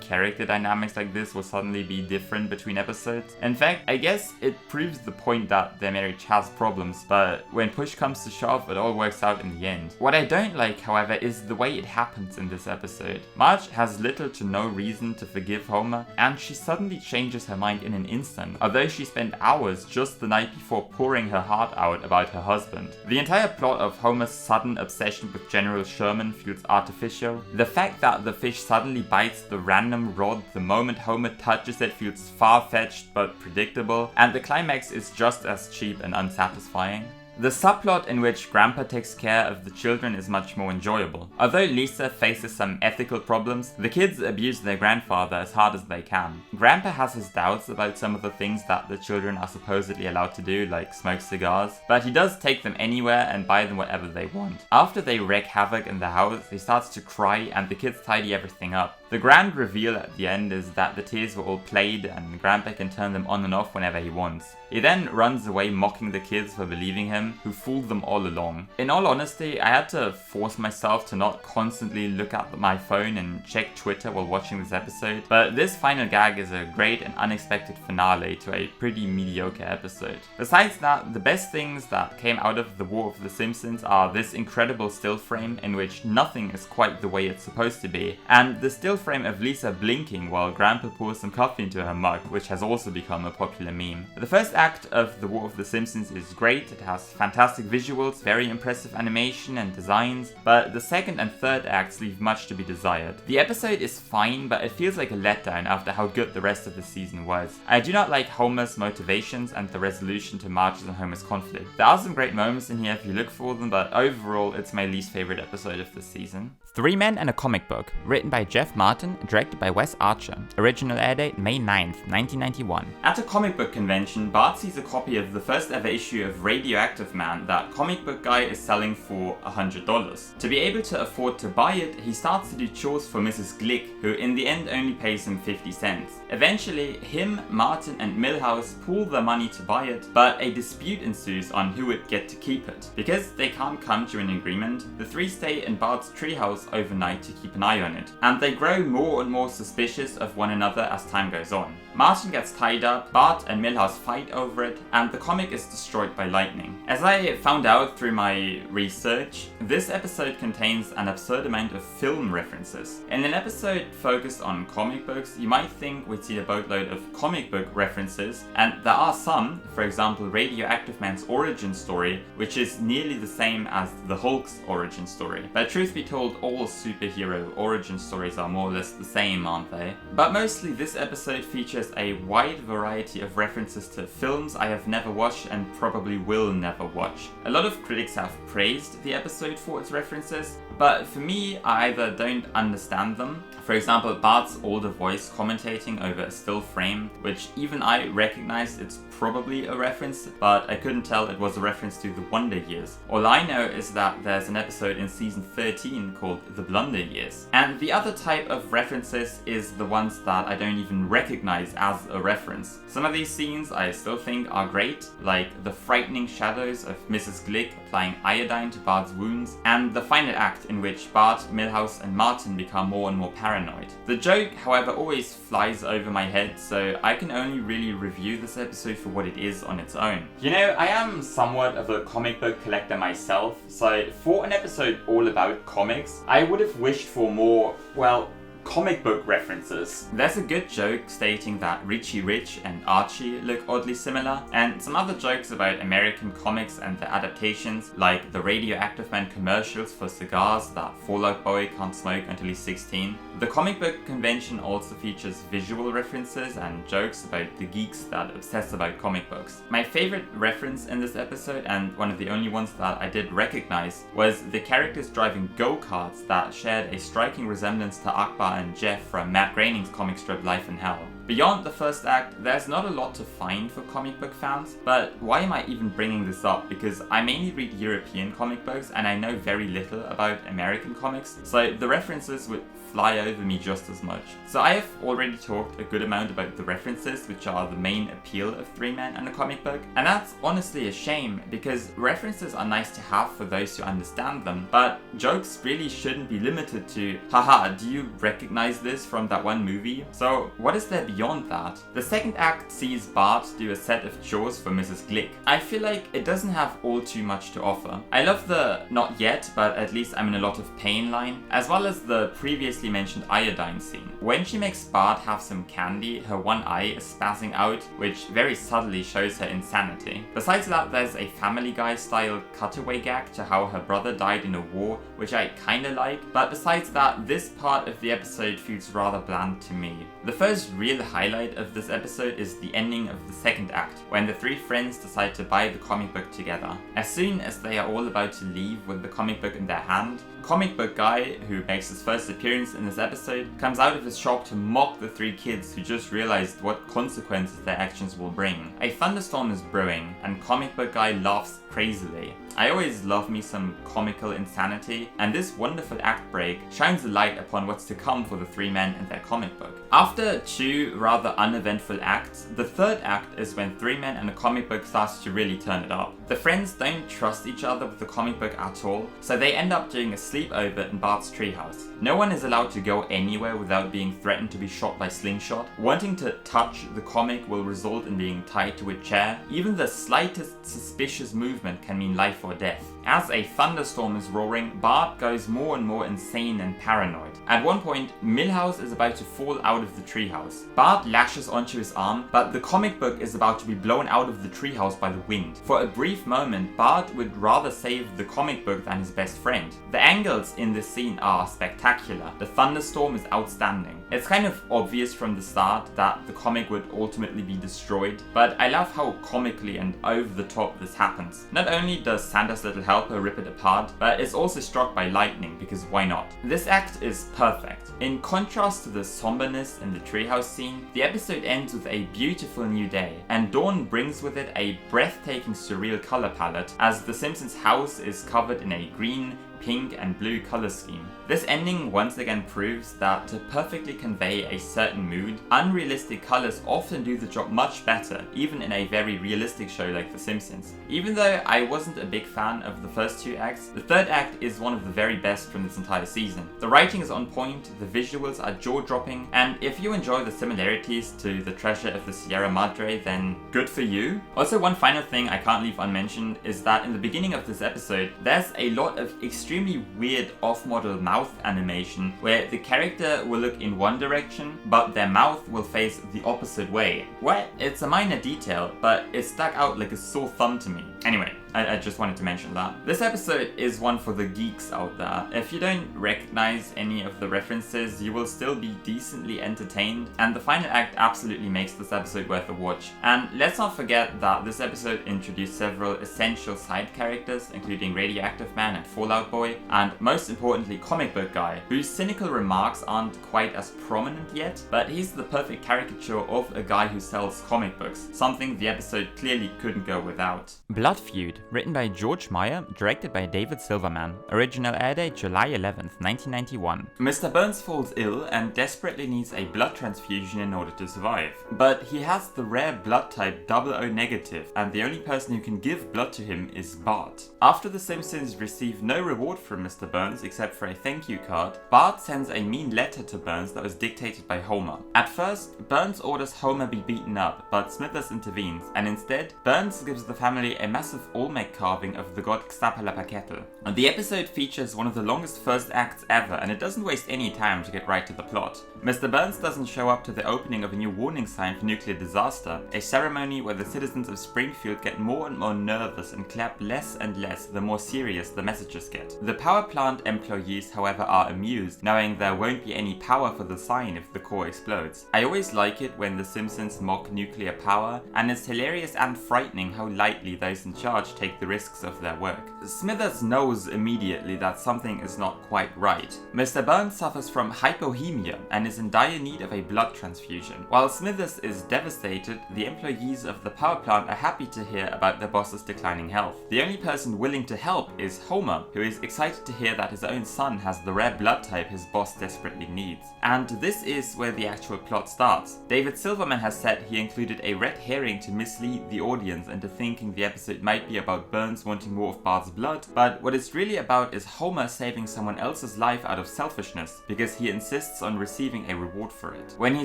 character dynamics like this will suddenly be different between episodes. In fact, I guess it proves the point that their marriage has problems, but when push comes to shove, it all works out in the end. What I don't like, however, is the way it happens in this episode. Marge has little to no reason to forgive Homer, and she suddenly changes her mind in an instant, although she spent hours just the night before pouring her heart out about her husband. The entire plot of Homer's sudden obsession with General Sherman feels artificial. The fact that the fish suddenly bites the random rod the moment Homer touches it feels far-fetched but predictable, and the climax is just as cheap and unsatisfying. The subplot in which Grandpa takes care of the children is much more enjoyable. Although Lisa faces some ethical problems, the kids abuse their grandfather as hard as they can. Grandpa has his doubts about some of the things that the children are supposedly allowed to do, like smoke cigars, but he does take them anywhere and buy them whatever they want. After they wreak havoc in the house, he starts to cry and the kids tidy everything up. The grand reveal at the end is that the tears were all played and Grandpa can turn them on and off whenever he wants. He then runs away mocking the kids for believing him, who fooled them all along. In all honesty, I had to force myself to not constantly look at my phone and check Twitter while watching this episode, but this final gag is a great and unexpected finale to a pretty mediocre episode. Besides that, the best things that came out of the War of the Simpsons are this incredible still frame in which nothing is quite the way it's supposed to be, and the still frame of Lisa blinking while Grandpa pours some coffee into her mug, which has also become a popular meme. The first act of the War of the Simpsons is great, it has fantastic visuals, very impressive animation and designs, but the second and third acts leave much to be desired. The episode is fine, but it feels like a letdown after how good the rest of the season was. I do not like Homer's motivations and the resolution to Marge's and Homer's conflict. There are some great moments in here if you look for them, but overall it's my least favorite episode of this season. 3 Men and a Comic Book, written by Jeff Martin, directed by Wes Archer. Original air date May 9th, 1991. At a comic book convention, Bart sees a copy of the first ever issue of Radioactive Man that comic book guy is selling for $100. To be able to afford to buy it, he starts to do chores for Mrs. Glick, who in the end only pays him 50 cents. Eventually, him, Martin and Milhouse pool their money to buy it, but a dispute ensues on who would get to keep it. Because they can't come to an agreement, the three stay in Bart's treehouse overnight to keep an eye on it, and they grow more and more suspicious of one another as time goes on. Martin gets tied up, Bart and Milhouse fight over it, and the comic is destroyed by lightning. As I found out through my research, this episode contains an absurd amount of film references. In an episode focused on comic books, you might think we'd see a boatload of comic book references, and there are some, for example Radioactive Man's origin story, which is nearly the same as the Hulk's origin story. But truth be told, all superhero origin stories are more or less the same, aren't they? But mostly this episode features a wide variety of references to films I have never watched and probably will never watch. A lot of critics have praised the episode for its references, but for me, I either don't understand them. For example, Bart's older voice commentating over a still frame, which even I recognized it's probably a reference, but I couldn't tell it was a reference to the Wonder Years. All I know is that there's an episode in season 13 called The Blunder Years. And the other type of references is the ones that I don't even recognize as a reference. Some of these scenes I still think are great, like the frightening shadows of Mrs. Glick applying iodine to Bart's wounds, and the final act in which Bart, Milhouse and Martin become more and more paranoid. The joke, however, always flies over my head, so I can only really review this episode for what it is on its own. You know, I am somewhat of a comic book collector myself, so for an episode all about comics, I would have wished for more, well, comic book references. There's a good joke stating that Richie Rich and Archie look oddly similar, and some other jokes about American comics and their adaptations, like the Radioactive Man commercials for cigars that Fall Out Boy can't smoke until he's 16. The comic book convention also features visual references and jokes about the geeks that obsess about comic books. My favorite reference in this episode, and one of the only ones that I did recognize, was the characters driving go-karts that shared a striking resemblance to Akbar and Jeff from Matt Groening's comic strip Life in Hell. Beyond the first act, there's not a lot to find for comic book fans, but why am I even bringing this up? Because I mainly read European comic books and I know very little about American comics, so the references would fly over me just as much. So I have already talked a good amount about the references, which are the main appeal of Three Men and a Comic Book, and that's honestly a shame, because references are nice to have for those who understand them, but jokes really shouldn't be limited to, haha, do you recognize this from that one movie? So what is there beyond that? The second act sees Bart do a set of chores for Mrs. Glick. I feel like it doesn't have all too much to offer. I love the not yet, but at least I'm in a lot of pain line, as well as the previously mentioned iodine scene. When she makes Bart have some candy, her one eye is spazzing out, which very subtly shows her insanity. Besides that, there's a Family Guy style cutaway gag to how her brother died in a war, which I kinda like, but besides that, this part of the episode feels rather bland to me. The first real highlight of this episode is the ending of the second act, when the three friends decide to buy the comic book together. As soon as they are all about to leave with the comic book in their hand, Comic Book Guy, who makes his first appearance in this episode, comes out of his shop to mock the three kids who just realized what consequences their actions will bring. A thunderstorm is brewing, and Comic Book Guy laughs crazily. I always love me some comical insanity, and this wonderful act break shines a light upon what's to come for the three men and their comic book. After two rather uneventful acts, the third act is when Three Men and a Comic Book starts to really turn it up. The friends don't trust each other with the comic book at all, so they end up doing a sleepover in Bart's treehouse. No one is allowed to go anywhere without being threatened to be shot by slingshot. Wanting to touch the comic will result in being tied to a chair. Even the slightest suspicious movement can mean life or death. As a thunderstorm is roaring, Bart goes more and more insane and paranoid. At one point, Milhouse is about to fall out of the treehouse. Bart lashes onto his arm, but the comic book is about to be blown out of the treehouse by the wind. For a brief moment, Bart would rather save the comic book than his best friend. The angles in this scene are spectacular. The thunderstorm is outstanding. It's kind of obvious from the start that the comic would ultimately be destroyed, but I love how comically and over the top this happens. Not only does Santa's little helper rip it apart, but it's also struck by lightning, because why not? This act is perfect. In contrast to the somberness in the treehouse scene, the episode ends with a beautiful new day, and dawn brings with it a breathtaking surreal color palette, as the Simpsons' house is covered in a green, pink and blue color scheme. This ending once again proves that to perfectly convey a certain mood, unrealistic colors often do the job much better, even in a very realistic show like The Simpsons. Even though I wasn't a big fan of the first two acts, the third act is one of the very best from this entire season. The writing is on point, the visuals are jaw-dropping, and if you enjoy the similarities to the Treasure of the Sierra Madre, then good for you. Also, one final thing I can't leave unmentioned is that in the beginning of this episode, there's a lot of extremely weird off-model mouth animation where the character will look in one direction but their mouth will face the opposite way. Well, it's a minor detail, but it stuck out like a sore thumb to me. Anyway, I just wanted to mention that. This episode is one for the geeks out there. If you don't recognize any of the references, you will still be decently entertained, and the final act absolutely makes this episode worth a watch. And let's not forget that this episode introduced several essential side characters, including Radioactive Man and Fallout Boy, and most importantly Comic Book Guy, whose cynical remarks aren't quite as prominent yet, but he's the perfect caricature of a guy who sells comic books, something the episode clearly couldn't go without. Blood Feud, written by George Meyer, directed by David Silverman. Original air date July 11th, 1991. Mr. Burns falls ill and desperately needs a blood transfusion in order to survive. But he has the rare blood type OO negative, and the only person who can give blood to him is Bart. After the Simpsons receive no reward from Mr. Burns except for a thank you card, Bart sends a mean letter to Burns that was dictated by Homer. At first, Burns orders Homer be beaten up, but Smithers intervenes, and instead, Burns gives the family a massive Olmec carving of the god Xtapalapaketl. The episode features one of the longest first acts ever, and it doesn't waste any time to get right to the plot. Mr. Burns doesn't show up to the opening of a new warning sign for nuclear disaster, a ceremony where the citizens of Springfield get more and more nervous and clap less and less the more serious the messages get. The power plant employees, however, are amused, knowing there won't be any power for the sign if the core explodes. I always like it when the Simpsons mock nuclear power, and it's hilarious and frightening how lightly those in charge take the risks of their work. Smithers knows immediately that something is not quite right. Mr. Burns suffers from hypohemia and is in dire need of a blood transfusion. While Smithers is devastated, the employees of the power plant are happy to hear about their boss's declining health. The only person willing to help is Homer, who is excited to hear that his own son has the rare blood type his boss desperately needs. And this is where the actual plot starts. David Silverman has said he included a red herring to mislead the audience into thinking the episode might be about Burns wanting more of Bart's blood, but what it's really about is Homer saving someone else's life out of selfishness, because he insists on receiving a reward for it. When he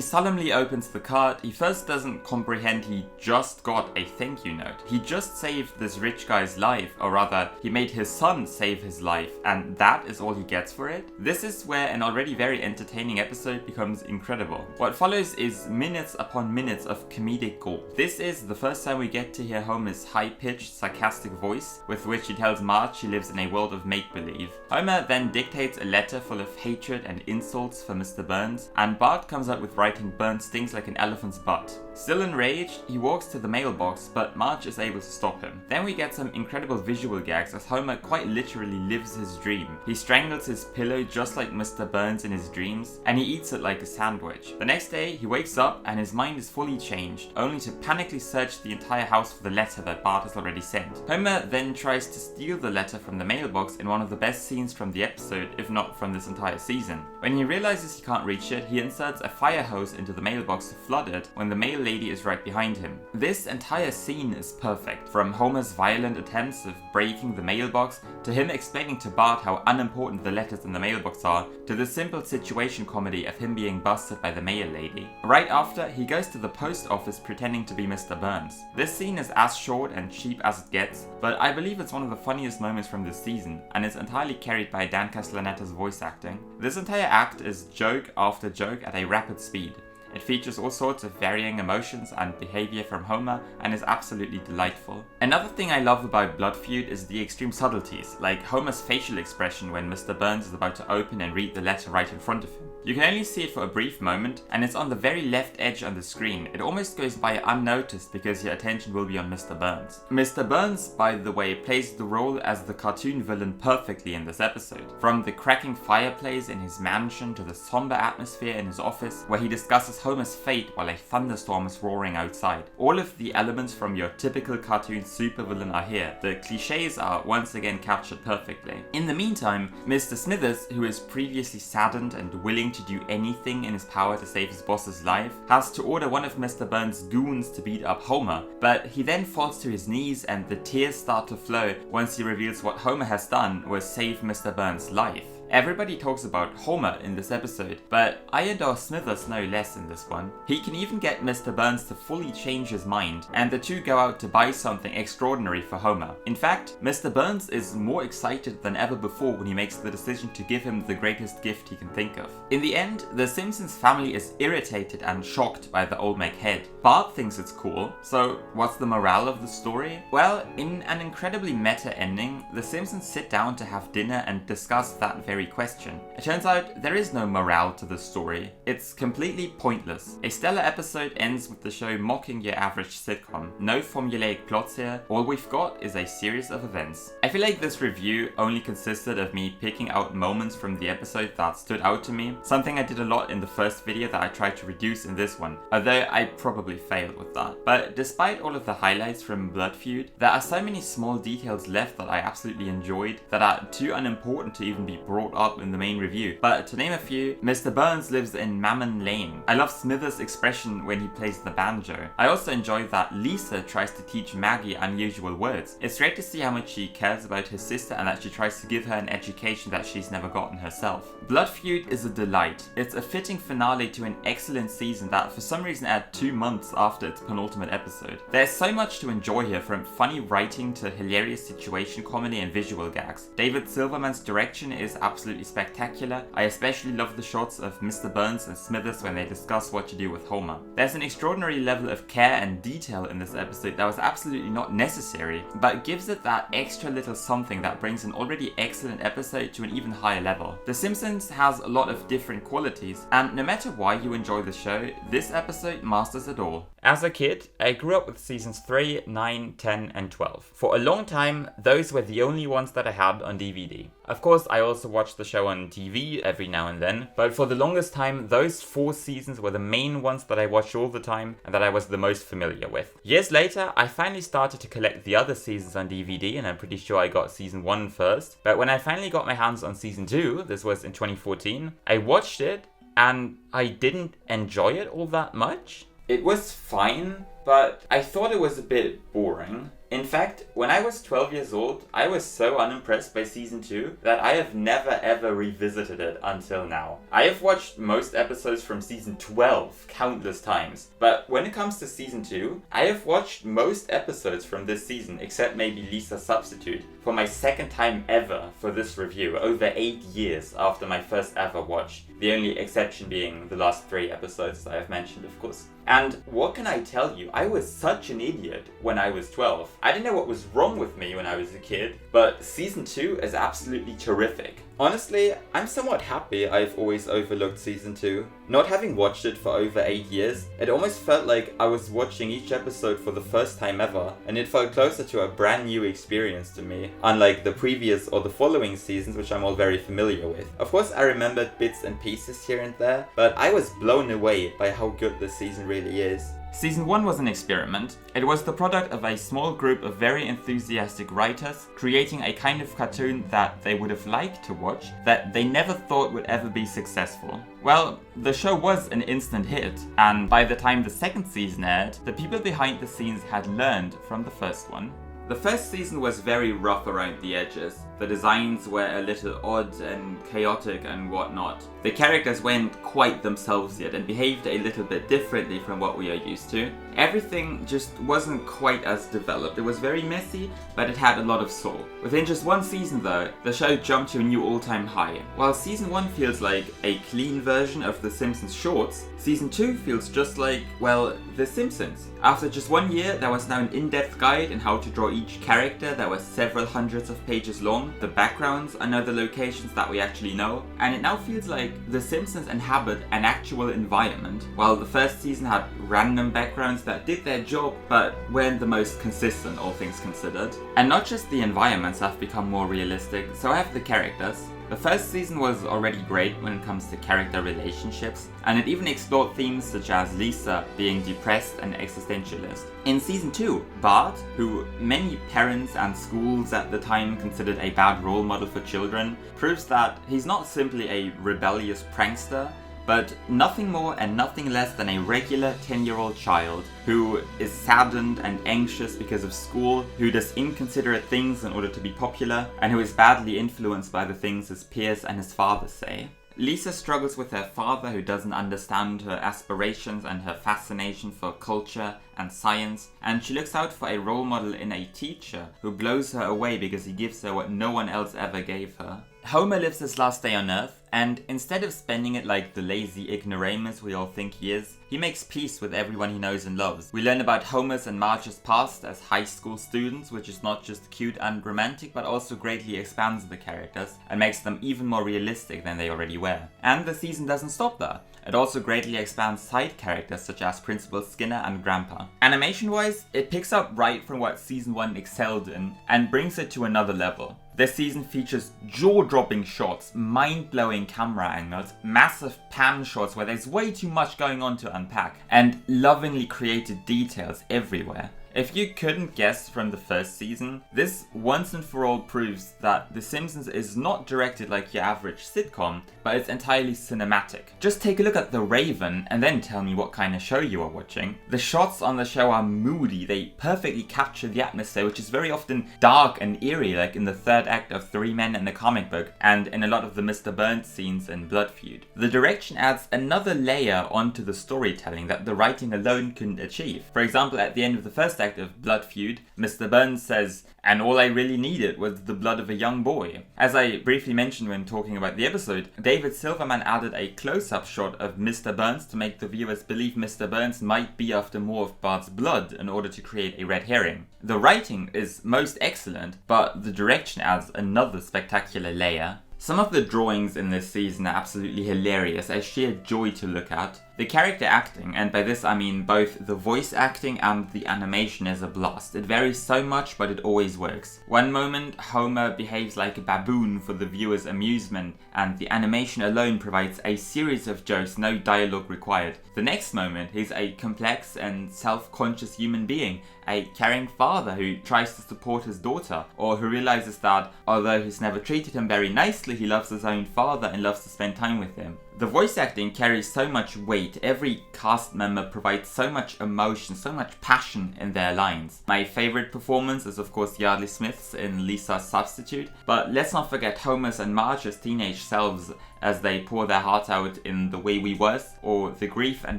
solemnly opens the card, he first doesn't comprehend he just got a thank you note. He just saved this rich guy's life, or rather, he made his son save his life, and that is all he gets for it? This is where an already very entertaining episode becomes incredible. What follows is minutes upon minutes of comedic gold. This is the first time we get to hear Homer's high-pitched, sarcastic voice, with which he tells Marge she lives in a world of make-believe. Homer then dictates a letter full of hatred and insults for Mr. Burns, and Bart comes up with writing Burns stings like an elephant's butt. Still enraged, he walks to the mailbox, but Marge is able to stop him. Then we get some incredible visual gags as Homer quite literally lives his dream. He strangles his pillow just like Mr. Burns in his dreams, and he eats it like a sandwich. The next day, he wakes up and his mind is fully changed, only to panically search the entire house for the letter that Bart has already sent. Homer then tries to steal the letter from the mailbox in one of the best scenes from the episode, if not from this entire season. When he realizes he can't reach it, he inserts a fire hose into the mailbox to flood it when the mail lady is right behind him. This entire scene is perfect, from Homer's violent attempts of breaking the mailbox, to him explaining to Bart how unimportant the letters in the mailbox are, to the simple situation comedy of him being busted by the mail lady. Right after, he goes to the post office pretending to be Mr. Burns. This scene is as short and cheap as it gets, but I believe it's one of the funniest moments from this season, and it's entirely carried by Dan Castellaneta's voice acting. This entire act is joke after joke at a rapid speed. It features all sorts of varying emotions and behavior from Homer and is absolutely delightful. Another thing I love about Blood Feud is the extreme subtleties, like Homer's facial expression when Mr. Burns is about to open and read the letter right in front of him. You can only see it for a brief moment, and it's on the very left edge on the screen. It almost goes by unnoticed because your attention will be on Mr. Burns. Mr. Burns, by the way, plays the role as the cartoon villain perfectly in this episode. From the cracking fireplace in his mansion to the somber atmosphere in his office, where he discusses Homer's fate while a thunderstorm is roaring outside. All of the elements from your typical cartoon supervillain are here. The cliches are once again captured perfectly. In the meantime, Mr. Smithers, who is previously saddened and willing to do anything in his power to save his boss's life, has to order one of Mr. Burns' goons to beat up Homer, but he then falls to his knees and the tears start to flow once he reveals what Homer has done was save Mr. Burns' life. Everybody talks about Homer in this episode, but I adore Smithers no less in this one. He can even get Mr. Burns to fully change his mind, and the two go out to buy something extraordinary for Homer. In fact, Mr. Burns is more excited than ever before when he makes the decision to give him the greatest gift he can think of. In the end, the Simpsons family is irritated and shocked by the old McHead. Bart thinks it's cool, so what's the morale of the story? Well, in an incredibly meta ending, the Simpsons sit down to have dinner and discuss that very question. It turns out there is no morale to the story. It's completely pointless. A stellar episode ends with the show mocking your average sitcom. No formulaic plots here, all we've got is a series of events. I feel like this review only consisted of me picking out moments from the episode that stood out to me, something I did a lot in the first video that I tried to reduce in this one, although I probably failed with that. But despite all of the highlights from Blood Feud, there are so many small details left that I absolutely enjoyed that are too unimportant to even be brought up in the main review. But to name a few, Mr. Burns lives in Mammon Lane. I love Smithers' expression when he plays the banjo. I also enjoy that Lisa tries to teach Maggie unusual words. It's great to see how much she cares about her sister and that she tries to give her an education that she's never gotten herself. Blood Feud is a delight. It's a fitting finale to an excellent season that for some reason aired 2 months after its penultimate episode. There's so much to enjoy here, from funny writing to hilarious situation comedy and visual gags. David Silverman's direction is absolutely spectacular. I especially love the shots of Mr. Burns and Smithers when they discuss what to do with Homer. There's an extraordinary level of care and detail in this episode that was absolutely not necessary, but gives it that extra little something that brings an already excellent episode to an even higher level. The Simpsons has a lot of different qualities, and no matter why you enjoy the show, this episode masters it all. As a kid, I grew up with seasons 3, 9, 10 and 12. For a long time, those were the only ones that I had on DVD. Of course, I also watched the show on TV every now and then, but for the longest time, those 4 seasons were the main ones that I watched all the time and that I was the most familiar with. Years later, I finally started to collect the other seasons on DVD, and I'm pretty sure I got season 1 first. But when I finally got my hands on season 2, this was in 2014, I watched it and I didn't enjoy it all that much. It was fine, but I thought it was a bit boring. In fact, when I was 12 years old, I was so unimpressed by season 2 that I have never ever revisited it until now. I have watched most episodes from season 12 countless times, but when it comes to season 2, I have watched most episodes from this season except maybe Lisa's Substitute for my second time ever for this review, over 8 years after my first ever watch. The only exception being the last 3 episodes I have mentioned, of course. And what can I tell you? I was such an idiot when I was 12. I didn't know what was wrong with me when I was a kid, but season 2 is absolutely terrific. Honestly, I'm somewhat happy I've always overlooked season 2. Not having watched it for over 8 years, it almost felt like I was watching each episode for the first time ever, and it felt closer to a brand new experience to me, unlike the previous or the following seasons, which I'm all very familiar with. Of course, I remembered bits and pieces here and there, but I was blown away by how good this season really is. Season 1 was an experiment. It was the product of a small group of very enthusiastic writers creating a kind of cartoon that they would have liked to watch that they never thought would ever be successful. Well, the show was an instant hit, and by the time the second season aired, the people behind the scenes had learned from the first one. The first season was very rough around the edges. The designs were a little odd and chaotic and whatnot. The characters weren't quite themselves yet and behaved a little bit differently from what we are used to. Everything just wasn't quite as developed. It was very messy, but it had a lot of soul. Within just one season though, the show jumped to a new all-time high. While season 1 feels like a clean version of The Simpsons shorts, season 2 feels just like, well, The Simpsons. After just 1 year, there was now an in-depth guide on how to draw each character that was several hundreds of pages long. The backgrounds are now the locations that we actually know, and it now feels like The Simpsons inhabit an actual environment, while the first season had random backgrounds that did their job but weren't the most consistent, all things considered. And not just the environments have become more realistic, so have the characters. The first season was already great when it comes to character relationships, and it even explored themes such as Lisa being depressed and existentialist. In season 2, Bart, who many parents and schools at the time considered a bad role model for children, proves that he's not simply a rebellious prankster, but nothing more and nothing less than a regular 10-year-old child who is saddened and anxious because of school, who does inconsiderate things in order to be popular, and who is badly influenced by the things his peers and his father say. Lisa struggles with her father, who doesn't understand her aspirations and her fascination for culture and science, and she looks out for a role model in a teacher who blows her away because he gives her what no one else ever gave her. Homer lives his last day on Earth, and instead of spending it like the lazy ignoramus we all think he is, he makes peace with everyone he knows and loves. We learn about Homer's and Marge's past as high school students, which is not just cute and romantic, but also greatly expands the characters and makes them even more realistic than they already were. And the season doesn't stop there. It also greatly expands side characters such as Principal Skinner and Grandpa. Animation-wise, it picks up right from what Season 1 excelled in and brings it to another level. This season features jaw-dropping shots, mind-blowing camera angles, massive pan shots where there's way too much going on to unpack, and lovingly created details everywhere. If you couldn't guess from the first season, this once and for all proves that The Simpsons is not directed like your average sitcom, but it's entirely cinematic. Just take a look at The Raven and then tell me what kind of show you are watching. The shots on the show are moody, they perfectly capture the atmosphere, which is very often dark and eerie, like in the third act of Three Men and a Comic Book, and in a lot of the Mr. Burns scenes in Blood Feud. The direction adds another layer onto the storytelling that the writing alone couldn't achieve. For example, at the end of the first act of Blood Feud, Mr. Burns says, "And all I really needed was the blood of a young boy." As I briefly mentioned when talking about the episode, David Silverman added a close-up shot of Mr. Burns to make the viewers believe Mr. Burns might be after more of Bart's blood in order to create a red herring. The writing is most excellent, but the direction adds another spectacular layer. Some of the drawings in this season are absolutely hilarious, a sheer joy to look at. The character acting, and by this I mean both the voice acting and the animation, is a blast. It varies so much, but it always works. One moment, Homer behaves like a baboon for the viewer's amusement, and the animation alone provides a series of jokes, no dialogue required. The next moment, he's a complex and self-conscious human being, a caring father who tries to support his daughter, or who realizes that, although he's never treated him very nicely, he loves his own father and loves to spend time with him. The voice acting carries so much weight, every cast member provides so much emotion, so much passion in their lines. My favourite performance is of course Yardley Smith's in Lisa's Substitute, but let's not forget Homer's and Marge's teenage selves as they pour their heart out in The Way We Was, or the grief and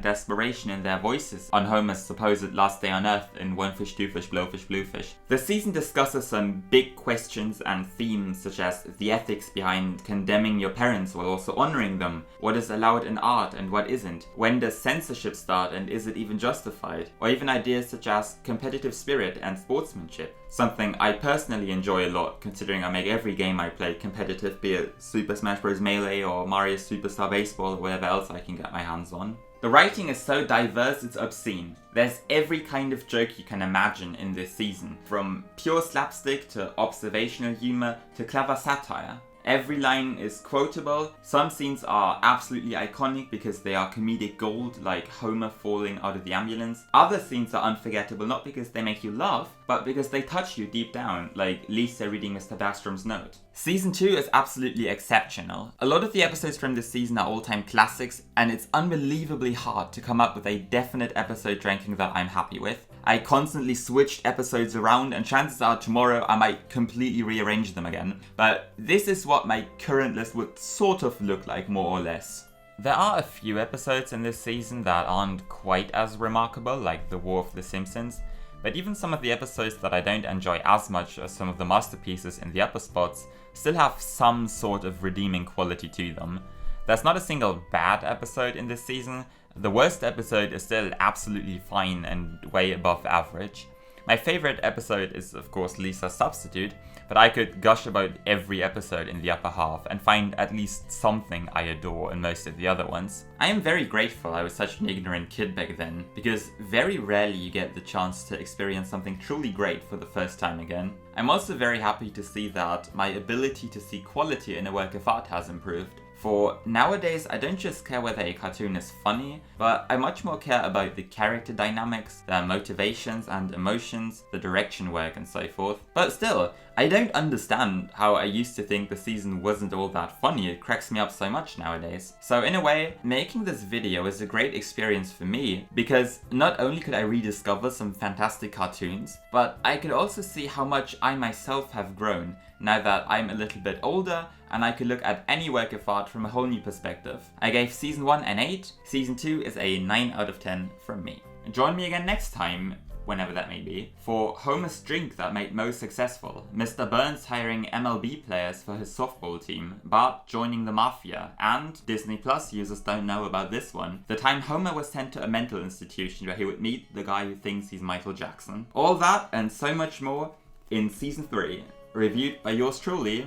desperation in their voices on Homer's supposed last day on Earth in One Fish, Two Fish, Blowfish, Bluefish. The season discusses some big questions and themes such as the ethics behind condemning your parents while also honouring them, what is allowed in art and what isn't, when does censorship start and is it even justified, or even ideas such as competitive spirit and sportsmanship. Something I personally enjoy a lot, considering I make every game I play competitive, be it Super Smash Bros. Melee or Mario Superstar Baseball or whatever else I can get my hands on. The writing is so diverse it's obscene. There's every kind of joke you can imagine in this season, from pure slapstick to observational humour to clever satire. Every line is quotable. Some scenes are absolutely iconic because they are comedic gold, like Homer falling out of the ambulance. Other scenes are unforgettable not because they make you laugh, but because they touch you deep down, like Lisa reading Mr. Backstrom's note. Season 2 is absolutely exceptional. A lot of the episodes from this season are all-time classics, and it's unbelievably hard to come up with a definite episode ranking that I'm happy with. I constantly switched episodes around, and chances are tomorrow I might completely rearrange them again. But this is what my current list would sort of look like, more or less. There are a few episodes in this season that aren't quite as remarkable, like The War of the Simpsons, but even some of the episodes that I don't enjoy as much as some of the masterpieces in the upper spots still have some sort of redeeming quality to them. There's not a single bad episode in this season. The worst episode is still absolutely fine and way above average. My favourite episode is of course Lisa's Substitute, but I could gush about every episode in the upper half and find at least something I adore in most of the other ones. I am very grateful I was such an ignorant kid back then, because very rarely you get the chance to experience something truly great for the first time again. I'm also very happy to see that my ability to see quality in a work of art has improved. For nowadays, I don't just care whether a cartoon is funny, but I much more care about the character dynamics, their motivations and emotions, the direction work and so forth. But still, I don't understand how I used to think the season wasn't all that funny. It cracks me up so much nowadays. So in a way, making this video is a great experience for me, because not only could I rediscover some fantastic cartoons, but I could also see how much I myself have grown now that I'm a little bit older and I could look at any work of art from a whole new perspective. I gave season 1 an 8, season 2 is a 9 out of 10 from me. Join me again next time, whenever that may be, for Homer's drink that made Moe successful, Mr. Burns hiring MLB players for his softball team, Bart joining the mafia, and Disney Plus users don't know about this one, the time Homer was sent to a mental institution where he would meet the guy who thinks he's Michael Jackson. All that and so much more in season 3, reviewed by yours truly,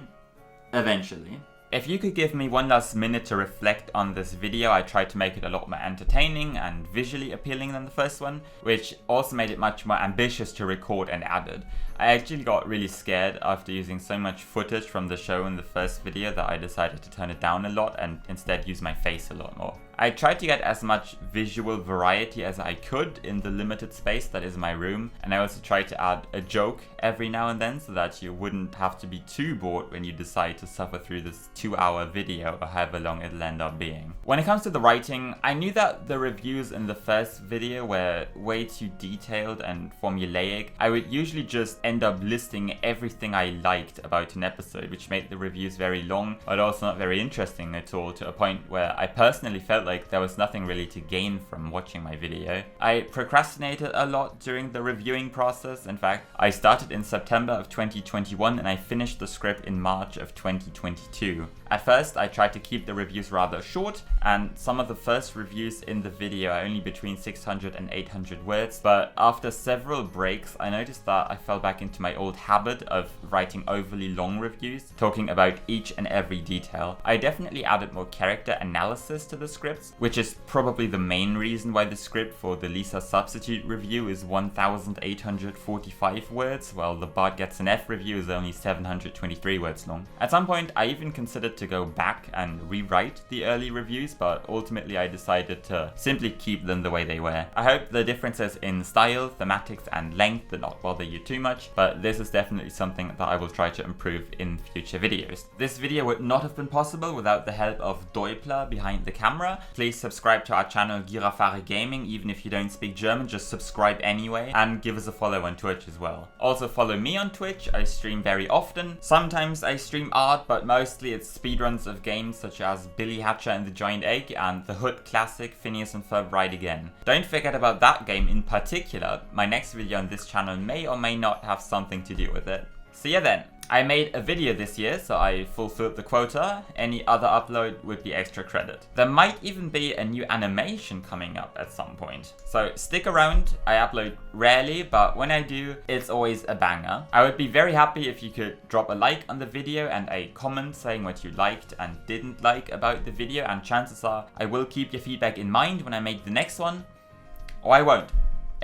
eventually. If you could give me one last minute to reflect on this video, I tried to make it a lot more entertaining and visually appealing than the first one, which also made it much more ambitious to record and edit. I actually got really scared after using so much footage from the show in the first video that I decided to turn it down a lot and instead use my face a lot more. I tried to get as much visual variety as I could in the limited space that is my room, and I also tried to add a joke every now and then so that you wouldn't have to be too bored when you decide to suffer through this 2-hour video or however long it'll end up being. When it comes to the writing, I knew that the reviews in the first video were way too detailed and formulaic. I would usually just end up listing everything I liked about an episode, which made the reviews very long, but also not very interesting at all, to a point where I personally felt like there was nothing really to gain from watching my video. I procrastinated a lot during the reviewing process. In fact, I started in September of 2021 and I finished the script in March of 2022. At first, I tried to keep the reviews rather short, and some of the first reviews in the video are only between 600 and 800 words, but after several breaks, I noticed that I fell back into my old habit of writing overly long reviews, talking about each and every detail. I definitely added more character analysis to the scripts, which is probably the main reason why the script for the Lisa Substitute review is 1,845 words, while the Bart Gets an F review is only 723 words long. At some point, I even considered to go back and rewrite the early reviews, but ultimately I decided to simply keep them the way they were. I hope the differences in style, thematics and length did not bother you too much, but this is definitely something that I will try to improve in future videos. This video would not have been possible without the help of Deupler behind the camera. Please subscribe to our channel Girafare Gaming. Even if you don't speak German, just subscribe anyway, and give us a follow on Twitch as well. Also follow me on Twitch. I stream very often. Sometimes I stream art, but mostly it's speedruns of games such as Billy Hatcher and the Giant Egg and the Hood classic Phineas and Ferb Ride Again. Don't forget about that game in particular. My next video on this channel may or may not have something to do with it. See ya then. I made a video this year, so I fulfilled the quota. Any other upload would be extra credit. There might even be a new animation coming up at some point. So stick around. I upload rarely, but when I do, it's always a banger. I would be very happy if you could drop a like on the video and a comment saying what you liked and didn't like about the video, and chances are I will keep your feedback in mind when I make the next one. Or I won't.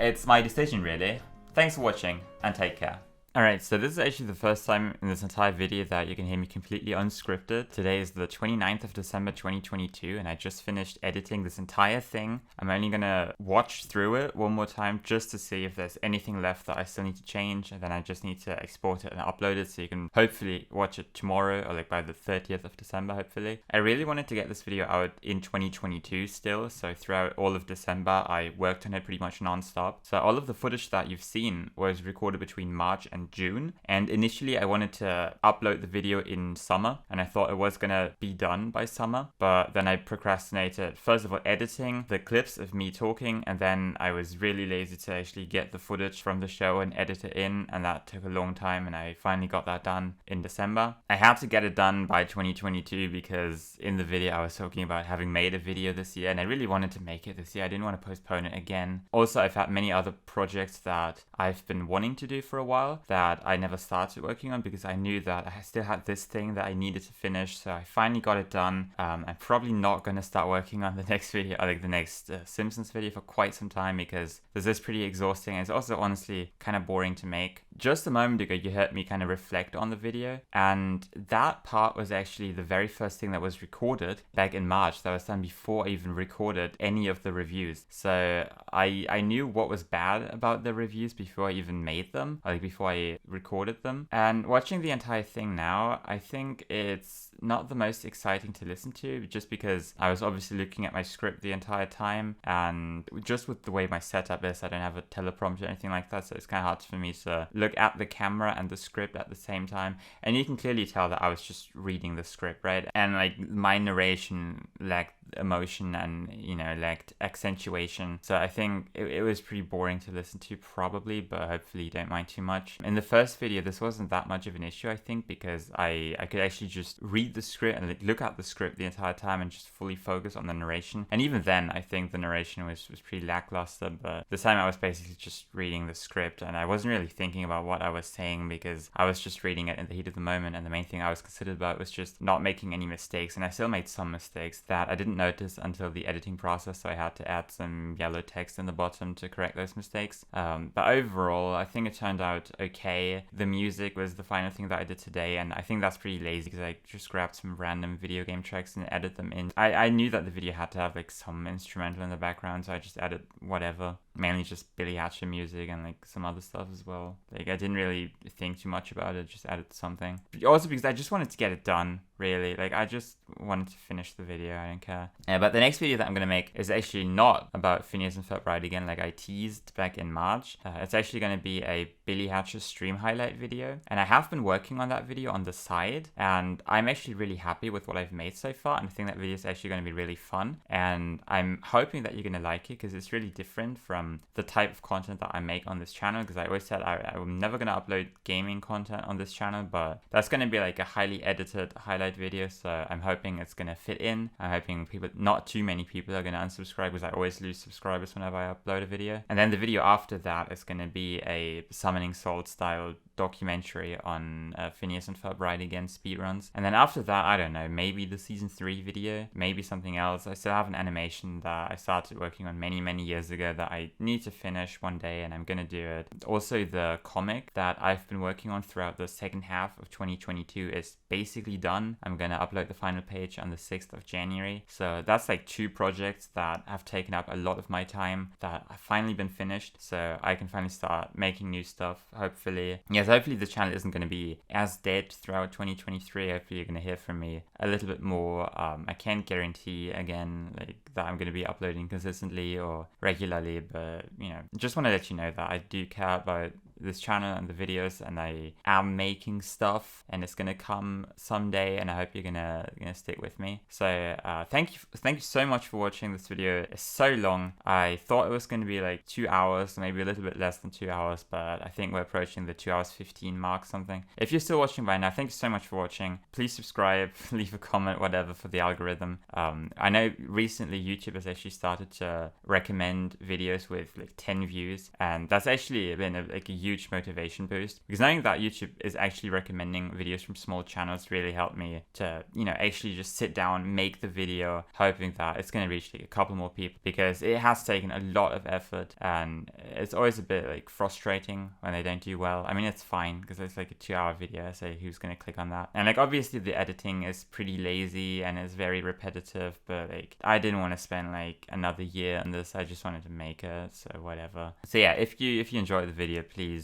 It's my decision really. Thanks for watching and take care. Alright, so this is actually the first time in this entire video that you can hear me completely unscripted. Today is the 29th of December 2022 and I just finished editing this entire thing. I'm only gonna watch through it one more time just to see if there's anything left that I still need to change, and then I just need to export it and upload it so you can hopefully watch it tomorrow, or like by the 30th of December hopefully. I really wanted to get this video out in 2022 still, so throughout all of December I worked on it pretty much non-stop. So all of the footage that you've seen was recorded between March and June, and initially I wanted to upload the video in summer and I thought it was gonna be done by summer, but then I procrastinated, first of all editing the clips of me talking, and then I was really lazy to actually get the footage from the show and edit it in, and that took a long time, and I finally got that done in December. I had to get it done by 2022 because in the video I was talking about having made a video this year and I really wanted to make it this year. I didn't want to postpone it again. Also, I've had many other projects that I've been wanting to do for a while that I never started working on because I knew that I still had this thing that I needed to finish, so I finally got it done. I'm probably not going to start working on the next video, like the next Simpsons video, for quite some time because this is pretty exhausting and it's also honestly kind of boring to make. just a moment ago you heard me kind of reflect on the video, and that part was actually the very first thing that was recorded back in March. That was done before I even recorded any of the reviews. So I knew what was bad about the reviews before I even made them, like before I recorded them. And watching the entire thing now, I think it's not the most exciting to listen to, just because I was obviously looking at my script the entire time, and just with the way my setup is, I don't have a teleprompter or anything like that, so it's kind of hard for me to look at the camera and the script at the same time. And you can clearly tell that I was just reading the script, right? And like my narration lacked emotion and, you know, lacked accentuation. So I think it was pretty boring to listen to probably, but hopefully you don't mind too much. In the first video, this wasn't that much of an issue, I think, because I could actually just read the script and look at the script the entire time and just fully focus on the narration. And even then, I think the narration was pretty lackluster, but this time I was basically just reading the script and I wasn't really thinking about what I was saying because I was just reading it in the heat of the moment, and the main thing I was considered about was just not making any mistakes. And I still made some mistakes that I didn't notice until the editing process, so I had to add some yellow text in the bottom to correct those mistakes. But overall, I think it turned out okay. The music was the final thing that I did today, and I think that's pretty lazy because I just grabbed some random video game tracks and added them in. I knew that the video had to have like some instrumental in the background, so I just added whatever. Mainly just Billy Hatcher music and like some other stuff as well. Like I didn't really think too much about it, just added something. Also because I just wanted to get it done, really. Like I just wanted to finish the video, I don't care. But the next video that I'm gonna make is actually not about Phineas and Ferb Ride Again like I teased back in March. It's actually gonna be a Billy Hatcher stream highlight video. And I have been working on that video on the side, and I'm actually really happy with what I've made so far, and I think that video is actually gonna be really fun. And I'm hoping that you're gonna like it because it's really different from the type of content that I make on this channel, because I always said I'm never going to upload gaming content on this channel, but that's going to be like a highly edited highlight video, so I'm hoping it's going to fit in. I'm hoping not too many people are going to unsubscribe, because I always lose subscribers whenever I upload a video. And then the video after that is going to be a Summoning Salt style documentary on Phineas and Ferb Ride Again speedruns. And then after that, I don't know, maybe the season 3 video, maybe something else. I still have an animation that I started working on many years ago that I need to finish one day, and I'm gonna do it. Also, the comic that I've been working on throughout the second half of 2022 is basically done. I'm gonna upload the final page on the 6th of January. So that's like 2 projects that have taken up a lot of my time that have finally been finished, so I can finally start making new stuff, hopefully. Yes, hopefully the channel isn't going to be as dead throughout 2023. Hopefully you're going to hear from me a little bit more. I can't guarantee, again, like that I'm going to be uploading consistently or regularly, but, you know, just want to let you know that I do care about this channel and the videos, and I am making stuff, and it's gonna come someday, and I hope you're gonna stick with me. So thank you so much for watching this video. It's so long. I thought it was gonna be like 2 hours, maybe a little bit less than 2 hours, but I think we're approaching the 2 hours 15 mark, something. If you're still watching by now, thank you so much for watching. Please subscribe, leave a comment, whatever, for the algorithm. I know recently YouTube has actually started to recommend videos with like 10 views, and that's actually been a huge motivation boost, because knowing that YouTube is actually recommending videos from small channels really helped me to, you know, actually just sit down, make the video, hoping that it's going to reach like a couple more people, because it has taken a lot of effort, and it's always a bit like frustrating when they don't do well. I mean, it's fine because it's like a 2-hour video, so who's going to click on that? And like obviously the editing is pretty lazy and it's very repetitive, but like I didn't want to spend like another year on this. I just wanted to make it, so whatever. So yeah, if you enjoyed the video, please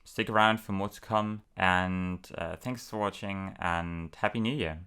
stick around for more to come, and thanks for watching, and Happy New Year.